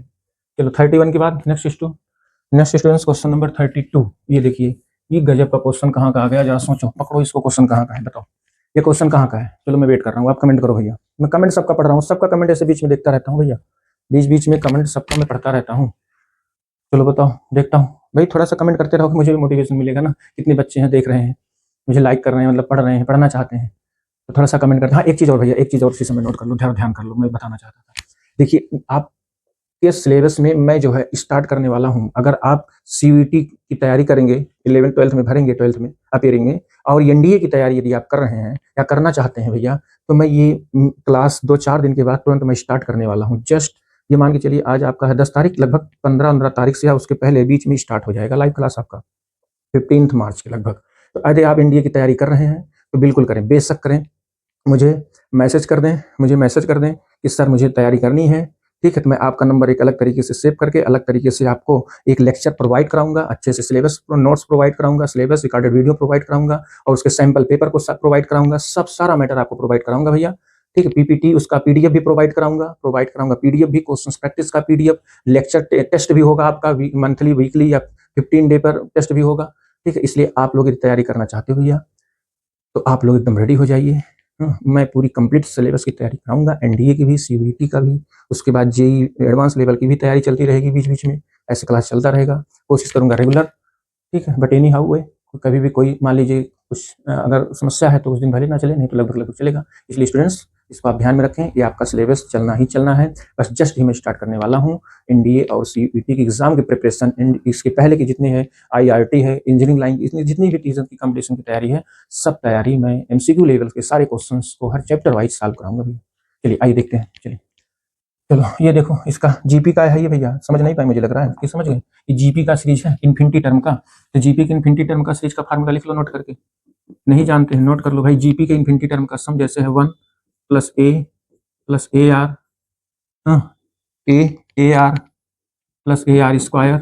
चलो 31 के बाद नेक्स्ट स्टूडेंट्स क्वेश्चन नंबर 32। ये देखिए, ये गजब का क्वेश्चन कहाँ का आ गया, जरा सोचो, पकड़ो इसको, क्वेश्चन कहाँ का है बताओ, ये क्वेश्चन कहाँ का है। चलो मैं वेट कर रहा हूँ, आप कमेंट करो भैया, मैं कमेंट सबका पढ़ रहा हूँ, सबका कमेंट ऐसे बीच में देखता रहता हूँ भैया, बीच बीच में कमेंट सबका मैं पढ़ता रहता हूँ। चलो बताओ, देखता हूँ भाई, थोड़ा सा कमेंट करते रहो, मुझे भी मोटिवेशन मिलेगा ना, कितने बच्चे हैं देख रहे हैं, मुझे लाइक कर रहे हैं, मतलब पढ़ रहे हैं, पढ़ना चाहते हैं, तो थोड़ा सा कमेंट करते हैं। हाँ एक चीज़ और भैया, एक चीज़ और इसी समय नोट कर लो, ध्यान कर लो, मैं बताना चाहता था, देखिए आप के सिलेबस में मैं जो है स्टार्ट करने वाला हूं। अगर आप सीयूईटी की तैयारी करेंगे, 11 12 में भरेंगे, 12 में अपेयरिंग में, और एनडीए की तैयारी यदि आप कर रहे हैं या करना चाहते हैं भैया, तो मैं ये क्लास 2-4 दिन के बाद तुरंत मैं स्टार्ट करने वाला हूँ। जस्ट ये मान के चलिए आज आपका है 10 तारीख, लगभग 15 तारीख से या उसके पहले बीच में स्टार्ट हो जाएगा लाइव क्लास आपका 15 मार्च के लगभग। तो यदि आप एनडीए की तैयारी कर रहे हैं तो बिल्कुल करें, बेशक करें। मुझे मैसेज कर दें कि सर मुझे तैयारी करनी है, ठीक है, तो मैं आपका नंबर एक अलग तरीके से सेव करके अलग तरीके से आपको एक लेक्चर प्रोवाइड कराऊंगा, अच्छे से सिलेबस नोट्स प्रोवाइड कराऊंगा, सिलेबस रिकॉर्डेड वीडियो प्रोवाइड कराऊंगा और उसके सैंपल पेपर को प्रोवाइड कराऊंगा, सब सारा मैटर आपको प्रोवाइड कराऊंगा भैया, ठीक है। पीपीटी उसका पीडीएफ भी प्रोवाइड कराऊंगा पीडीएफ भी, क्वेश्चन प्रैक्टिस का पीडीएफ, लेक्चर टेस्ट भी होगा आपका, मंथली वीकली या 15 डे पर टेस्ट भी होगा, ठीक है। इसलिए आप लोग तैयारी करना चाहते हो भैया तो आप लोग एकदम रेडी हो जाइए। मैं पूरी कंप्लीट सिलेबस की तैयारी कराऊंगा, एनडीए की भी, सीयूईटी का भी, उसके बाद जेई एडवांस लेवल की भी तैयारी चलती रहेगी बीच बीच में, ऐसे क्लास चलता रहेगा, कोशिश करूंगा रेगुलर, ठीक है। बट एनी हाउ वे, कभी भी कोई मान लीजिए कुछ अगर समस्या है तो उस दिन भले ना चले, नहीं तो लगभग चलेगा। इसलिए स्टूडेंट्स इसको आप ध्यान में रखें, ये आपका सिलेबस चलना ही चलना है। बस जस्ट ही मैं स्टार्ट करने वाला हूँ एनडीए और सीयूईटी की एग्जाम की प्रिपरेशन, इसके पहले की जितने हैं, आईआरटी है, इंजीनियरिंग लाइन की जितनी भी टीचर की कॉम्पिटिशन की तैयारी है, सब तैयारी मैं एमसीक्यू लेवल के सारे क्वेश्चन को हर चैप्टर वाइज सॉल्व कराऊंगा भैया। चलिए आइए देखते हैं, चलिए चलो ये देखो, इसका जीपी का है ये भैया, समझ नहीं पाए मुझे लग रहा है कि समझ गए। ये जीपी का सीरीज है इन्फिनिटी टर्म का, तो जीपी के इन्फिनिटी टर्म का सीरीज का फार्मूला लिख लो नोट करके, नहीं जानते हैं नोट कर लो भाई। जीपी के इन्फिनिटी टर्म का सम जैसे है 1 plus a plus a r, a r plus a r square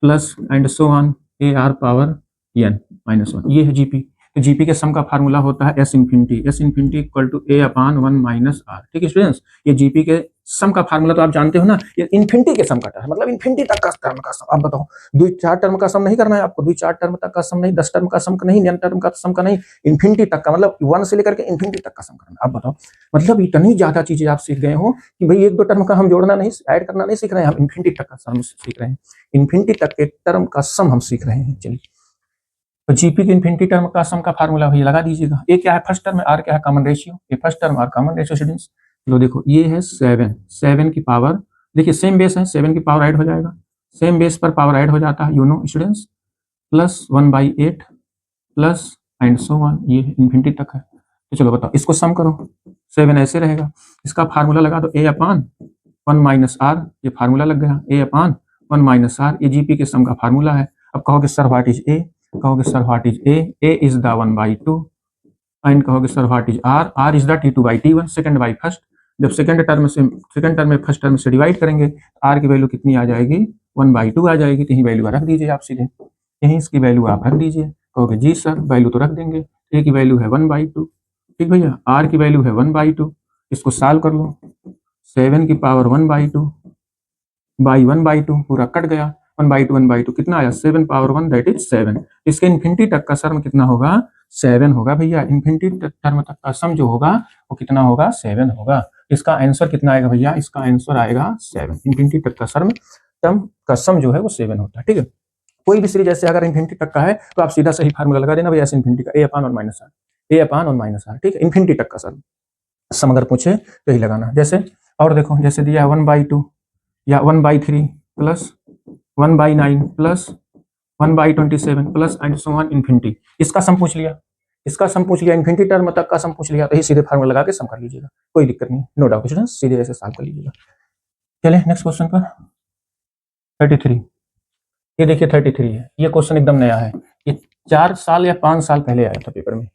plus and so on a r power n minus 1, ये है जीपी। तो जीपी के सम का फार्मूला होता है S infinity equal to a upon 1 minus r, ठीक है students. ये जीपी के सम का फार्मूला तो आप जानते हो ना, ये इन्फिनिटी के सम का है, मतलब इन्फिनिटी तक का टर्म का सम। आप बताओ, 2-4 टर्म का सम नहीं करना है आपको, 2-4 टर्म तक का सम नहीं, 10 टर्म का सम का नहीं, 9 टर्म का सम का नहीं, इन्फिनिटी तक का, मतलब 1 से लेकर के इन्फिनिटी तक का सम करना। आप बताओ, मतलब इतनी ज्यादा चीजें आप सीख गए हो कि भाई 1-2 टर्म का हम जोड़ना नहीं, ऐड करना नहीं सीख रहे हैं, हम इन्फिनिटी तक का सम सीख रहे हैं, इन्फिनिटी तक के टर्म का सम हम सीख रहे हैं। चलिए, तो जीपी के इन्फिनिटी टर्म का सम का फार्मूला भैया लगा दीजिएगा। ए क्या है फर्स्ट टर्म, आर क्या है कॉमन रेशियो, ये first term r common ratio students. लो देखो ये है 7 की पावर, देखिए सेम बेस है, 7 की पावर ऐड हो जाएगा, सेम बेस पर पावर ऐड हो जाता है, you know students, plus 1/8 plus and so on, ये इन्फिनिटी तक है। तो चलो बताओ इसको सम करो, 7 ऐसे रहेगा, इसका फार्मूला लगा दो, ए अपान 1 माइनस आर, ये फार्मूला लग गया, ए अपान 1 माइनस आर, ये जीपी के सम का फार्मूला है। अब कहोगे सर व्हाट इज ए, कहोगे sir what is a is the 1/2, and कहोगे sir what is r is the T2/T1, second by first. जब सेकंड टर्म में फर्स्ट टर्म से डिवाइड करेंगे, आर की वैल्यू कितनी आ जाएगी, 1/2 आ जाएगी। तो यही वैल्यू रख दीजिए आप सीधे, यही इसकी वैल्यू आप रख दीजिए। कहोगे जी सर वैल्यू तो रख देंगे, ए की वैल्यू है 1/2, ठीक भैया, आर की वैल्यू है 1/2, इसको सॉल्व कर लो, 7 की पावर 1/2 बाई 1/2 पूरा कट गया, 1/2 कितना आया, 7 पावर 1 दैट इज 7। इसके इन्फिनिटी तक का सम कितना होगा, 7 होगा भैया। इन्फिनिटी टर्म तक का सम जो होगा वो कितना होगा, 7 होगा। इसका आंसर कितना आएगा भैया, इसका आंसर आएगा 7। इन्फिनिटी तक का टर्म का सम जो है वो 7 होता है, ठीक है। कोई भी सीरीज ऐसे अगर इन्फिनिटी तक का है तो आप सीधा सही फार्मूला लगा देना भैया, इन्फिनिटी का a upon 1 minus r, a upon 1 minus r, ठीक है। इन्फिनिटी तक का सम अगर पूछे तो यही लगाना। जैसे और देखो, जैसे दिया 1/2 या 1/3 plus 1/9 plus 1/27 plus and so on infinity, इसका सम पूछ लिया, इसका सम पूछ लिया, इन्फिनिटी टर्म तक का सम पूछ लिया, तो ये सीधे फार्मूला लगा के सम कर लीजिएगा, कोई दिक्कत नहीं, नो डाउट स्टूडेंट्स, सीधे ऐसे सॉल्व कर लीजिएगा। चलिए नेक्स्ट क्वेश्चन पर 33, ये देखिए 33 है, ये क्वेश्चन एकदम नया है, ये 4 साल या 5 साल पहले आया था पेपर में,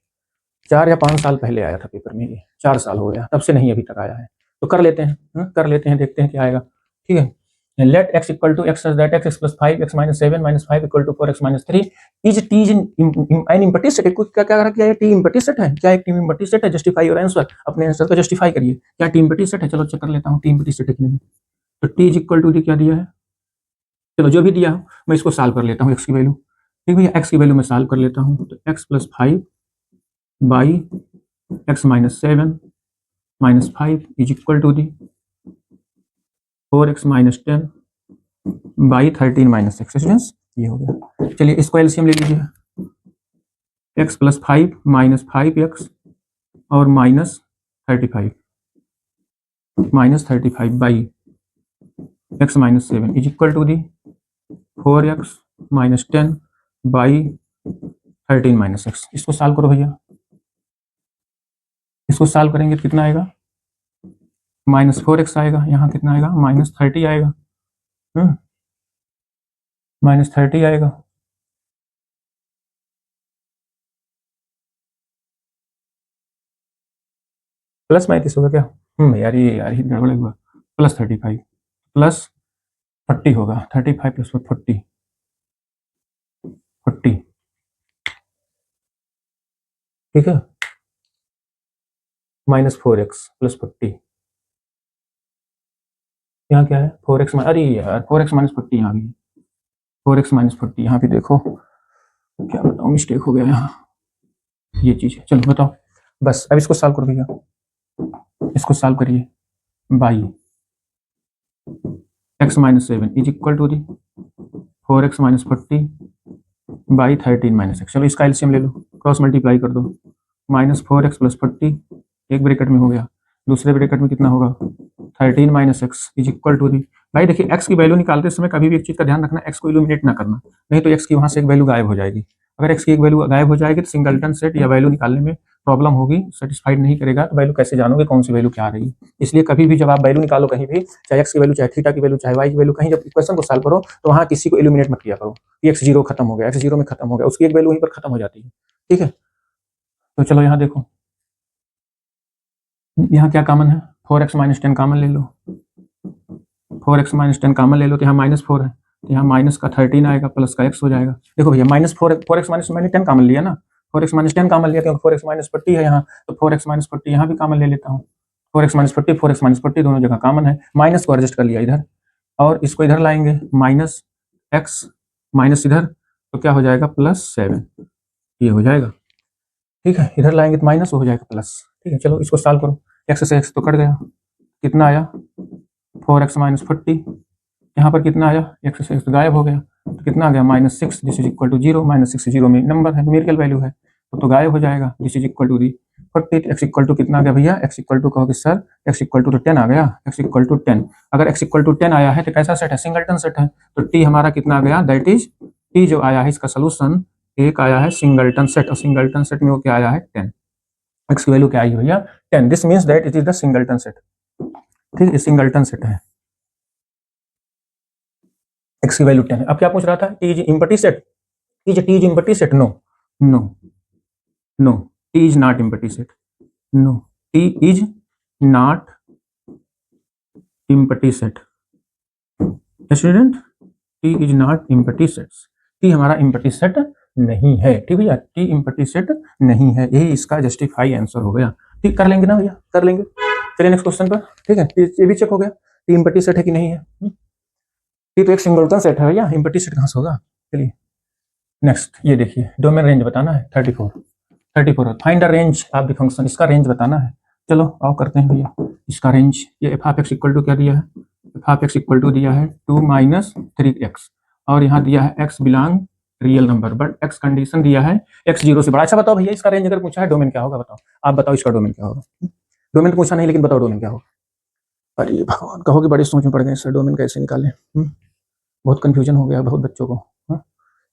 4 या 5 साल पहले आया था पेपर में, ये 4 साल हो गया, तब से नहीं अभी तक आया है। तो कर लेते हैं, कर लेते हैं, देखते हैं क्या आएगा, ठीक है। Let x equal to x that x plus 5 x minus 7 minus 5 equal to 4x minus 3 is T an empty set. क्या क्या रहा, क्या टी इम्पटी सेट है, क्या एक टी इम्पटी सेट है, जस्टिफाई योर आंसर, अपने आंसर को जस्टिफाई करिए, क्या टी इम्पटी सेट है। चलो चेक कर लेता हूँ टी इम्पटी सेट है कि नहीं। तो T is equal to the क्या दिया है, चलो जो भी दिया हो मैं इसको सॉल्व कर लेता हूँ, x की वैल्यू, ठीक भैया, x की वैल्यू मैं सॉल्व कर लेता हूँ। तो x plus 5 by x minus 7 minus 5 is equal to the 4x minus 10 by 13 minus 6 students, ये हो गया। चलिए इसको एलसीएम ले लीजिए, x प्लस 5 माइनस 5x और minus 35 by x minus 7 is equal to the 4x minus 10 by 13 minus x. इसको solve करो भैया, इसको सॉल्व करेंगे कितना आएगा, -4x आएगा, यहाँ कितना आएगा -30 आएगा, -30 आएगा, +35 होगा क्या, यार ये गड़बड़ हुआ, +35 +40 होगा, 35 + 40 40, ठीक है, -4x + 40, यहाँ क्या है 4x, अरे यार 4x - 40 यहाँ भी, 4x - 40 यहाँ भी देखो, क्या बताऊँ मिस्टेक हो गया यहाँ, ये चीज़ है, चलो बताओ बस। अब इसको सॉल्व करो भैया, इसको सॉल्व करिए, by x - 7 is equal to the 4x - 40 by 13 minus x. चलो इसका एलसीएम ले लो, क्रॉस मल्टीप्लाई कर दो, -4x + 40 एक ब्रैकेट में हो गया, दूसरे ब्रैकेट में कितना होगा 13 minus x is equal to the, भाई देखिए एक्स की वैल्यू निकालते समय कभी भी एक चीज़ का ध्यान रखना, एक्स को इल्यूमिनेट ना करना, नहीं तो एक्स की वहाँ से एक वैल्यू गायब हो जाएगी। अगर एक्स की एक वैल्यू गायब हो जाएगी तो सिंगलटन सेट या वैल्यू निकालने में प्रॉब्लम होगी, सेटिस्फाइड नहीं करेगा, तो वैल्यू कैसे जानोगे कौन सी वैल्यू क्या आ रही है। इसलिए कभी भी जब आप वैल्यू निकालो कहीं भी, चाहे एक्स की वैल्यू, चाहे थीटा की वैल्यू, चाहे वाई की वैल्यू, कहीं जब इक्वेशन को सॉल्व करो तो वहाँ किसी को इल्यूमिनेट मत किया करो कि एक्स जीरो खत्म हो गया, एक्स जीरो में खत्म हो गया, उसकी एक वैल्यू वहीं पर खत्म हो जाती है, ठीक है। तो चलो यहाँ देखो, यहाँ क्या कॉमन है, 4x - 10 कॉमन ले लो, 4x - 10 कॉमन ले लो, तो यहाँ -4 है, तो यहाँ माइनस का 13 आएगा, प्लस का x हो जाएगा। देखो भैया -4x - मैंने 10 कॉमन लिया ना, 4x - 10 कॉमन लिया क्योंकि 4x - 40 है यहाँ, तो 4x - 40 यहाँ भी कॉमन ले लेता हूँ, 4x - 40 4x - 40 दोनों जगह कॉमन है, माइनस को एडजस्ट कर लिया इधर, और इसको इधर लाएंगे -x माइनस इधर, तो क्या हो जाएगा +7, ये हो जाएगा, ठीक है। इधर लाएंगे तो माइनस हो जाएगा प्लस, ठीक है। चलो इसको सॉल्व करो, x से x तो कट गया, कितना आया 4x - 40, यहाँ पर कितना आया x से x गायब हो गया, तो कितना आ गया -6 दिस इज इक्वल टू 0, -6 0 में नंबर है, न्यूमेरिकल वैल्यू है, तो गायब हो जाएगा, this is equal to the 40, x equal to कितना आ गया भैया, x इक्वल टू कहोगे सर x इक्वल टू 10 आ गया, x इक्वल टू 10, अगर x इक्वल टू 10 आया है तो कैसा सेट है, सिंगलटन सेट है, तो t हमारा कितना आ गया, दैट इज t जो आया है इसका सोल्यूशन एक आया है सिंगलटन सेट, और सिंगलटन सेट में वो क्या आया है 10, x की वैल्यू क्या आई भैया 10, this means that it is the singleton set, ठीक है, सिंगलटन सेट है, x की वैल्यू 10 है। अब क्या पूछ रहा था, T is empty set, T is empty set, no no no, T is not empty set, no, T is not empty set, student T is not empty set, T हमारा empty set नहीं है, ठीक भैया, T empty set नहीं है, यही इसका justify answer हो गया, ठीक, कर लेंगे ना भैया, कर लेंगे। चलिए नेक्स्ट क्वेश्चन पर, ठीक है, ये भी चेक हो गया टी इम्पटी सेट है कि नहीं है, टी तो एक सिंगलटन सेट है भैया, इम्पटी सेट कहाँ से होगा। चलिए नेक्स्ट, ये देखिए डोमेन रेंज बताना है 34 find the range of the function, इसका रेंज बताना है, चलो आओ करते हैं भैया इसका रेंज, ये f of x equal to क्या दिया है, f of x equal to दिया है 2 - 3x, और यहाँ दिया है x belong real number, but x condition दिया है x 0 से बड़ा। अच्छा बताओ भैया इसका रेंज अगर पूछा है डोमेन क्या होगा, बताओ आप बताओ इसका डोमेन क्या होगा, डोमेन तो पूछा नहीं लेकिन बताओ डोमेन क्या होगा। अरे भगवान, कहोगे बड़ी सोच में पड़ गए सर, डोमेन कैसे निकालें, बहुत कंफ्यूजन हो गया बहुत बच्चों को,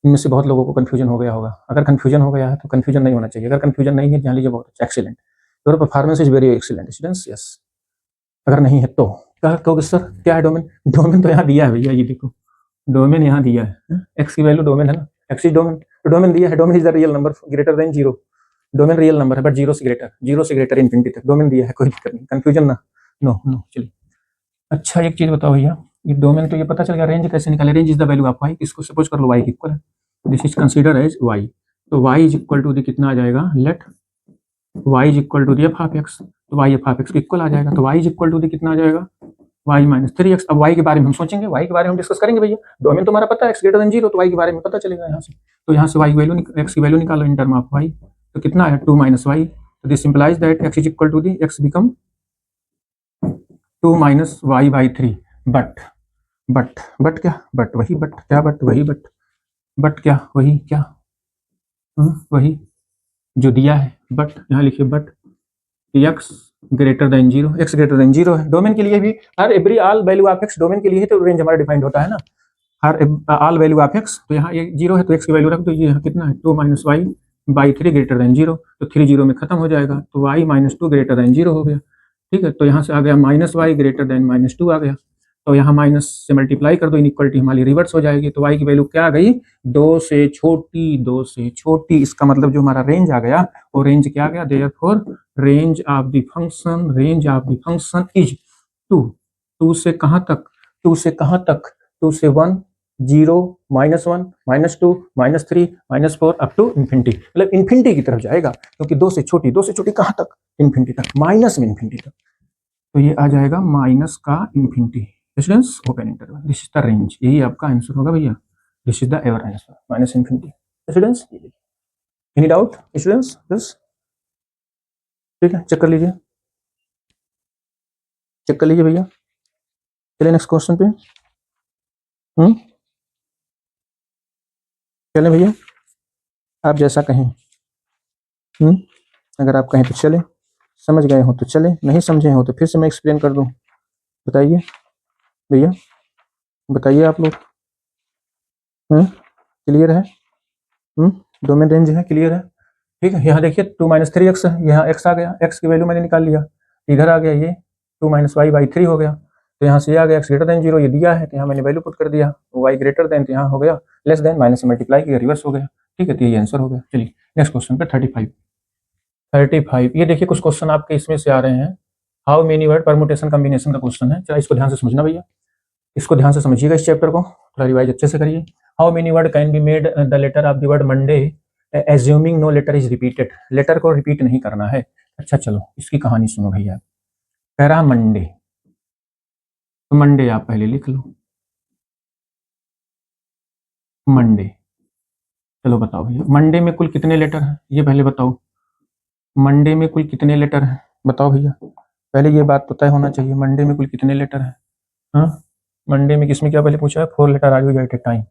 इनमें से बहुत लोगों को कंफ्यूजन हो गया होगा, अगर कंफ्यूजन हो गया है तो कंफ्यूजन नहीं होना चाहिए, अगर कंफ्यूजन नहीं है जान लीजिए बहुत अच्छा, excellent, your performance is very excellent students, yes. अगर नहीं है तो क्या कहोगे सर क्या है डोमेन, डोमेन तो यहाँ दिया है भैया, ये देखो डोमेन यहाँ दिया है, एक्स की वैल्यू डोमेन है ना, एक्स इज डोमेन, तो डोमेन दिया है, domain is the real number greater than 0, domain real number है बट 0 से ग्रेटर इन्फिनिटी तक डोमेन दिया है, कोई दिक्कत नहीं, कंफ्यूजन ना, नो नो। चलिए अच्छा एक चीज बताओ भैया, ये डोमेन तो ये पता चल गया, रेंज कैसे निकाले, range is the value of y, इसको सपोज कर लो वाई इक्वल है, this is consider as y, तो y is equal to the कितना आ जाएगा, let y is equal to the f of x, तो y f of x equal आ जाएगा, तो y is equal to the कितना आ जाएगा वाई -3x। अब वाई के बारे में हम सोचेंगे, वाई के बारे में हम डिस्कस करेंगे भैया, डोमेन तो हमारा पता है एक्स ग्रेटर देन 0, तो वाई के बारे में पता चलेगा यहाँ से, तो यहाँ से वाई वैल्यू एक्स की वैल्यू निकालो इन टर्म ऑफ वाई, तो कितना आया 2 - y, तो this implies that x is equal to the x become 2 - y/3, but क्या, बट वही बट क्या, बट वही बट क्या, वही क्या, वही जो दिया है, बट यहाँ लिखिए but x greater than 0, x greater than 0 है। डोमेन के लिए भी हर every all value of x, domain के लिए ही तो रेंज हमारा डिफाइंड होता है ना, हर ऑल वैल्यू ऑफ x। तो यहाँ ये 0 है तो x की वैल्यू रख दो, ये कितना है 2 - y बाई 3 ग्रेटर देन 0, तो 3 0 में खत्म हो जाएगा, तो y - 2 ग्रेटर देन 0 हो गया। ठीक है, तो यहाँ से आ गया -y ग्रेटर देन -2 आ गया, तो यहाँ माइनस से मल्टीप्लाई कर दो, इनइक्वालिटी हमारी रिवर्स हो जाएगी, तो y की वैल्यू क्या आ गई 2 से छोटी, 2 से छोटी। इसका मतलब जो हमारा रेंज आ गया वो रेंज क्या आ गया, therefore range of the function is 2। 2 से कहाँ तक, 2 से कहाँ तक, 2 से 1 0 -1 -2 -3 -4 अप टू इन्फिनिटी, मतलब इन्फिनिटी की तरफ जाएगा, क्योंकि 2 से छोटी, 2 से छोटी कहाँ तक, इन्फिनिटी तक, माइनस में इन्फिनिटी तक, तो ये आ जाएगा माइनस का infinity. Students open interval, this is the range, यही आपका आंसर होगा भैया, this is the ever answer, minus infinity. Students any doubt students, yes ठीक है, चेक कर लीजिए, चेक कर लीजिए भैया। चलिए नेक्स्ट क्वेश्चन पे, चले भैया, आप जैसा कहें। अगर आप कहें तो चले, समझ गए हो तो चले, नहीं समझे हो तो फिर से मैं एक्सप्लेन कर दूं। बताइए भैया, बताइए आप लोग, क्लियर है? डोमेन रेंज है, क्लियर है? ठीक है, यहाँ देखिए 2 - 3x है, यहाँ x आ गया, x की वैल्यू मैंने निकाल लिया, इधर आ गया ये 2 - y बाई 3 हो गया, तो यहाँ से ये आ गया x ग्रेटर देन 0, ये दिया है तो यहाँ मैंने वैल्यू पुट कर दिया, y ग्रेटर देन तो यहाँ हो गया लेस देन, माइनस से मल्टीप्लाई किया, रिवर्स हो गया। ठीक है, तो ये आंसर हो गया। चलिए नेक्स्ट क्वेश्चन पे 35, ये देखिए कुछ क्वेश्चन आपके इसमें से आ रहे हैं, how many word permutation combination का क्वेश्चन है। चलो इसको ध्यान से समझना भैया, इसको ध्यान से समझिएगा, इस चैप्टर को थोड़ा रिवाइज अच्छे से करिए। How many word can be made the letter of the word Monday assuming no letter is repeated, letter को रिपीट नहीं करना है। अच्छा चलो इसकी कहानी सुनो भैया, कह रहा मंडे, तो मंडे आप पहले लिख लो, मंडे। चलो बताओ भैया मंडे में कुल कितने लेटर हैं, ये पहले बताओ, मंडे में कुल कितने लेटर हैं बताओ भैया, पहले ये बात तो तय होना चाहिए, मंडे में कुल कितने लेटर हैं। हाँ, मंडे में किसमें क्या पहले पूछा है, 4 letter are use at a time.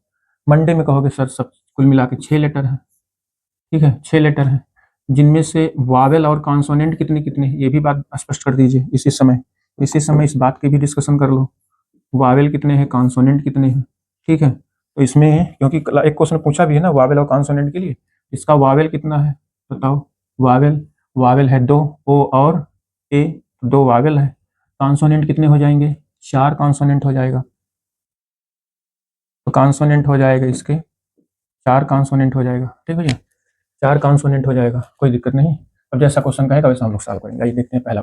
Monday में कहोगे सर सब कुल मिला के 6 लेटर हैं। ठीक है, 6 लेटर हैं, जिनमें से वावेल और कॉन्सोनेंट कितने कितने, ये भी बात स्पष्ट कर दीजिए इसी समय इस बात की भी डिस्कशन कर लो, वावेल कितने हैं, कॉन्सोनेंट कितने हैं। ठीक है, तो इसमें क्योंकि एक क्वेश्चन पूछा भी है ना वावेल और कॉन्सोनेंट के लिए, इसका वावेल कितना है बताओ, वावेल है 2, ओ और ए, 2 वावेल है। कॉन्सोनेंट कितने हो जाएंगे, 4 कॉन्सोनेंट हो जाएगा, तो कॉन्सोनेंट हो जाएगा इसके 4 कॉन्सोनेंट हो जाएगा। ठीक है भैया, 4 कॉन्सोनेंट हो जाएगा, कोई दिक्कत नहीं। अब जैसा क्वेश्चन कहेगा वैसा हम लोग सॉल्व करेंगे। आइए देखते हैं पहला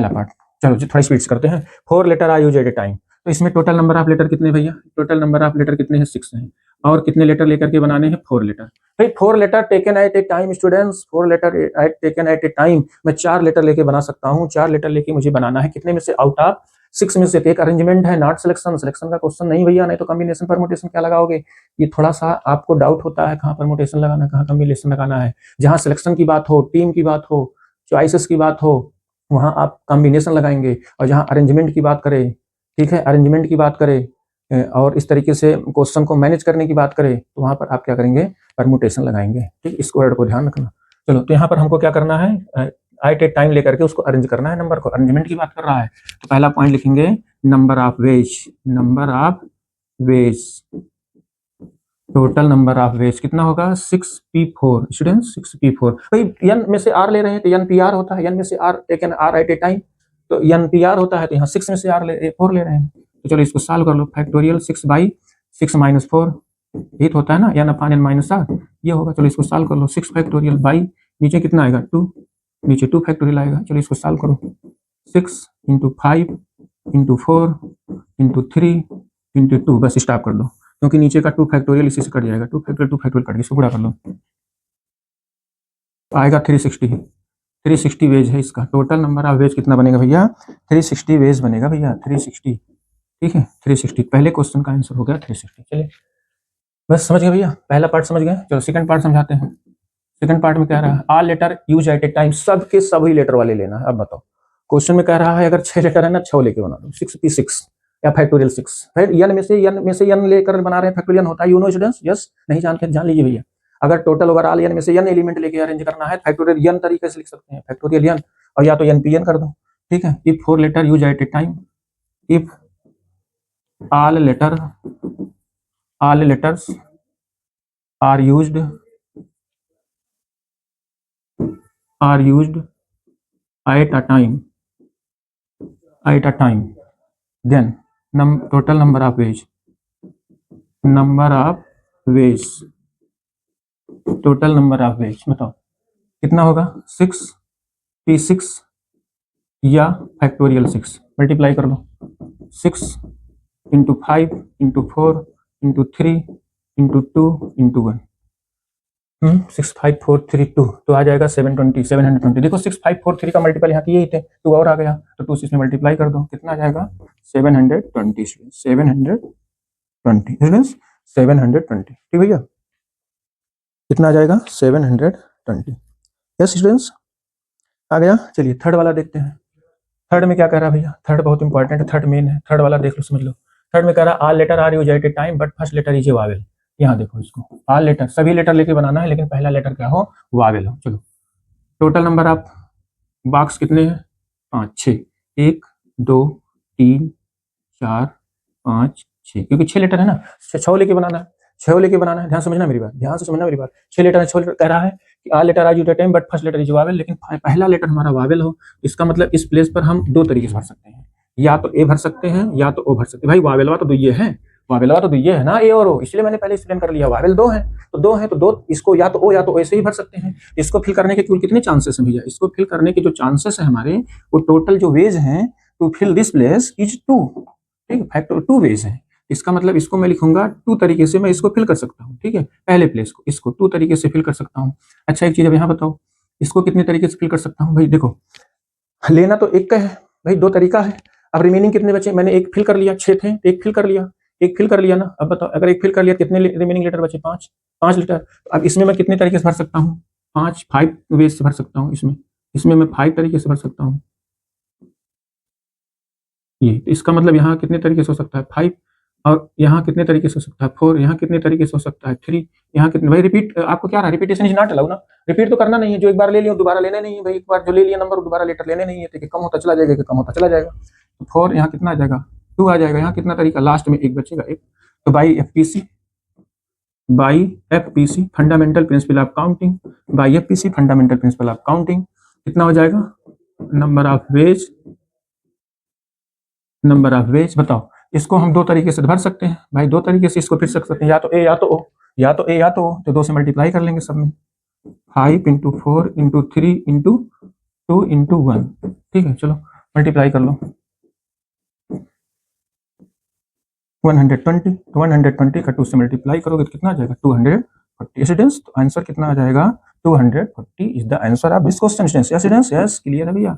पार्ट, चलो जी थोड़ी स्पीड से करते हैं। 4 letter are use at a time, तो इसमें टोटल नंबर ऑफ लेटर कितने भैया, टोटल नंबर ऑफ लेटर कितने हैं 6 हैं, और कितने लेटर लेकर के बनाने हैं 4 लेटर। भाई 4 letter taken at a time students, 4 letter taken at a time, मैं 4 लेटर लेके बना सकता हूँ, 4 लेटर लेके मुझे बनाना है कितने में से, आउट ऑफ 6 में से। एक अरेंजमेंट है, नॉट सिलेक्शन, सिलेक्शन का क्वेश्चन नहीं भैया, नहीं तो कॉम्बिनेशन परमुटेशन क्या लगाओगे। ये थोड़ा सा आपको डाउट होता है कहाँ परमुटेशन लगाना, कहाँ कॉम्बिनेशन लगाना है। जहाँ सिलेक्शन की बात हो, टीम की बात हो, चॉइसेस की बात हो, वहां आप कॉम्बिनेशन लगाएंगे, और जहां अरेंजमेंट की बात करें, ठीक है, अरेंजमेंट की बात करें और इस तरीके से क्वेश्चन को मैनेज करने की बात करें, तो वहां पर आप क्या करेंगे, परमुटेशन लगाएंगे। ठीक, इस वर्ड को ध्यान रखना। चलो तो यहाँ पर हमको क्या करना है, एट ए टाइम लेकर के उसको अरेंज करना है, नंबर को, अरेंजमेंट की बात कर रहा है, तो पहला पॉइंट लिखेंगे number of ways, total number of veg कितना होगा 6p4 स्टूडेंट्स, 6p4। भाई n में से r ले रहे हैं तो n pr होता है, n में से r taken r at a time, तो n pr होता है, तो यहाँ 6 में से r 4 ले रहे हैं, तो चलो इसको सॉल्व कर लो। फैक्टोरियल 6 बाई 6 - 4 ये तो होता है ना, n अपान n माइनस r, ये होगा। चलो इसको सॉल्व कर लो, 6 फैक्टोरियल बाई नीचे कितना आएगा 2, नीचे 2 फैक्टोरियल आएगा। चलो इसको सॉल्व करो, 6 × 5 × 4 × 3 × 2, बस स्टॉप कर दो, क्योंकि नीचे का 2 फैक्टोरियल इसी से कट जाएगा, 2 फैक्टोरियल कट के इसको गुणा कर लो, तो आएगा 360 वेज है इसका। टोटल नंबर ऑफ वेज कितना बनेगा भैया, 360 वेज बनेगा भैया, 360। ठीक है, 360 पहले क्वेश्चन का आंसर हो गया 360। चलिए बस समझ गए भैया, पहला पार्ट समझ गए। चलो सेकंड पार्ट समझाते हैं। सेकंड पार्ट में कह रहा है all letter use at a time, सब के सभी लेटर वाले लेना है। अब बताओ क्वेश्चन में कह रहा है अगर 6 लेटर है ना, 6 लेके बना दो, 6p6 या फैक्टोरियल 6, फिर n में से n लेकर बना रहे हैं, फैक्टोरियल होता है, यू नो स्टूडेंट्स, यस नहीं जानते जान लीजिए भैया। अगर टोटल ओवरऑल n में से n एलिमेंट लेके अरेंज करना है, फैक्टोरियल n तरीके से लिख सकते हैं, फैक्टोरियल n, और या तो NPN कर दो, ठीक है। If 4 letter use at a time, if all letters are used at a time, then total number of ways, बताओ कितना होगा, 6p6 या फैक्टोरियल 6, मल्टीप्लाई कर लो, 6 into 5 into 4 into 3 into 2 into 1, 65432 तो आ जाएगा 720। देखो 6543 का मल्टीपल यहाँ किए ही थे, 2 और आ गया तो 2 से इसमें मल्टीप्लाई कर दो, कितना आ जाएगा 720 720, ठीक भैया, कितना आ जाएगा 720। यस स्टूडेंट्स, आ गया। चलिए थर्ड वाला देखते हैं। थर्ड में क्या कह रहा है भैया, थर्ड बहुत इंपॉर्टेंट है, थर्ड मेन है, थर्ड वाला देख लो, समझ लो। थर्ड में कह रहा है all letter are used at a time but first letter is a vowel. यहाँ देखो इसको, ऑल लेटर सभी लेटर लेके बनाना है, लेकिन पहला लेटर क्या हो, वावेल हो। चलो टोटल नंबर ऑफ बॉक्स कितने हैं, 5 6, 1 2 3 4 5 6, क्योंकि 6 लेटर है ना, 6 लेके बनाना है, 6 लेके बनाना है। ध्यान समझना मेरी बात, ध्यान से समझना मेरी बात। 6 लेटर है, 6 लेटर कह रहा है कि all letter are used at a time but first letter is vowel, लेकिन पहला लेटर हमारा वावेल हो। इसका मतलब इस प्लेस पर हम 2 तरीके से भर सकते हैं, या तो ए भर सकते हैं या तो ओ भर सकते हैं। भाई वावेलवा तो 2 ये है, वावेलवा तो 2 ये है ना, ए और ओ, इसलिए मैंने पहले एक्सप्लेन कर लिया, वावेल 2 है तो 2 है तो 2 इसको या तो ओ या तो ऐसे ही भर सकते हैं। इसको फिल करने के कुल कितने चांसेस हैं भैया, इसको फिल करने के जो चांसेस है हमारे, वो टोटल जो वेज हैं to fill this place is 2, ठीक है, फैक्टर 2 वेज है। इसका मतलब इसको मैं लिखूंगा 2 तरीके से मैं इसको फिल कर सकता हूँ, ठीक है, पहले प्लेस को इसको 2 तरीके से फिल कर सकता हूँ। अच्छा एक चीज अब यहाँ बताओ, इसको कितने तरीके से फिल कर सकता हूँ भाई, देखो लेना तो एक का है भाई, 2 तरीका है। अब रिमेनिंग कितने बचे, मैंने एक फिल कर लिया, 6 थे, एक फिल कर लिया, एक फिल कर लिया ना। अब बताओ अगर एक फिल कर लिया कितने रिमेनिंग लेटर बचे, 5 लेटर। अब इसमें मैं कितने तरीके से भर सकता हूँ, 5 वेज से भर सकता हूँ। इसमें मैं 5 तरीके से भर सकता हूँ। ये तो इसका मतलब यहाँ कितने तरीके से हो सकता है, 5, और यहाँ कितने तरीके से हो सकता है 4, यहाँ कितने तरीके से हो सकता है 3, यहाँ कितने। भाई रिपीट आपको क्या रहा, रिपीटेशन इज नॉट अलाउड ना, रिपीट तो करना नहीं है। जो एक बार ले लिया दोबारा लेना नहीं है भाई, एक बार जो ले लिया नंबर दोबारा लेटर लेने नहीं है, तो कम होता चला जाएगा, कम होता चला जाएगा। तो 4 यहाँ कितना आ जाएगा, 2 आ जाएगा। यहाँ कितना तरीका, लास्ट में एक बचेगा, एक। तो by FPC fundamental principle of counting, by FPC fundamental principle of counting कितना हो जाएगा, नंबर ऑफ वेज। बताओ इसको हम 2 तरीके से भर सकते हैं भाई, 2 तरीके से इसको फिर सकते हैं, या तो ए या तो ओ, या तो ए या तो ओ, तो 2 से मल्टीप्लाई कर लेंगे सब में, 5 इंटू 4 इंटू 3 इंटू 2 इंटू 1, ठीक है। चलो मल्टीप्लाई कर लो, 120, तो 120 का 2 से मल्टीप्लाई करोगे तो कितना आ जाएगा, 240 स्टूडेंट्स। तो आंसर कितना आ जाएगा, 240 is the answer of this question students. Yes clear है भैया,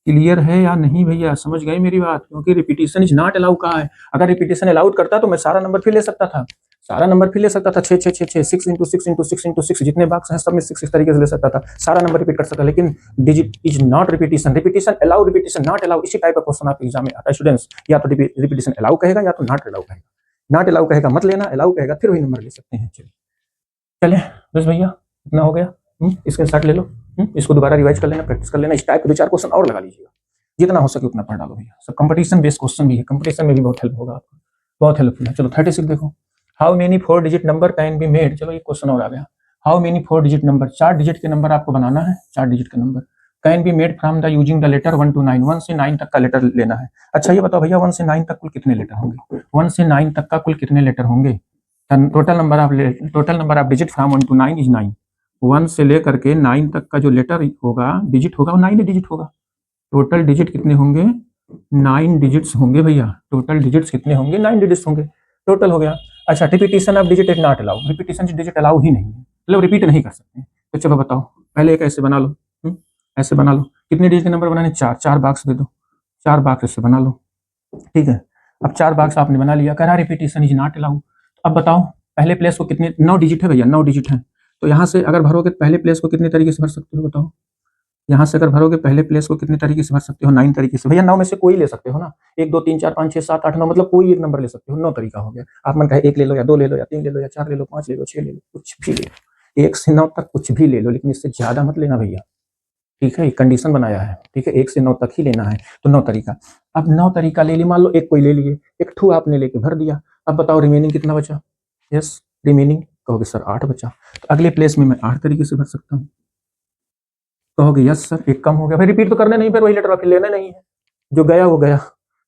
क्लियर है या नहीं भैया, समझ गए मेरी बात, क्योंकि रिपीटेशन इज नॉट अलाउ कहा है। अगर रिपीटेशन अलाउड करता तो मैं सारा नंबर फिर ले सकता था, 6 6 6 6 6 इंटू 6 इंटू 6 इंटू 6 जितने बॉक्स हैं सब में 6 तरीके से ले सकता था, सारा नंबर रिपीट कर सकता। लेकिन digit is not repetition, repetition allow, repetition not allow, इसी टाइप का क्वेश्चन आपके एग्जाम में आता है स्टूडेंट्स। या तो रिपीटेशन अलाउ कहेगा या तो नॉट अलाउ कहेगा, नॉट अलाउ कहेगा मत लेना, अलाउ कहेगा फिर वही नंबर ले सकते हैं। चलिए बस भैया इतना हो गया, इसके साथ ले लो, इसको दोबारा रिवाइज कर लेना, प्रैक्टिस कर लेना, इस टाइप के 2-4 क्वेश्चन और लगा लीजिएगा, जितना हो सके उतना पढ़ डालो भैया। सब कंपटीशन बेस्ड क्वेश्चन भी है, कंपटीशन में भी बहुत हेल्प होगा आपको, बहुत हेल्पफुल है। चलो 36 देखो, how many 4 digit number can be made. चलो ये क्वेश्चन और आ गया, how many 4 digit number, 4 digit के नंबर आपको बनाना है, 4 डिजिट का number can be made from the using the letter 1 to 9, 1 से 9 तक का लेटर लेना है। अच्छा ये बताओ भैया 1 से 9 तक कुल कितने लेटर होंगे, 1 से 9 तक का कुल कितने लेटर होंगे, total number of digit from 1 to 9 is 9। 1 से लेकर के 9 तक का जो लेटर होगा, डिजिट होगा, वो 9 डिजिट होगा। टोटल डिजिट कितने होंगे, 9 डिजिट्स होंगे भैया, टोटल डिजिट्स कितने होंगे, 9 डिजिट्स होंगे, टोटल हो गया। अच्छा repetition of digit is not allow, repetition digit allow ही नहीं है, मतलब रिपीट नहीं कर सकते। तो चलो बताओ, पहले एक ऐसे बना लो, ऐसे बना लो, कितने डिजिट के नंबर बनाने, 4 बॉक्स दे दो, 4 बॉक्स ऐसे बना लो, ठीक है। अब 4 बॉक्स आपने बना लिया, कह रहा रिपीटेशन इज नॉट अलाउ। अब बताओ पहले प्लेस को कितने, 9 डिजिट है भैया, 9 डिजिट है, तो यहाँ से अगर भरोगे पहले प्लेस को कितने तरीके से भर सकते हो बताओ, यहाँ से अगर भरोगे पहले प्लेस को कितने तरीके से भर सकते हो, 9 तरीके से। भैया 9 में से कोई ले सकते हो ना, 1 2 3 4 5 6 7 8 9, मतलब कोई एक नंबर ले सकते हो, 9 तरीका हो गया। आप मन कहे 1 ले लो या 2 ले लो या 3 ले लो या 4 ले लो, 5 ले लो, 6 ले लो, कुछ भी ले लो, 1 से 9 तक कुछ भी ले लो, लेकिन इससे ज्यादा मत लेना भैया, ठीक है, एक कंडीशन बनाया है, ठीक है, 1 से 9 तक ही लेना है, तो 9 तरीका। अब 9 तरीका ले ली, मान लो एक कोई ले लिए, एक ठू आपने लेके भर दिया, अब बताओ रिमेनिंग कितना बचा? यस, रिमेनिंग कहोगे सर 8 बचा, तो अगले प्लेस में मैं 8 तरीके से भर सकता हूँ। कहोगे यस सर, एक कम हो गया, भाई रिपीट तो करना नहीं, फिर वही लेटर फिर लेना नहीं है, जो गया वो गया,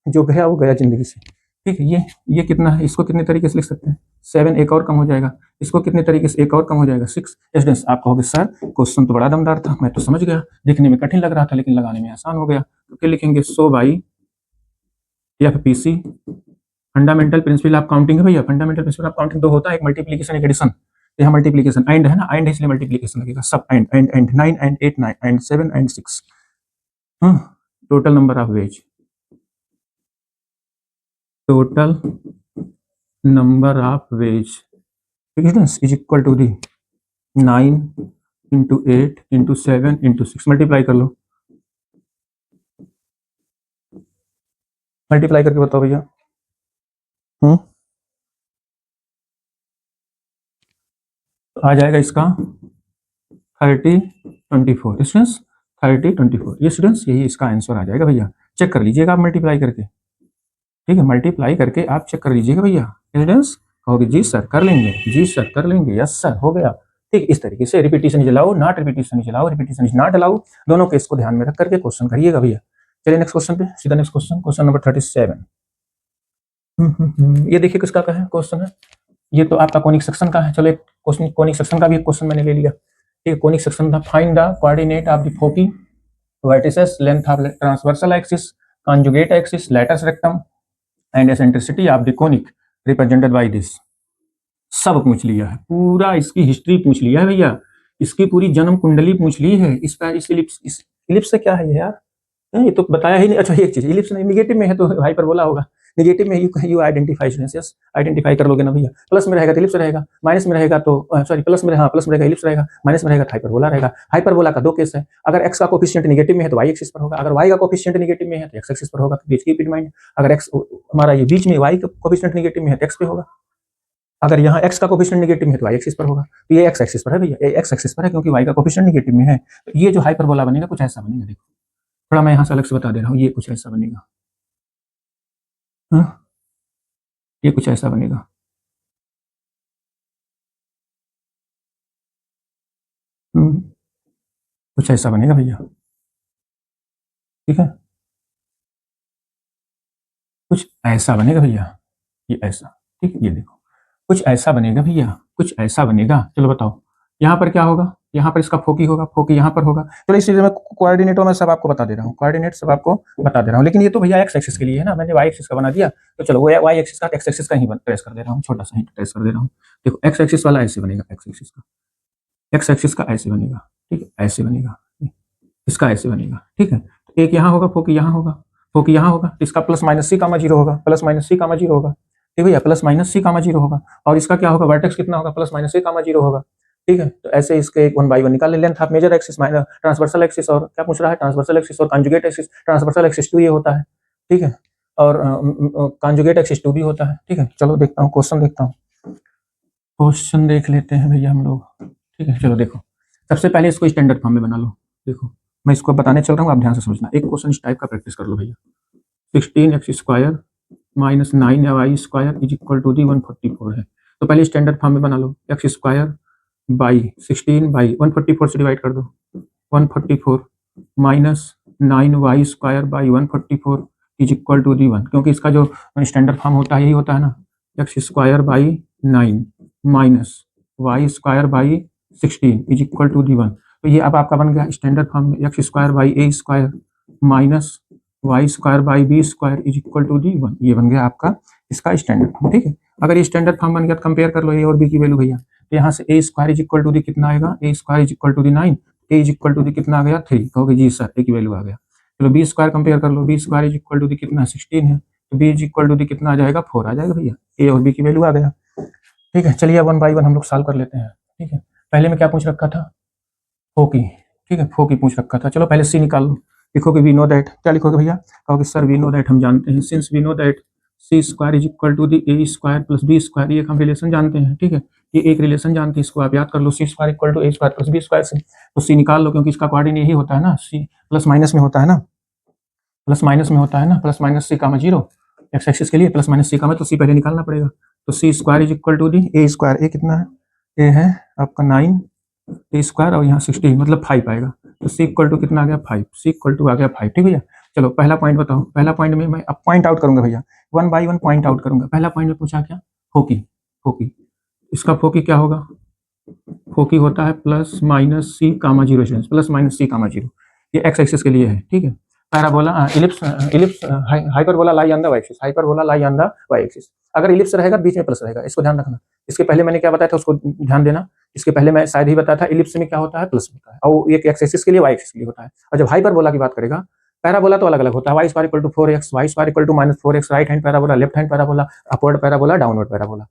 जो गया वो गया जिंदगी से। ठीक है, ये कितना है, इसको कितने तरीके से लिख सकते हैं? 7, एक और कम हो जाएगा, इसको कितने तरीके से, एक और कम हो जाएगा, 6। स्टूडेंट्स आप कहोगे सर क्वेश्चन तो बड़ा दमदार था, मैं तो समझ गया, देखने में कठिन लग रहा था लेकिन लगाने में आसान हो गया, तो क्या लिखेंगे? So by FPC, fundamental principle of counting है भैया, फंडामेंटल प्रिंसिपल ऑफ काउंटिंग दो होता है, एक मल्टीप्लीकेशन एक एडिशन, यहाँ मल्टीप्लीकेशन एंड है ना, एंड है इसलिए मल्टीप्लीकेशन लगेगा, सब and and and 9 and 8 9 and 7 and 6, total number of veg, total number of wage is equal to the 9 into 8 into 7 into 6, multiply कर लो, मल्टीप्लाई करके बताओ भैया। आ जाएगा इसका 30 24 स्टूडेंट्स, 30 24, ये स्टूडेंट्स यही इसका आंसर आ जाएगा भैया, चेक कर लीजिएगा आप मल्टीप्लाई करके, ठीक है, मल्टीप्लाई करके आप चेक कर लीजिएगा भैया। स्टूडेंट्स कहोगे जी सर कर लेंगे, जी सर कर लेंगे, यस सर हो गया। ठीक, इस तरीके से रिपीटेशन चलाओ, नॉट रिपीटेशन चलाओ, रिपीटेशन नॉट अलाउ, दोनों केस को ध्यान में रख करके क्वेश्चन करिएगा भैया। चलिए नेक्स्ट क्वेश्चन पे, सीधा नेक्स्ट क्वेश्चन, क्वेश्चन नंबर 37। ये देखिए किसका का है क्वेश्चन है, ये तो आपका कोनिक सेक्शन का है। चलो एक क्वेश्चन कोनिक सेक्शन का भी एक क्वेश्चन मैंने ले लिया, ठीक है, कोनिक सेक्शन था, find the coordinate of the foci vertices, length of transversal axis, conjugate axis, lattice rectum and eccentricity of the conic represented by this. सब पूछ लिया है, पूरा इसकी हिस्ट्री पूछ लिया है भैया, इसकी पूरी जन्म कुंडली पूछ ली है, इस इलिप्स से क्या है यार, ये तो बताया ही नहीं। अच्छा एक चीज, इलिप्स नहीं निगेटिव में है तो हाइपरबोला होगा, नेगेटिव में यू आइडेंटिफाई, यस आइडेंटिफाई कर लोगे ना भैया, प्लस में रहेगा तो इलिप्स रहेगा, माइनस में रहेगा तो सॉरी प्लस में, हाँ प्लस में रहेगा इलिप्स रहेगा, माइनस में रहेगा तो हाइपरबोला रहेगा। हाइपरबोला का दो केस है, अगर एक्स का कोफिशिएंट नेगेटिव में है तो वाई एक्सिस पर होगा, अगर वाई का कोफिशिएंट नेगेटिव में है तो एक्स एक्सिस पर होगा, प्लीज कीप इन माइंड। अगर एक्स हमारा ये बीच में वाई का कोफिशिएंट नेगेटिव में है तो एक्स पे होगा, अगर यहाँ x का कोफिशिएंट नेगेटिव में है तो y एक्सिस पर होगा, तो ये x एक्सिस पर है भैया, ये x एक्सिस पर है क्योंकि y का कोफिशिएंट नेगेटिव में है, तो ये जो हाइपरबोला बनेगा कुछ ऐसा बनेगा, देखो थोड़ा मैं यहाँ से अलग से बता दे रहा हूँ, ये कुछ ऐसा बनेगा, ये कुछ ऐसा बनेगा, कुछ ऐसा बनेगा भैया, ठीक है, कुछ ऐसा बनेगा भैया, ये ऐसा, ठीक, ये देखो कुछ ऐसा बनेगा भैया, कुछ ऐसा बनेगा। चलो बताओ यहाँ पर क्या होगा, यहाँ पर इसका फोकी होगा, फोकी यहाँ पर होगा। चलो इस चीज में कोऑर्डिनेटों में सब आपको बता दे रहा हूँ, कोऑर्डिनेट सब आपको बता दे रहा हूँ, लेकिन ये तो भैया एक्स एक्सिस के लिए है ना, मैंने वाई एक्सिस का बना दिया, तो चलो वो वाई एक्सिस का एक्स एक्सिस का ही ट्रेस कर दे रहा हूँ, छोटा सा ही ट्रेस कर दे रहा हूँ। देखो एक्स एक्सिस वाला ऐसे बनेगा, एक्स एक्सिस का, एक्स एक्सिस का ऐसे बनेगा, ठीक है, ऐसे बनेगा, इसका ऐसे बनेगा, ठीक है, तो एक यहाँ होगा, फोकी यहाँ होगा, फोकी यहाँ होगा, तो इसका plus minus c comma zero होगा, plus minus c comma zero होगा, ठीक भैया, plus minus c comma zero होगा, और इसका क्या होगा, वर्टेक्स कितना होगा, plus minus c comma zero होगा, ठीक है। तो ऐसे इसके एक 1 बाई 1 निकाल ले, length of major axis minus transversal axis, और क्या पूछ रहा है, ट्रांसवर्सल एक्सिस और कॉन्जुगेट एक्सिस, ट्रांसवर्सल एक्सिस 2 ये होता है, ठीक है, और कॉन्जुगेट एक्सिस 2 भी होता है, ठीक है। चलो देखता हूँ क्वेश्चन, देखता हूँ क्वेश्चन देख लेते हैं भैया हम लोग, ठीक है। चलो देखो सबसे पहले इसको स्टैंडर्ड फॉर्म में बना लो, देखो मैं इसको बताने चल रहा हूँ, आप ध्यान से समझना, एक क्वेश्चन इस टाइप का प्रैक्टिस कर लो भैया, 16x square minus 9y square is equal to the 144 है, तो पहले स्टैंडर्ड फॉर्म में बना लो, एक्स स्क्वायर बाई 16 बाई 144 से डिवाइड कर दो, 144 minus 9y square by 144 is equal to the 1, क्योंकि इसका जो स्टैंडर्ड फॉर्म होता है यही होता है ना, x square by 9 minus y square by 16 is equal to the 1, तो ये अब आपका बन गया स्टैंडर्ड फॉर्म में, x square by a square minus y square by b square is equal to the 1, ये बन गया आपका इसका स्टैंडर्ड फॉर्म, ठीक है। अगर ये स्टैंडर्ड फॉर्म बन गया तो कंपेयर कर लो ए और बी की वैल्यू भैया, तो यहाँ से a square is equal to the कितना आएगा, a square is equal to the 9, a is equal to the कितना आ गया 3, कहोगे जी सर ए की वैल्यू आ गया। चलो बी स्क्वायर कंपेयर कर लो, b square is equal to the कितना 16 है, तो b is equal to the कितना आ जाएगा 4 आ जाएगा भैया, ए और बी की वैल्यू आ गया, ठीक है। चलिए 1 बाई 1 हम लोग सॉल्व कर लेते हैं, ठीक है। पहले में क्या पूछ रखा था, फोकी, ठीक है, फोकी पूछ रखा था। चलो पहले सी निकाल लो, लिखोगे वी नो दैट, क्या लिखोगे भैया, कहोगे सर वी नो दैट, हम जानते हैं, since we know that c square is equal to the a square plus b square, ये हम रिलेशन जानते हैं, ठीक है, ये एक रिलेशन जानते हैं, इसको आप याद कर लो, c square equal to a square plus b square से, तो सी निकाल लो क्योंकि इसका कोऑर्डिनेट यही होता है ना, सी प्लस माइनस में होता है ना, प्लस माइनस में होता है ना, plus minus c comma zero, x axis के लिए प्लस माइनस सी कामा, तो सी पहले निकालना पड़ेगा, तो c square is equal to the a square, a कितना है, ए है आपका 9 ए स्क्वायर और यहाँ 16 मतलब 5 आएगा, तो सी इक्वल टू कितना आ गया 5, सी इक्वल टू आ गया 5, ठीक भैया। चलो पहला पॉइंट बताओ, पहला पॉइंट में मैं अब पॉइंट आउट करूंगा भैया, 1 बाई 1 पॉइंट आउट करूंगा। पहला पॉइंट में पूछा क्या, फोकी, फोकी, इसका फोकी क्या होगा, फोकी होता है plus minus c comma zero, plus minus c comma zero, ये एक्स एक्सिस के लिए है, ठीक है। Parabola ellipse, ellipse hyperbola lie on the y axis, hyperbola lie on the y axis, अगर इलिप्स रहेगा बीच में प्लस रहेगा, इसको ध्यान रखना। इसके पहले मैंने क्या बताया था उसको ध्यान देना, इसके पहले मैं शायद ही बताया था इलिप्स में क्या होता है प्लस होता है, और एक एक्स एक्सिस के लिए वाई एक्सिस के लिए होता है, और जब हाइपरबोला की बात करेगा, पैराबोला तो अलग अलग होता है, y square equal to 4x, y square equal to minus 4x, right hand parabola, left hand parabola, upward parabola, downward parabola,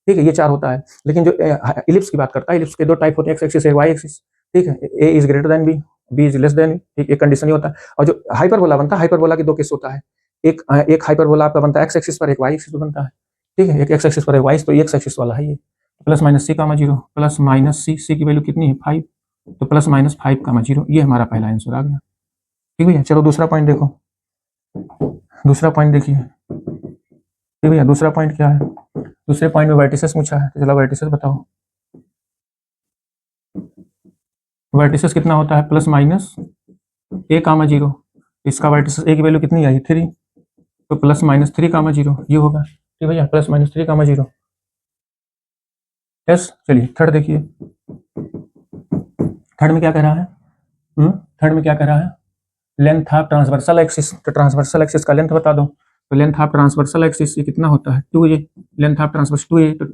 ठीक है, ये चार होता है। लेकिन जो इलिप्स की बात करता है, इलिप्स के दो टाइप होते हैं, एक्स एक्सिस, वाई एक्सिस, ठीक है, a is greater than b, b is less than, ठीक, एक कंडीशन ही होता है। और जो हाइपरबोला बनता है, हाइपरबोला के दो केस होता है, एक हाइपरबोला आपका बनता है एक्स एक्सिस पर, एक वाई एक्सिस पर बनता है, ठीक है, एक एक्स एक्सिस पर, एक वाई, तो एक्स एक्सिस वाला है ये, plus minus c comma zero, plus minus सी, सी की वैल्यू कितनी है 5, तो प्लस माइनस 5 कामा जीरो, ये हमारा पहला आंसर आ गया, ठीक भैया। चलो दूसरा पॉइंट देखो, दूसरा पॉइंट देखिए, ठीक भैया, दूसरा पॉइंट क्या है, दूसरे पॉइंट में वर्टिसेस पूछा है, तो चलो वर्टिसेस बताओ, वर्टिसेस कितना होता है, प्लस माइनस ए कामा जीरो, इसका वर्टिसेस ए की वैल्यू कितनी आई 3, तो प्लस माइनस 3 कामा जीरो ये होगा, ठीक भैया, plus minus 3 comma zero, yes. चलिए थर्ड देखिए, थर्ड में क्या कह रहा है, थर्ड में क्या कह रहा है, लेंथ ऑफ ट्रांसवर्सल एक्सिस, तो ट्रांसवर्सल एक्सिस का लेंथ बता दो, तो लेंथ ऑफ ट्रांसवर्सल एक्सिस ये कितना होता है 2a, length of transverse 2a, तो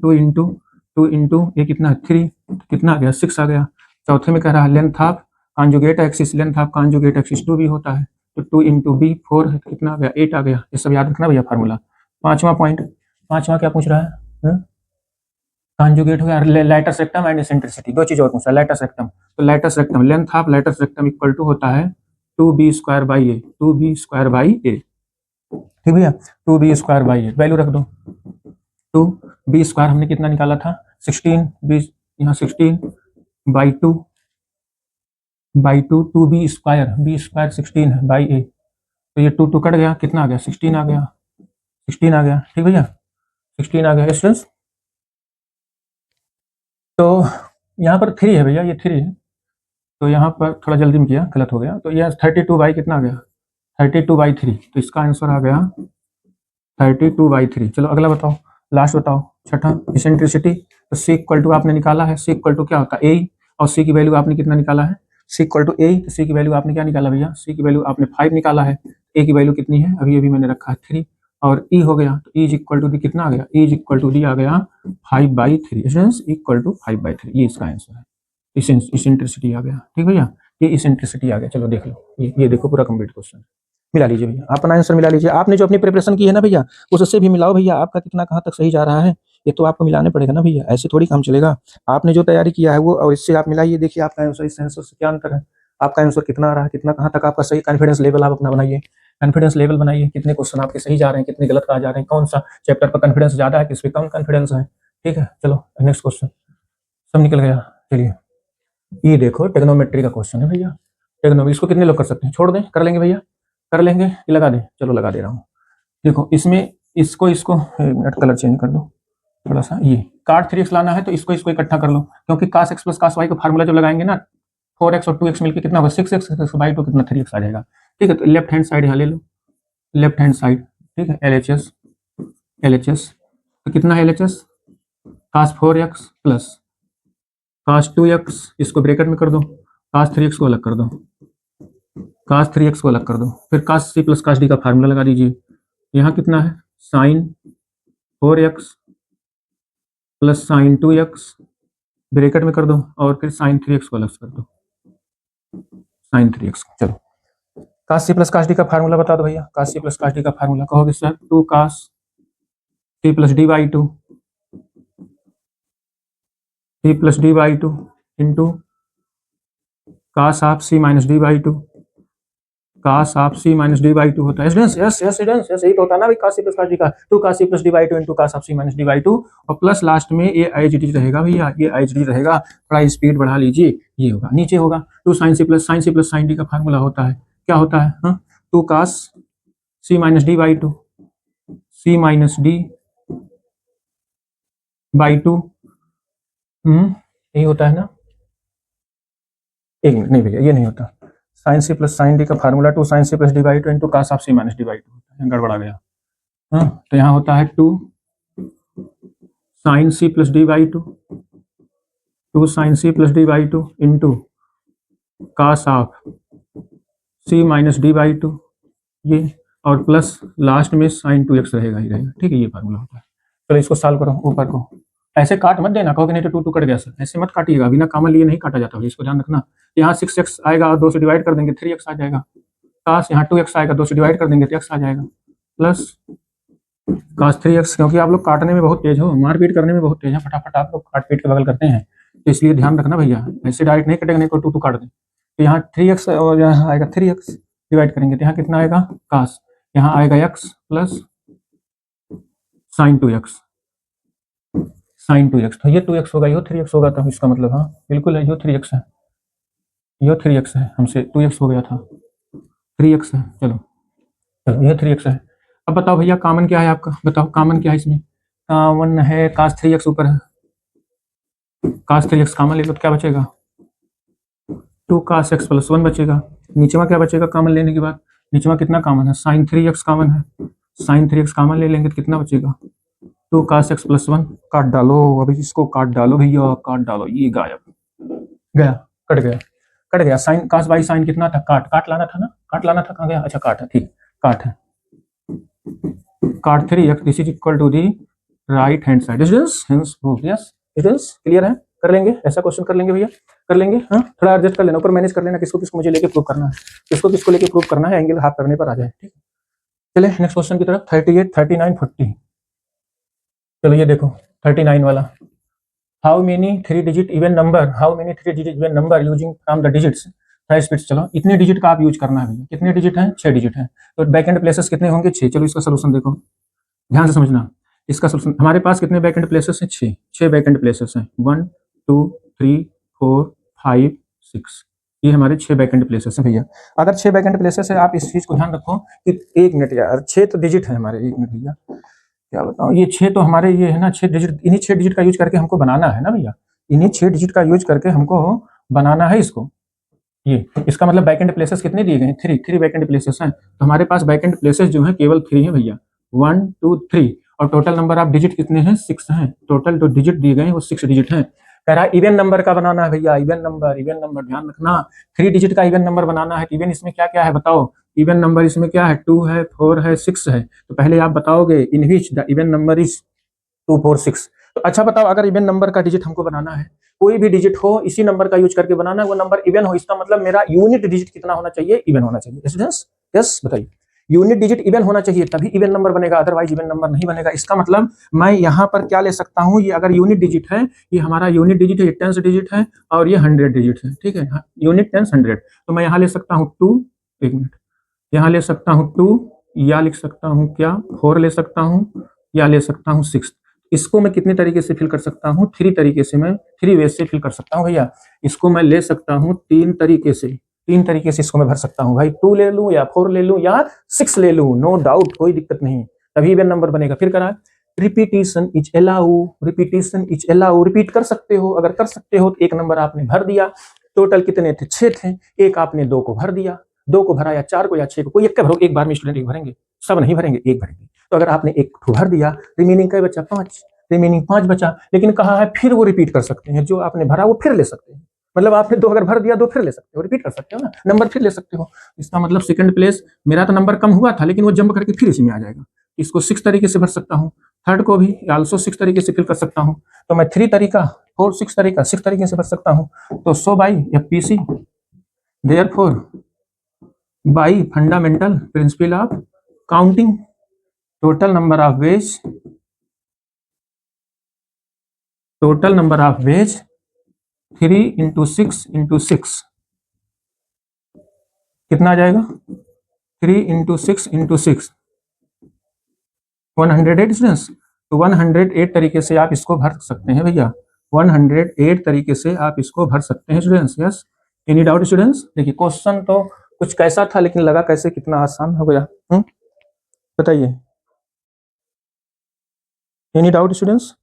2 इंटू ये कितना है 3, तो कितना आ गया 6 आ गया। चौथे में कह रहा है length of conjugate axis, length of conjugate axis 2b होता है, तो 2 इंटू बी 4 है, तो कितना आ गया 8 आ गया, ये सब याद रखना भैया फार्मूला। पांचवा पॉइंट, पांचवा क्या पूछ रहा है, कॉन्जुगेट हो गया, लैटस रेक्टम एंड एसेंट्रिसिटी, दो चीज और पूछा, लैटस रेक्टम, तो latus rectum, length of latus rectum equal to होता है 2b square by a, 2b square by a, ठीक भैया, 2b square by A, value रख दो, 2b स्क्वायर हमने कितना निकाला था 16, बी यहाँ 16 by 2 by 2, 2b square, b square 16 है बाई ए, तो ये 2 कट गया, कितना आ गया 16 आ गया, 16 आ गया, ठीक भैया, 16 आ गया स्टूडेंट्स। तो यहाँ पर 3 है भैया, ये 3 है, तो यहाँ पर थोड़ा जल्दी में किया, गलत हो गया, तो यह 32 बाई कितना आ गया 32 बाई 3, तो इसका आंसर आ गया 32 बाई 3। चलो अगला बताओ, लास्ट बताओ, छठा इसेंट्रिसिटी, तो सी इक्वल टू आपने निकाला है, सी इक्वल टू क्या होता है ए, और सी की वैल्यू आपने कितना निकाला है, सी इक्वल टू ए, तो सी की वैल्यू आपने क्या निकाला भैया, सी की वैल्यू आपने 5 निकाला है, ए की वैल्यू कितनी है अभी अभी मैंने रखा है 3, और ई हो गया, तो e is equal to the कितना आ गया, e is equal to the आ गया 5/3, इक्वल टू 5/3, ये इसका आंसर है, इसेंट्रिसिटी आ गया, ठीक भैया, ये इसेंट्रिसिटी आ गया। चलो देख लो, ये देखो पूरा कंप्लीट क्वेश्चन मिला लीजिए भैया, अपना आंसर मिला लीजिए, आपने जो अपनी प्रिपरेशन की है ना भैया, उससे भी मिलाओ भैया, आपका कितना कहाँ तक सही जा रहा है, ये तो आपको मिलाने पड़ेगा ना भैया, ऐसे थोड़ी काम चलेगा। आपने जो तैयारी किया है वो और इससे आप मिलाइए, देखिए आपका आंसर इस आंसर से क्या अंतर है, आपका आंसर कितना आ रहा है, कितना कहाँ तक आपका सही, कॉन्फिडेंस लेवल आप अपना बनाइए, कॉन्फिडेंस लेवल बनाइए, कितने क्वेश्चन आपके सही जा रहे हैं, कितने गलत आ जा रहे हैं, कौन सा चैप्टर पर कॉन्फिडेंस ज्यादा है, किस पे कम कॉन्फिडेंस है, ठीक है। चलो नेक्स्ट क्वेश्चन, सब निकल गया। चलिए ये देखो टेक्नोमेट्री का क्वेश्चन है भैया, टेक्नोमेट्री, इसको कितने लोग कर सकते हैं, छोड़ दें, कर लेंगे भैया, कर लेंगे कि लगा दें, चलो लगा दे रहा हूँ। देखो इसमें इसको कलर चेंज कर दो थोड़ा सा, ये काट 3x लाना है तो इसको इकट्ठा कर लो, क्योंकि cos x plus cos y का फार्मूला जब लगाएंगे ना, 4x और 2x मिलकर कितना होगा 6x बाई 2 कितना 3x आ जाएगा, ठीक है। तो लेफ्ट हैंड साइड यहाँ ले लो, लेफ्ट हैंड साइड, ठीक है, LHS तो कितना है LHS, cos 4x plus cos 2x, इसको ब्रैकेट में कर दो, cos 3x को अलग कर दो, cos 3x को अलग कर दो, फिर cos c plus cos d का फार्मूला लगा दीजिए, यहाँ कितना है sin 4x plus sin 2x bracket में कर दो, और फिर sin 3x को अलग कर दो, sin 3x। चलो cos c plus cos d का फार्मूला बता दो भैया, cos c plus cos d का फार्मूला कहोगे sir 2 cos c plus d by 2, c plus d by 2 into cos of c minus d by 2, cos of c minus d by two होता है। Yes yes yes yes यही तो होता है ना भाई, cos c plus cos d का 2 cos c plus d by two into cos of c minus d by to, और प्लस लास्ट में ये एच डी रहेगा भैया, ये एच डी रहेगा। थोड़ा स्पीड बढ़ा लीजिए, ये होगा नीचे होगा 2 sin c plus sin d का फार्मूला होता है, क्या होता है? हाँ 2 cos c minus d by to, c minus d by to, यही होता है ना? एक मिनट, नहीं भैया ये नहीं होता, sine c plus sine d का formula 2 sin c plus d by two into cos of c minus d by two होता है, गड़बड़ा गया। हाँ तो यहाँ होता है 2 sin c plus d by to, 2 sin c plus d by two into cos of c minus d by to, ये और प्लस लास्ट में sin 2x रहेगा ही रहेगा, ठीक है, ये फार्मूला होता है। चलो इसको सॉल्व करो, ऊपर को ऐसे काट मत देना, कहोगे नहीं तो 2 2 कट गया सर, ऐसे मत काटिएगा, बिना कॉमन लिए नहीं काटा जाता, इसको ध्यान रखना। यहाँ 6x आएगा और 2 से डिवाइड कर देंगे 3x आ जाएगा, cos यहाँ 2x आएगा 2 से डिवाइड कर देंगे तो x आ जाएगा, प्लस cos 3x, क्योंकि आप लोग काटने में बहुत तेज हो, मारपीट करने में बहुत तेज है, फटाफट आप लोग काट पीट के बगल करते हैं, तो इसलिए ध्यान रखना भैया, ऐसे डायरेक्ट नहीं कटेगा, नहीं तो 2 2 काट दें। तो यहाँ 3x और यहाँ आएगा 3x, डिवाइड करेंगे तो यहाँ कितना आएगा cos, यहाँ आएगा x plus sin 2x, sin 2x, तो ये 2x होगा, ये 3x होगा, तो इसका मतलब हाँ बिल्कुल है, ये 3x है, ये 3x है, हमसे 2x हो गया था, 3x है, चलो चलो ये 3x है। अब बताओ भैया कॉमन क्या है आपका, बताओ कॉमन क्या है इसमें? कॉमन है cos 3x ऊपर है, cos 3x कॉमन ले लो तो क्या बचेगा? 2 cos x प्लस 1 बचेगा। नीचे में क्या बचेगा कॉमन लेने के बाद? नीचे में कितना कॉमन है? sin 3x कॉमन है, sin 3x कॉमन ले लेंगे तो कितना बचेगा? 2 cos x प्लस 1, काट डालो, अभी इसको काट डालो भैया, काट डालो, ये गायब गया, कट गया, कट गया। साइन cos बाई साइन कितना था? काट लाना था ना, काट लाना था, कहाँ गया? अच्छा काट है, ठीक, काट है, cot 3x, this is equal to the right hand side, hence proof, yes it is clear है, कर लेंगे, ऐसा क्वेश्चन कर लेंगे भैया, कर लेंगे। हाँ थोड़ा एडजस्ट कर लेना, ऊपर मैनेज कर लेना, किसको किसको मुझे लेके प्रूव करना है, किसको किसको लेके प्रूव करना है, एंगल हाफ करने पर आ जाए, ठीक है। चले नेक्स्ट क्वेश्चन की तरफ, 38 39 40, चलो ये देखो 39 वाला, how many 3 digit even number, how many 3 digit even number using from the digits, speed, चलो इतने डिजिट का आप यूज करना है भैया, कितने डिजिट हैं? 6 डिजिट हैं, तो बैक एंड प्लेसेस कितने होंगे? 6। चलो इसका सोल्यूशन देखो, ध्यान से समझना, इसका सोल्यूशन, हमारे पास कितने बैक एंड प्लेसेस हैं? 6, 6 बैक एंड प्लेसेस हैं, 1 2 3 4 5 6, ये हमारे 6 बैक एंड प्लेसेस हैं भैया। अगर 6 बैक एंड प्लेसेस है, आप इस चीज को ध्यान रखो कि 1 मिनट यार, 6 तो डिजिट है हमारे, 1 मिनट भैया, क्या बताऊं, ये 6 तो हमारे ये है ना, 6 डिजिट, इन्हीं 6 डिजिट का यूज करके हमको बनाना है ना भैया, इन्हीं 6 डिजिट का यूज करके हमको बनाना है इसको, ये इसका मतलब बैक एंड प्लेसेस कितने दिए गए हैं? 3 बैक एंड प्लेसेस हैं, तो हमारे पास बैक एंड प्लेसेस जो हैं केवल 3 हैं भैया, 1 2 3, और टोटल नंबर ऑफ डिजिट कितने हैं? 6 हैं, टोटल जो डिजिट दिए गए हैं वो 6 डिजिट हैं। कह रहा है इवन नंबर का बनाना है भैया, इवन नंबर ध्यान रखना, 3 डिजिट का इवन नंबर बनाना है। इवन इसमें क्या क्या है बताओ, इवन नंबर इसमें क्या है? 2 है, 4 है, 6 है, तो पहले आप बताओगे in which the even number is 2 4 6। तो अच्छा बताओ, अगर इवन नंबर का डिजिट हमको बनाना है, कोई भी डिजिट हो, इसी नंबर का यूज करके बनाना है, वो नंबर इवन हो, इसका मतलब मेरा यूनिट डिजिट कितना होना चाहिए? इवन होना चाहिए। यस यस बताइए, यूनिट डिजिट इवन होना चाहिए तभी इवन नंबर बनेगा, अदरवाइज इवन नंबर नहीं बनेगा। इसका मतलब मैं यहाँ पर क्या ले सकता हूँ, ये अगर यूनिट डिजिट है, ये हमारा यूनिट डिजिट है, ये 10 डिजिट है, और ये 100 डिजिट है, ठीक है, यूनिट 10 100, तो मैं यहाँ ले सकता हूँ 2, 1 मिनट, यहाँ ले सकता हूँ 2, या लिख सकता हूँ क्या 4 ले सकता हूँ, या ले सकता हूँ 6। इसको मैं कितने तरीके से फिल कर सकता हूँ? 3 तरीके से, मैं 3 वे से फिल कर सकता हूँ भैया। इसको मैं ले सकता हूँ 3 तरीके से, 3 तरीके से इसको मैं भर सकता हूँ भाई, 2 ले लूँ या 4 ले लूँ या 6 ले लूँ, नो डाउट, कोई दिक्कत नहीं, तभी इवन नंबर बनेगा। फिर करा repetition is allow, repetition is allow, repeat कर सकते हो, अगर कर सकते हो तो एक नंबर आपने भर दिया, टोटल कितने थे? 6 थे, एक आपने 2 को भर दिया, 2 को भरा या 4 को या 6 को, कोई एक का भरो, एक बार में स्टूडेंट एक भरेंगे, सब नहीं भरेंगे, एक भरेंगे। तो अगर आपने एक भर दिया, रिमेनिंग का बचा 5, रिमेनिंग 5 बचा, लेकिन कहा है फिर वो रिपीट कर सकते हैं, जो आपने भरा वो फिर ले सकते हैं, मतलब आपने 2 अगर भर दिया 2 फिर ले सकते हो, रिपीट कर सकते हो ना, नंबर फिर ले सकते हो। इसका मतलब सेकंड प्लेस, मेरा तो नंबर कम हुआ था लेकिन वो जंप करके फिर इसी में आ जाएगा। इसको 6 तरीके से भर सकता हूँ, थर्ड को भी आल्सो 6 तरीके से फिल कर सकता हूँ, तो मैं 3 तरीका 4 6 तरीका 6 तरीके से भर सकता हूँ। तो so by FPC, therefore by fundamental principle of counting, total number of ways, total number of ways 3 × 6 × 6 कितना आ जाएगा? 3 × 6 × 6 108 स्टूडेंट्स। तो 108 तरीके से आप इसको भर सकते हैं भैया, 108 तरीके से आप इसको भर सकते हैं students. Yes, any doubt students? देखिए क्वेश्चन तो कुछ कैसा था लेकिन लगा कैसे कितना आसान हो गया। बताइए, एनी डाउट स्टूडेंट्स?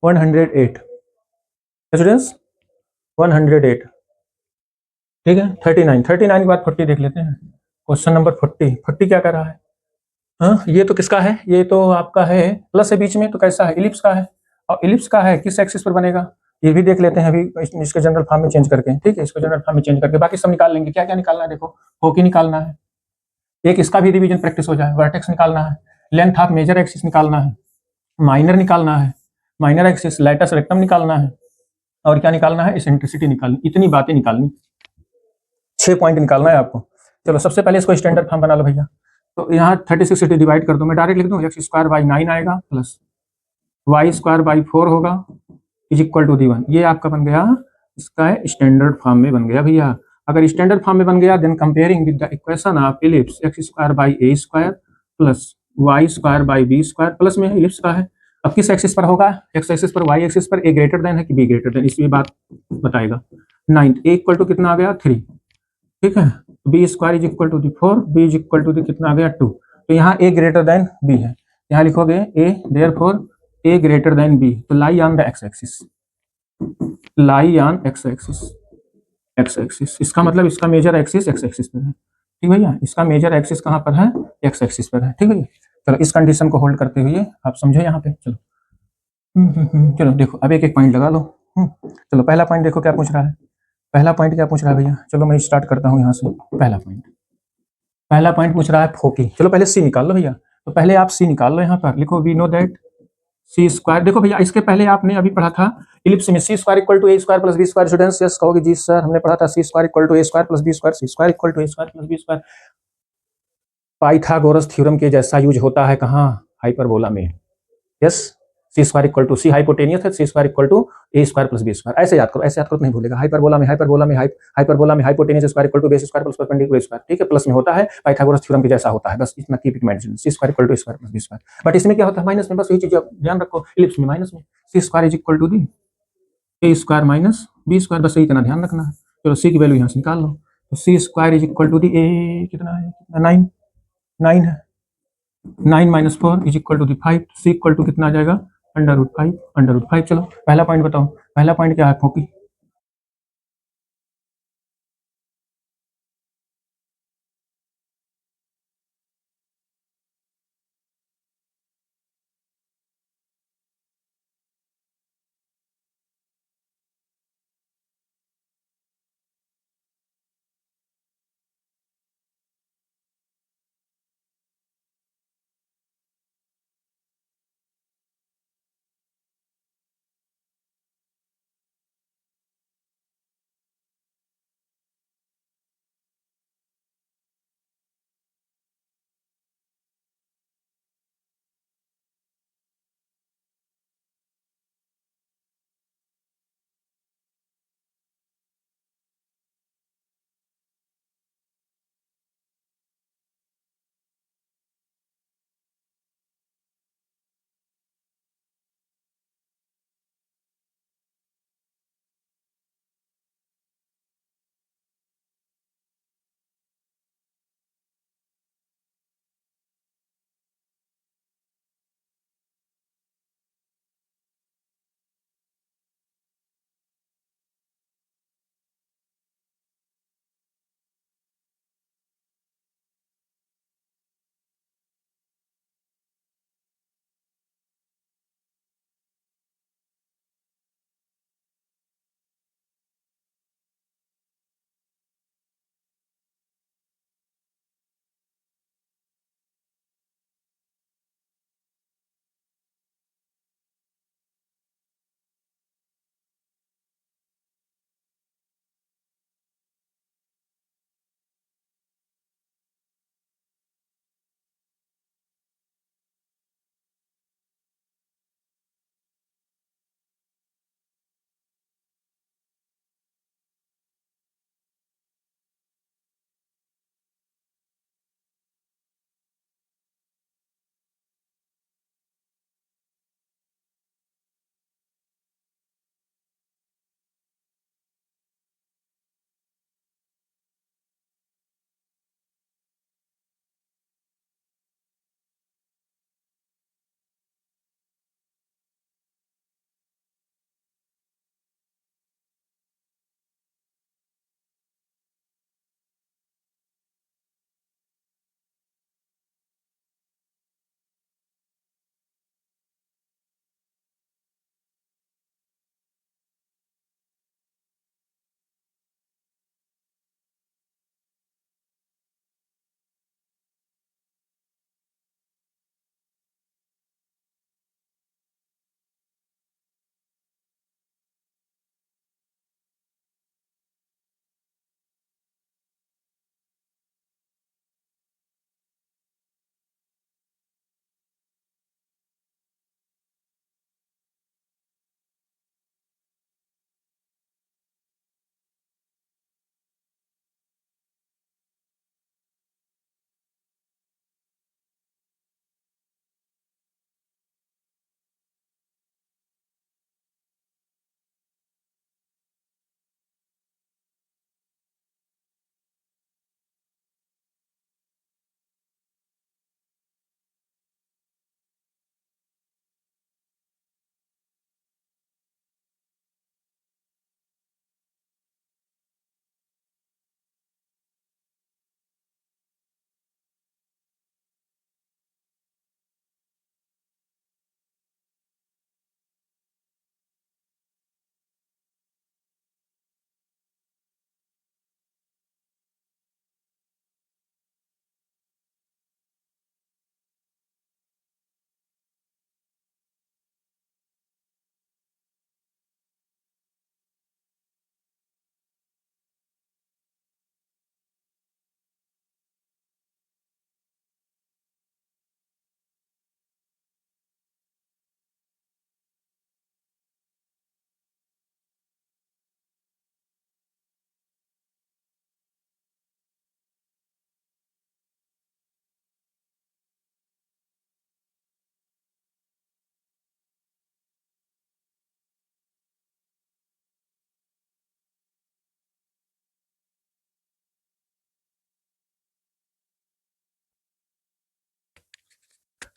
108 स्टूडेंट्स, 108 ठीक है। 39 के बाद 40 देख लेते हैं। क्वेश्चन नंबर 40 क्या कर रहा है? हाँ, ये तो किसका है? ये तो आपका है, प्लस है बीच में, तो कैसा है? इलिप्स का है। और इलिप्स का है किस एक्सिस पर बनेगा ये भी देख लेते हैं अभी इसके जनरल फॉर्म में चेंज करके। ठीक है, इसको जनरल फॉर्म में चेंज करके बाकी सब निकाल लेंगे। क्या क्या निकालना है? देखो, फोकी निकालना है, एक इसका भी रिवीजन प्रैक्टिस हो जाए, वर्टेक्स निकालना है, लेंथ ऑफ मेजर एक्सिस निकालना है, माइनर निकालना है, माइनर एक्सिस लाइटस रेक्टम निकालना है, और क्या निकालना है? इसेंट्रिसिटी निकालनी। इतनी बातें निकालनी, 6 पॉइंट निकालना है आपको। चलो सबसे पहले इसको स्टैंडर्ड फॉर्म बना लो भैया। तो यहाँ 36 से डिवाइड कर दो, मैं डायरेक्ट लिख दूँ, x² / 9 आएगा प्लस y² / 4 होगा इज इक्वल टू d1। ये आपका बन गया, इसका स्टैंडर्ड फॉर्म में बन गया भैया। अगर स्टैंडर्ड फॉर्म में बन गया then comparing with the equation of ellipse x² / a² plus y² / b² plus में इलिप्स का है। अब किस एक्सिस पर होगा? x एक्सिस पर, y एक्सिस पर, a ग्रेटर देन है कि b ग्रेटर देन, इसलिए बात बताएगा। 9 a इक्वल टू कितना आ गया? 3। ठीक है, b² is equal to 4, b is equal to कितना आ गया? 2। तो यहाँ a ग्रेटर देन b है, यहाँ लिखोगे a, therefore a greater then b, तो लाई on the x axis, lie on x axis, x axis. इसका मतलब इसका मेजर एक्सिस x एक्सिस पर है। ठीक भैया, इसका मेजर एक्सिस कहाँ पर है? x एक्सिस पर है। ठीक भैया, चलो इस कंडीशन को होल्ड करते हुए आप समझो यहाँ पे। चलो चलो देखो, अब एक एक पॉइंट लगा लो। चलो पहला पॉइंट देखो क्या पूछ रहा है। पहला पॉइंट क्या पूछ रहा है भैया? चलो मैं स्टार्ट करता हूँ यहाँ से। पहला पॉइंट पूछ रहा है फोकी। चलो पहले सी निकाल लो भैया। तो पहले आप सी निकाल लो, यहाँ पर लिखो वी नो दैट c²। देखो भैया, इसके पहले आपने अभी पढ़ा था इलिप्स में c² equal to a² plus b²। Students yes कहोगे जी सर, हमने पढ़ा था c² equal to a² plus b², c² equal to a² plus b²। Pythagoras theorem के जैसा यूज होता है कहाँ? हाइपरबोला में। Yes, c² equal to, c hypotenuse है, c² equal to a² plus b²। ऐसे याद करो, ऐसे याद करो तो नहीं भूलेगा। हाइपरबोला में hypotenuse square equal to base square plus perpendicular square. ठीक है, प्लस में होता है, पाइथागोरस थ्योरम के जैसा होता है, बस इतना keep it mention, c² equal to a² plus b²। But इसमें क्या होता है? माइनस में, बस यही चीज ध्यान रखो, इलिप्स में माइनस में c² is equal to a² minus b², बस यही इतना ध्यान रखना है। चलो c की वैल्यू यहाँ से निकाल लो, तो c² is equal to a कितना है? 9 है, 9 - 4 is equal to 5। C equal to कितना आ जाएगा? √5। चलो पहला पॉइंट बताओ, पहला पॉइंट क्या है? फोकी।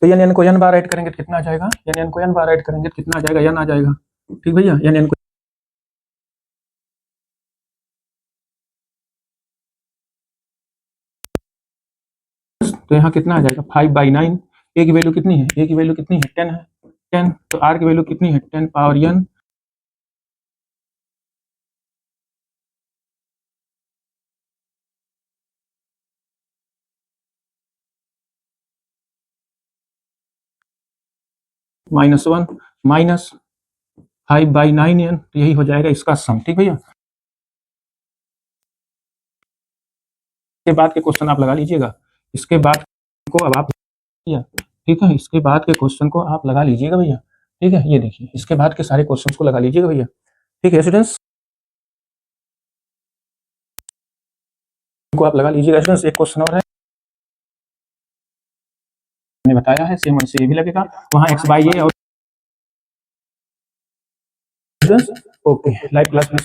तो n को n बार ऐड करेंगे तो कितना आ जाएगा, n को n बार ऐड करेंगे तो कितना आ जाएगा, n आ जाएगा। ठीक भैया, n को तो यहाँ कितना आ जाएगा 5/9। a की वैल्यू कितनी है, a की वैल्यू कितनी है 10 है, 10। तो r की वैल्यू कितनी है 10 पावर n -1 माइनस 5/9n, तो यही हो जाएगा इसका सम। ठीक भैया, इसके बाद के क्वेश्चन आप लगा लीजिएगा, इसके बाद को अब आप भैया, ठीक है, इसके बाद के क्वेश्चन को आप लगा लीजिएगा भैया। ठीक है, ये देखिए इसके बाद के सारे क्वेश्चंस को लगा लीजिएगा भैया। ठीक है स्टूडेंट्स, को आप लगा लीजिएगा स्टूडेंट्स। एक क्वेश्चन और है, मैंने बताया है, सेम वैसे ये भी लगेगा, वहाँ x/a और ओके लाइव क्लास में